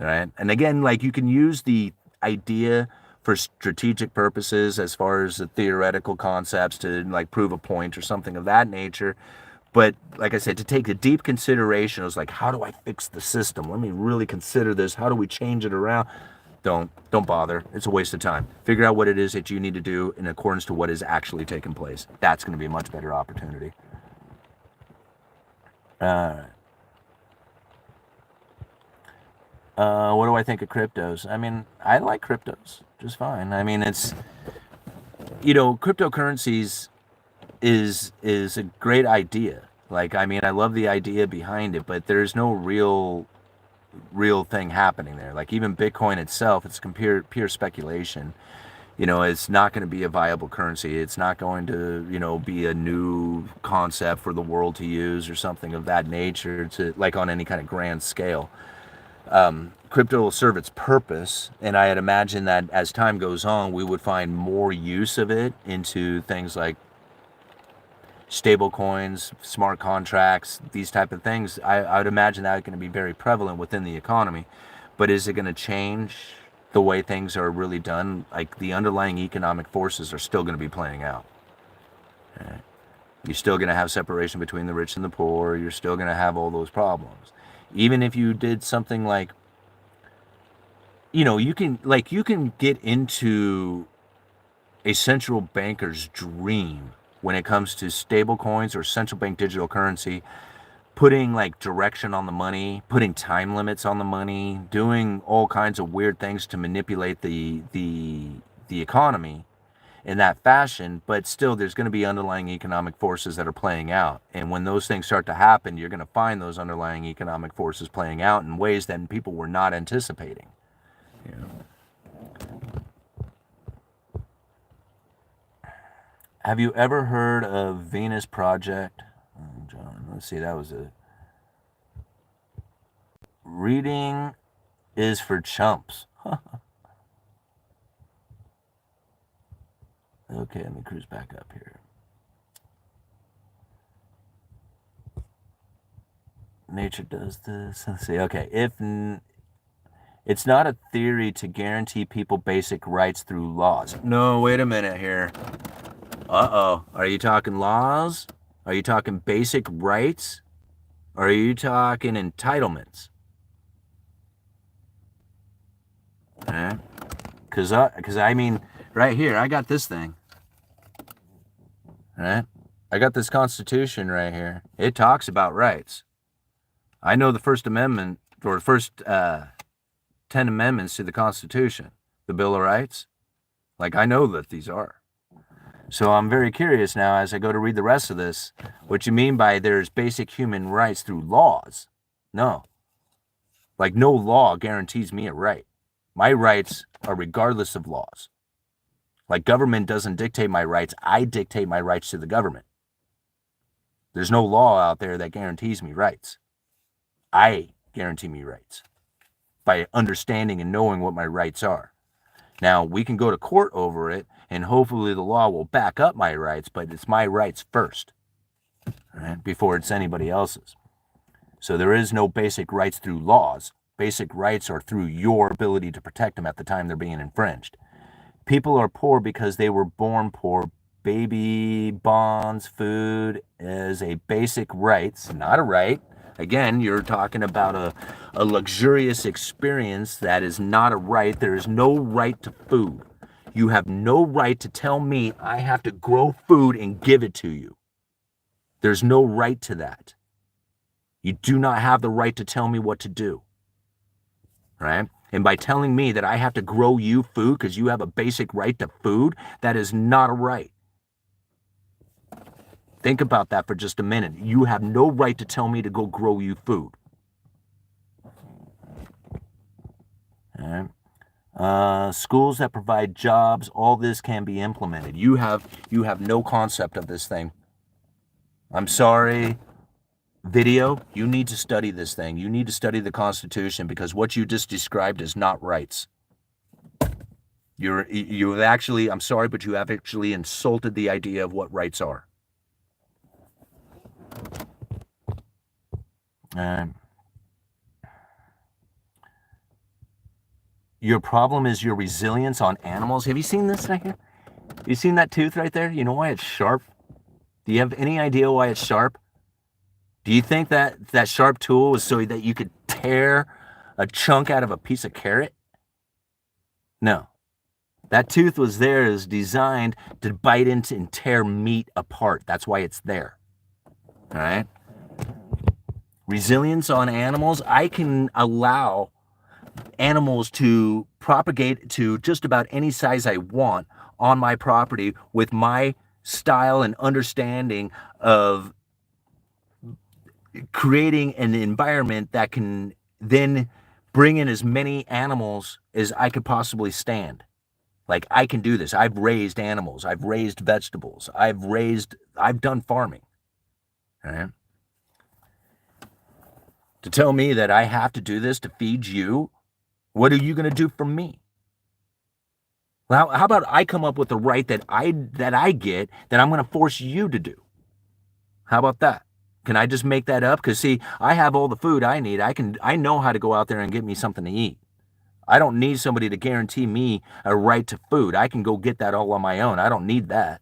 All right. And again, like, you can use the idea for strategic purposes as far as the theoretical concepts to like prove a point or something of that nature. But like I said, to take a deep consideration, it was like, how do I fix the system? Let me really consider this. How do we change it around? Don't bother. It's a waste of time. Figure out what it is that you need to do in accordance to what is actually taking place. That's going to be a much better opportunity. What do I think of cryptos? I mean, I like cryptos just fine. I mean, it's, cryptocurrencies is a great idea. Like, I mean, I love the idea behind it, but there's no real thing happening there. Like, even Bitcoin itself, it's pure speculation. It's not going to be a viable currency. It's not going to, be a new concept for the world to use or something of that nature, to like on any kind of grand scale. Crypto will serve its purpose, and I'd imagine that as time goes on, we would find more use of it into things like stable coins, smart contracts, these type of things. I would imagine that are going to be very prevalent within the economy. But is it going to change the way things are really done? Like, the underlying economic forces are still going to be playing out. Right? You're still going to have separation between the rich and the poor. You're still going to have all those problems. Even if you did something like, you can get into a central banker's dream when it comes to stable coins or central bank digital currency, putting like direction on the money, putting time limits on the money, doing all kinds of weird things to manipulate the economy in that fashion. But still, there's going to be underlying economic forces that are playing out. And when those things start to happen, you're going to find those underlying economic forces playing out in ways that people were not anticipating. Have you ever heard of Venus Project? Oh, John, let's see, that was a... Reading is for chumps. Okay, let me cruise back up here. Nature does this. Let's see, okay. It's not a theory to guarantee people basic rights through laws. No, wait a minute here. Uh-oh. Are you talking laws? Are you talking basic rights? Or are you talking entitlements? Alright. Because I mean, right here, I got this thing. Alright? I got this Constitution right here. It talks about rights. I know the First Amendment, or the first 10 amendments to the Constitution, the Bill of Rights. Like, I know that these are. So I'm very curious now, as I go to read the rest of this, what you mean by there's basic human rights through laws. No. Like, no law guarantees me a right. My rights are regardless of laws. Like, government doesn't dictate my rights. I dictate my rights to the government. There's no law out there that guarantees me rights. I guarantee me rights by understanding and knowing what my rights are. Now, we can go to court over it, and hopefully the law will back up my rights, but it's my rights first, right, before it's anybody else's. So there is no basic rights through laws. Basic rights are through your ability to protect them at the time they're being infringed. People are poor because they were born poor. Baby bonds, food is a basic rights, not a right. Again, you're talking about a luxurious experience that is not a right. There is no right to food. You have no right to tell me I have to grow food and give it to you. There's no right to that. You do not have the right to tell me what to do. Right? And by telling me that I have to grow you food because you have a basic right to food, that is not a right. Think about that for just a minute. You have no right to tell me to go grow you food. All right. Schools that provide jobs, all this can be implemented. You have no concept of this thing. I'm sorry. Video, you need to study this thing. You need to study the Constitution, because what you just described is not rights. You've actually, I'm sorry, but you have actually insulted the idea of what rights are. Your problem is your resilience on animals. Have you seen this right here? You seen that tooth right there? You know why it's sharp? Do you have any idea why it's sharp? Do you think that that sharp tool was so that you could tear a chunk out of a piece of carrot? No. That tooth was there is designed to bite into and tear meat apart. That's why it's there. All right? Resilience on animals. I can allow animals to propagate to just about any size I want on my property with my style and understanding of creating an environment that can then bring in as many animals as I could possibly stand. Like, I can do this. I've raised animals. I've raised vegetables. I've done farming. Right? To tell me that I have to do this to feed you, what are you going to do for me? Well, how about I come up with the right that I get that I'm going to force you to do? How about that? Can I just make that up? Because, see, I have all the food I need. I know how to go out there and get me something to eat. I don't need somebody to guarantee me a right to food. I can go get that all on my own. I don't need that,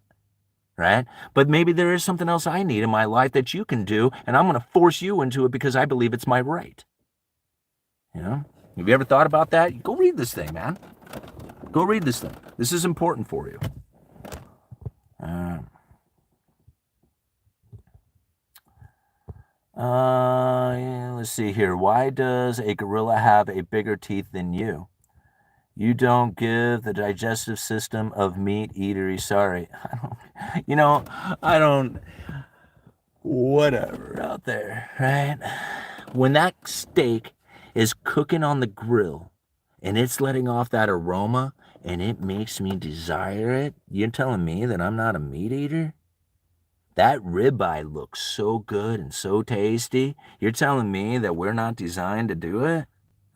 right? But maybe there is something else I need in my life that you can do, and I'm going to force you into it because I believe it's my right. You know? Have you ever thought about that? Go read this thing, man. Go read this thing. This is important for you. Yeah, let's see here. Why does a gorilla have a bigger teeth than you? You don't give the digestive system of meat eatery. Sorry. I don't, whatever out there, right? When that steak is cooking on the grill and it's letting off that aroma and it makes me desire it, you're telling me that I'm not a meat eater? That ribeye looks so good and so tasty. You're telling me that we're not designed to do it?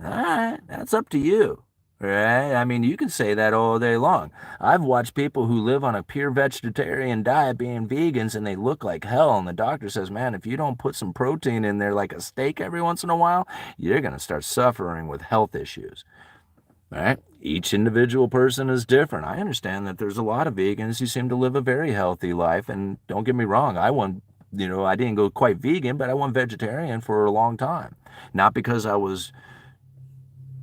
All right, that's up to you, right? I mean, you can say that all day long. I've watched people who live on a pure vegetarian diet being vegans, and they look like hell, and the doctor says, man, if you don't put some protein in there like a steak every once in a while, you're going to start suffering with health issues. Right? Each individual person is different. I understand that there's a lot of vegans who seem to live a very healthy life, and don't get me wrong, I didn't go quite vegan, but I went vegetarian for a long time. Not because I was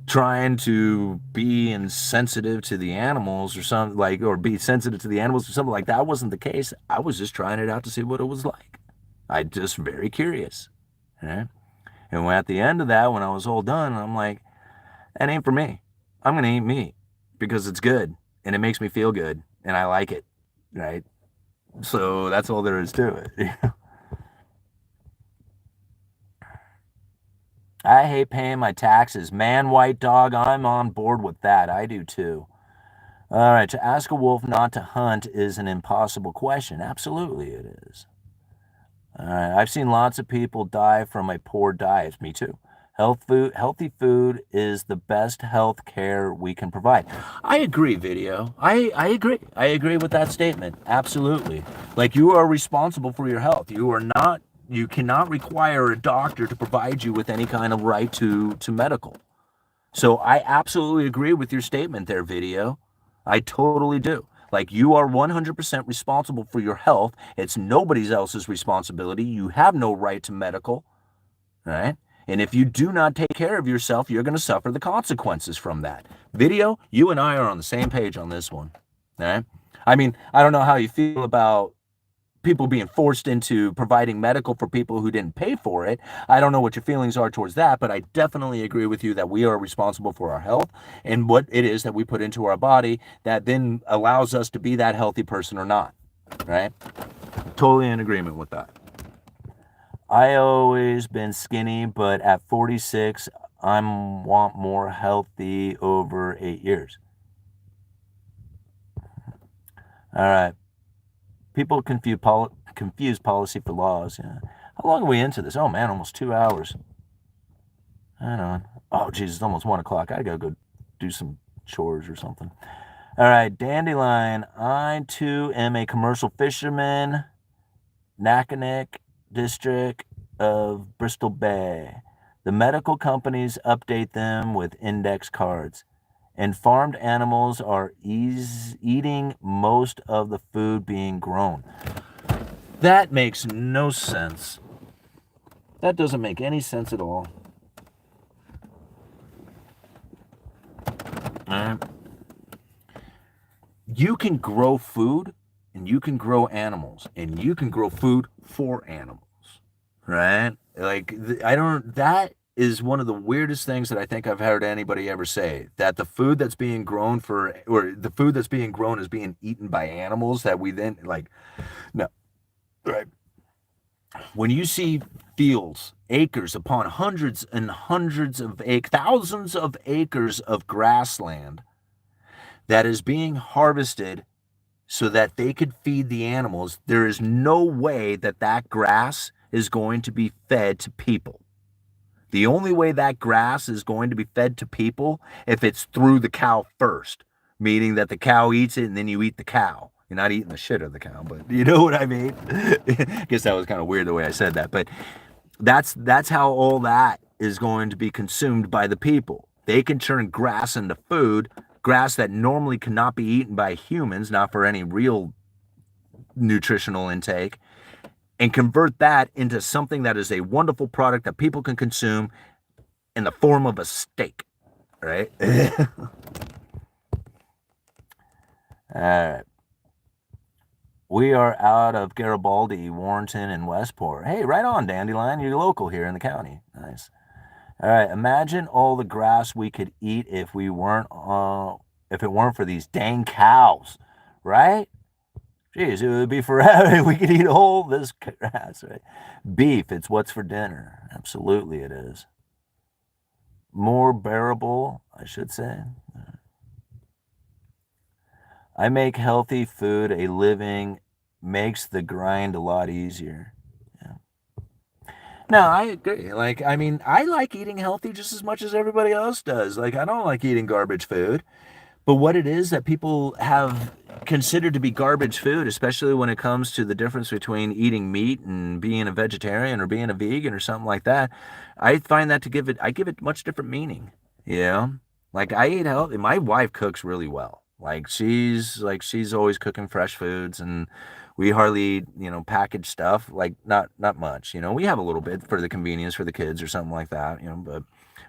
trying to be insensitive to the animals or something or be sensitive to the animals or something like that. That wasn't the case. I was just trying it out to see what it was like. I just very curious. Right? And at the end of that, when I was all done, I'm like, that ain't for me. I'm going to eat meat because it's good and it makes me feel good and I like it, right? So that's all there is to it. I hate paying my taxes. Man, white dog, I'm on board with that. I do too. All right, to ask a wolf not to hunt is an impossible question. Absolutely it is. All right, I've seen lots of people die from a poor diet. Me too. Healthy food is the best health care we can provide. I agree, video. I agree. I agree with that statement. Absolutely. Like, you are responsible for your health. You cannot require a doctor to provide you with any kind of right to medical. So I absolutely agree with your statement there, video. I totally do. Like, you are 100% responsible for your health. It's nobody else's responsibility. You have no right to medical, right? And if you do not take care of yourself, you're going to suffer the consequences from that. Video, you and I are on the same page on this one. All right? I mean, I don't know how you feel about people being forced into providing medical for people who didn't pay for it. I don't know what your feelings are towards that, but I definitely agree with you that we are responsible for our health and what it is that we put into our body that then allows us to be that healthy person or not. Right? Totally in agreement with that. I always been skinny, but at 46, I want more healthy over 8 years. All right. People confuse policy for laws. Yeah. How long are we into this? Oh man, almost 2 hours. Hang on. Oh geez, it's almost 1 o'clock. I gotta go do some chores or something. All right, Dandelion. I too am a commercial fisherman. Nakanick district of Bristol Bay. The medical companies update them with index cards, and farmed animals are eating most of the food being grown. That makes no sense. That doesn't make any sense at all. All right. You can grow food, and you can grow animals, and you can grow food for animals, right? Like, that is one of the weirdest things that I think I've heard anybody ever say, that the food that's being grown or the food that's being grown is being eaten by animals that we then, like, no, right? When you see fields, acres upon hundreds and hundreds of thousands of acres of grassland that is being harvested so that they could feed the animals, there is no way that that grass is going to be fed to people. The only way that grass is going to be fed to people if it's through the cow first, meaning that the cow eats it and then you eat the cow. You're not eating the shit of the cow, but you know what I mean? I guess that was kind of weird the way I said that, but that's how all that is going to be consumed by the people. They can turn grass into food, grass that normally cannot be eaten by humans, not for any real nutritional intake, and convert that into something that is a wonderful product that people can consume in the form of a steak, right? All right. We are out of Garibaldi, Warrenton, and Westport. Hey, right on, Dandelion. You're local here in the county. Nice. All right. Imagine all the grass we could eat if it weren't for these dang cows, right? Jeez, it would be forever. We could eat all this grass, right? Beef, it's what's for dinner. Absolutely, it is. More bearable, I should say. I make healthy food a living, makes the grind a lot easier. Yeah. No, I agree. Like, I mean, I like eating healthy just as much as everybody else does. Like, I don't like eating garbage food. But what it is that people have considered to be garbage food, especially when it comes to the difference between eating meat and being a vegetarian or being a vegan or something like that, I find that I give it much different meaning. Yeah. Like I eat healthy. My wife cooks really well. She's always cooking fresh foods, and we hardly eat, packaged stuff. Like not much. We have a little bit for the convenience for the kids or something like that, but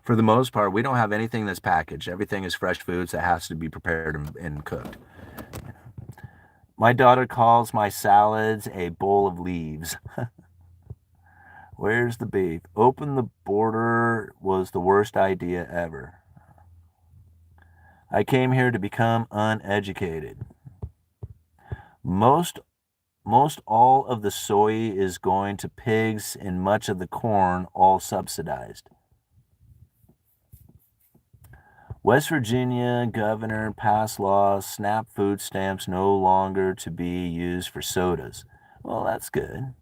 for the most part, we don't have anything that's packaged. Everything is fresh foods that has to be prepared and cooked. My daughter calls my salads a bowl of leaves. Where's the beef? Open the border was the worst idea ever. I came here to become uneducated. Most all of the soy is going to pigs and much of the corn all subsidized. West Virginia governor passed law, SNAP food stamps no longer to be used for sodas. Well, that's good.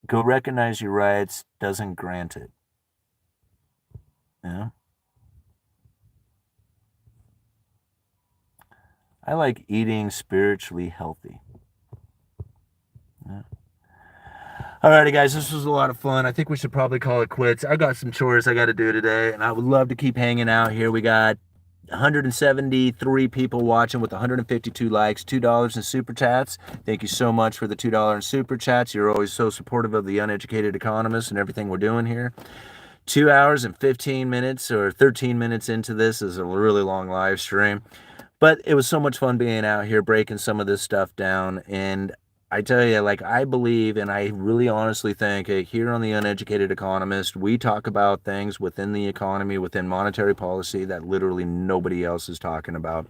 Go recognize your rights doesn't grant it. Yeah. I like eating spiritually healthy. Yeah. Alrighty, guys, this was a lot of fun. I think we should probably call it quits. I got some chores I got to do today, and I would love to keep hanging out here. We got 173 people watching with 152 likes, $2 in super chats. Thank you so much for the $2 in super chats. You're always so supportive of the Uneducated Economist and everything we're doing here. 2 hours and 15 minutes or 13 minutes into this is a really long live stream. But it was so much fun being out here breaking some of this stuff down. And I tell you, like, I believe and I really honestly think here on the Uneducated Economist, we talk about things within the economy, within monetary policy that literally nobody else is talking about.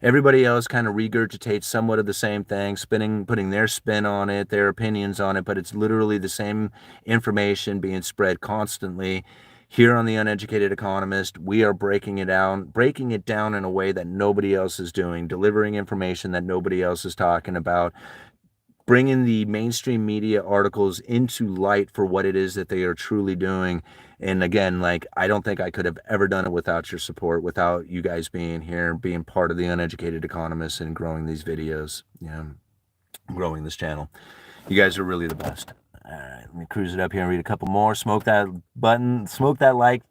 Everybody else kind of regurgitates somewhat of the same thing, putting their spin on it, their opinions on it, but it's literally the same information being spread constantly. Here on the Uneducated Economist, we are breaking it down in a way that nobody else is doing, delivering information that nobody else is talking about, bringing the mainstream media articles into light for what it is that they are truly doing. And again, like, I don't think I could have ever done it without your support, without you guys being here, being part of the Uneducated Economist and growing these videos, growing this channel. You guys are really the best. All right, let me cruise it up here and read a couple more. Smoke that button, smoke that like,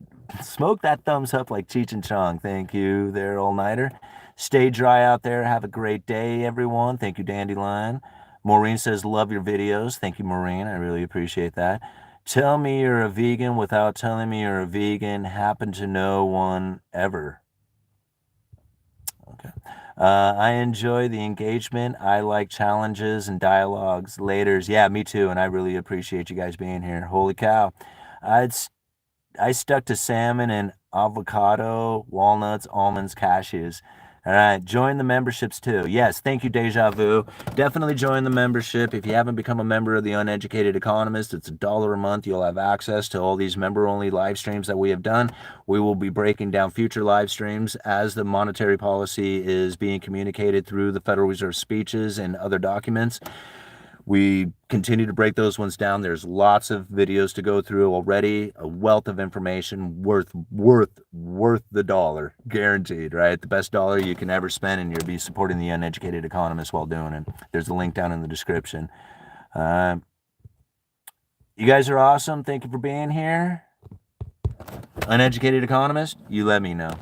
smoke that thumbs up like Cheech and Chong. Thank you there, all-nighter. Stay dry out there. Have a great day, everyone. Thank you, Dandelion. Maureen says, love your videos. Thank you, Maureen. I really appreciate that. Tell me you're a vegan without telling me you're a vegan. Happen to know one ever. Okay. I enjoy the engagement. I like challenges and dialogues. Laters. Yeah, me too. And I really appreciate you guys being here. Holy cow. I stuck to salmon and avocado, walnuts, almonds, cashews. All right, join the memberships too. Yes, thank you, Deja Vu. Definitely join the membership. If you haven't become a member of the Uneducated Economist, it's $1 a month. You'll have access to all these member-only live streams that we have done. We will be breaking down future live streams as the monetary policy is being communicated through the Federal Reserve speeches and other documents. We continue to break those ones down. There's lots of videos to go through already, a wealth of information worth the dollar, guaranteed, right? The best dollar you can ever spend, and you'll be supporting the Uneducated Economist while doing it. There's a link down in the description. You guys are awesome. Thank you for being here. Uneducated Economist, you let me know.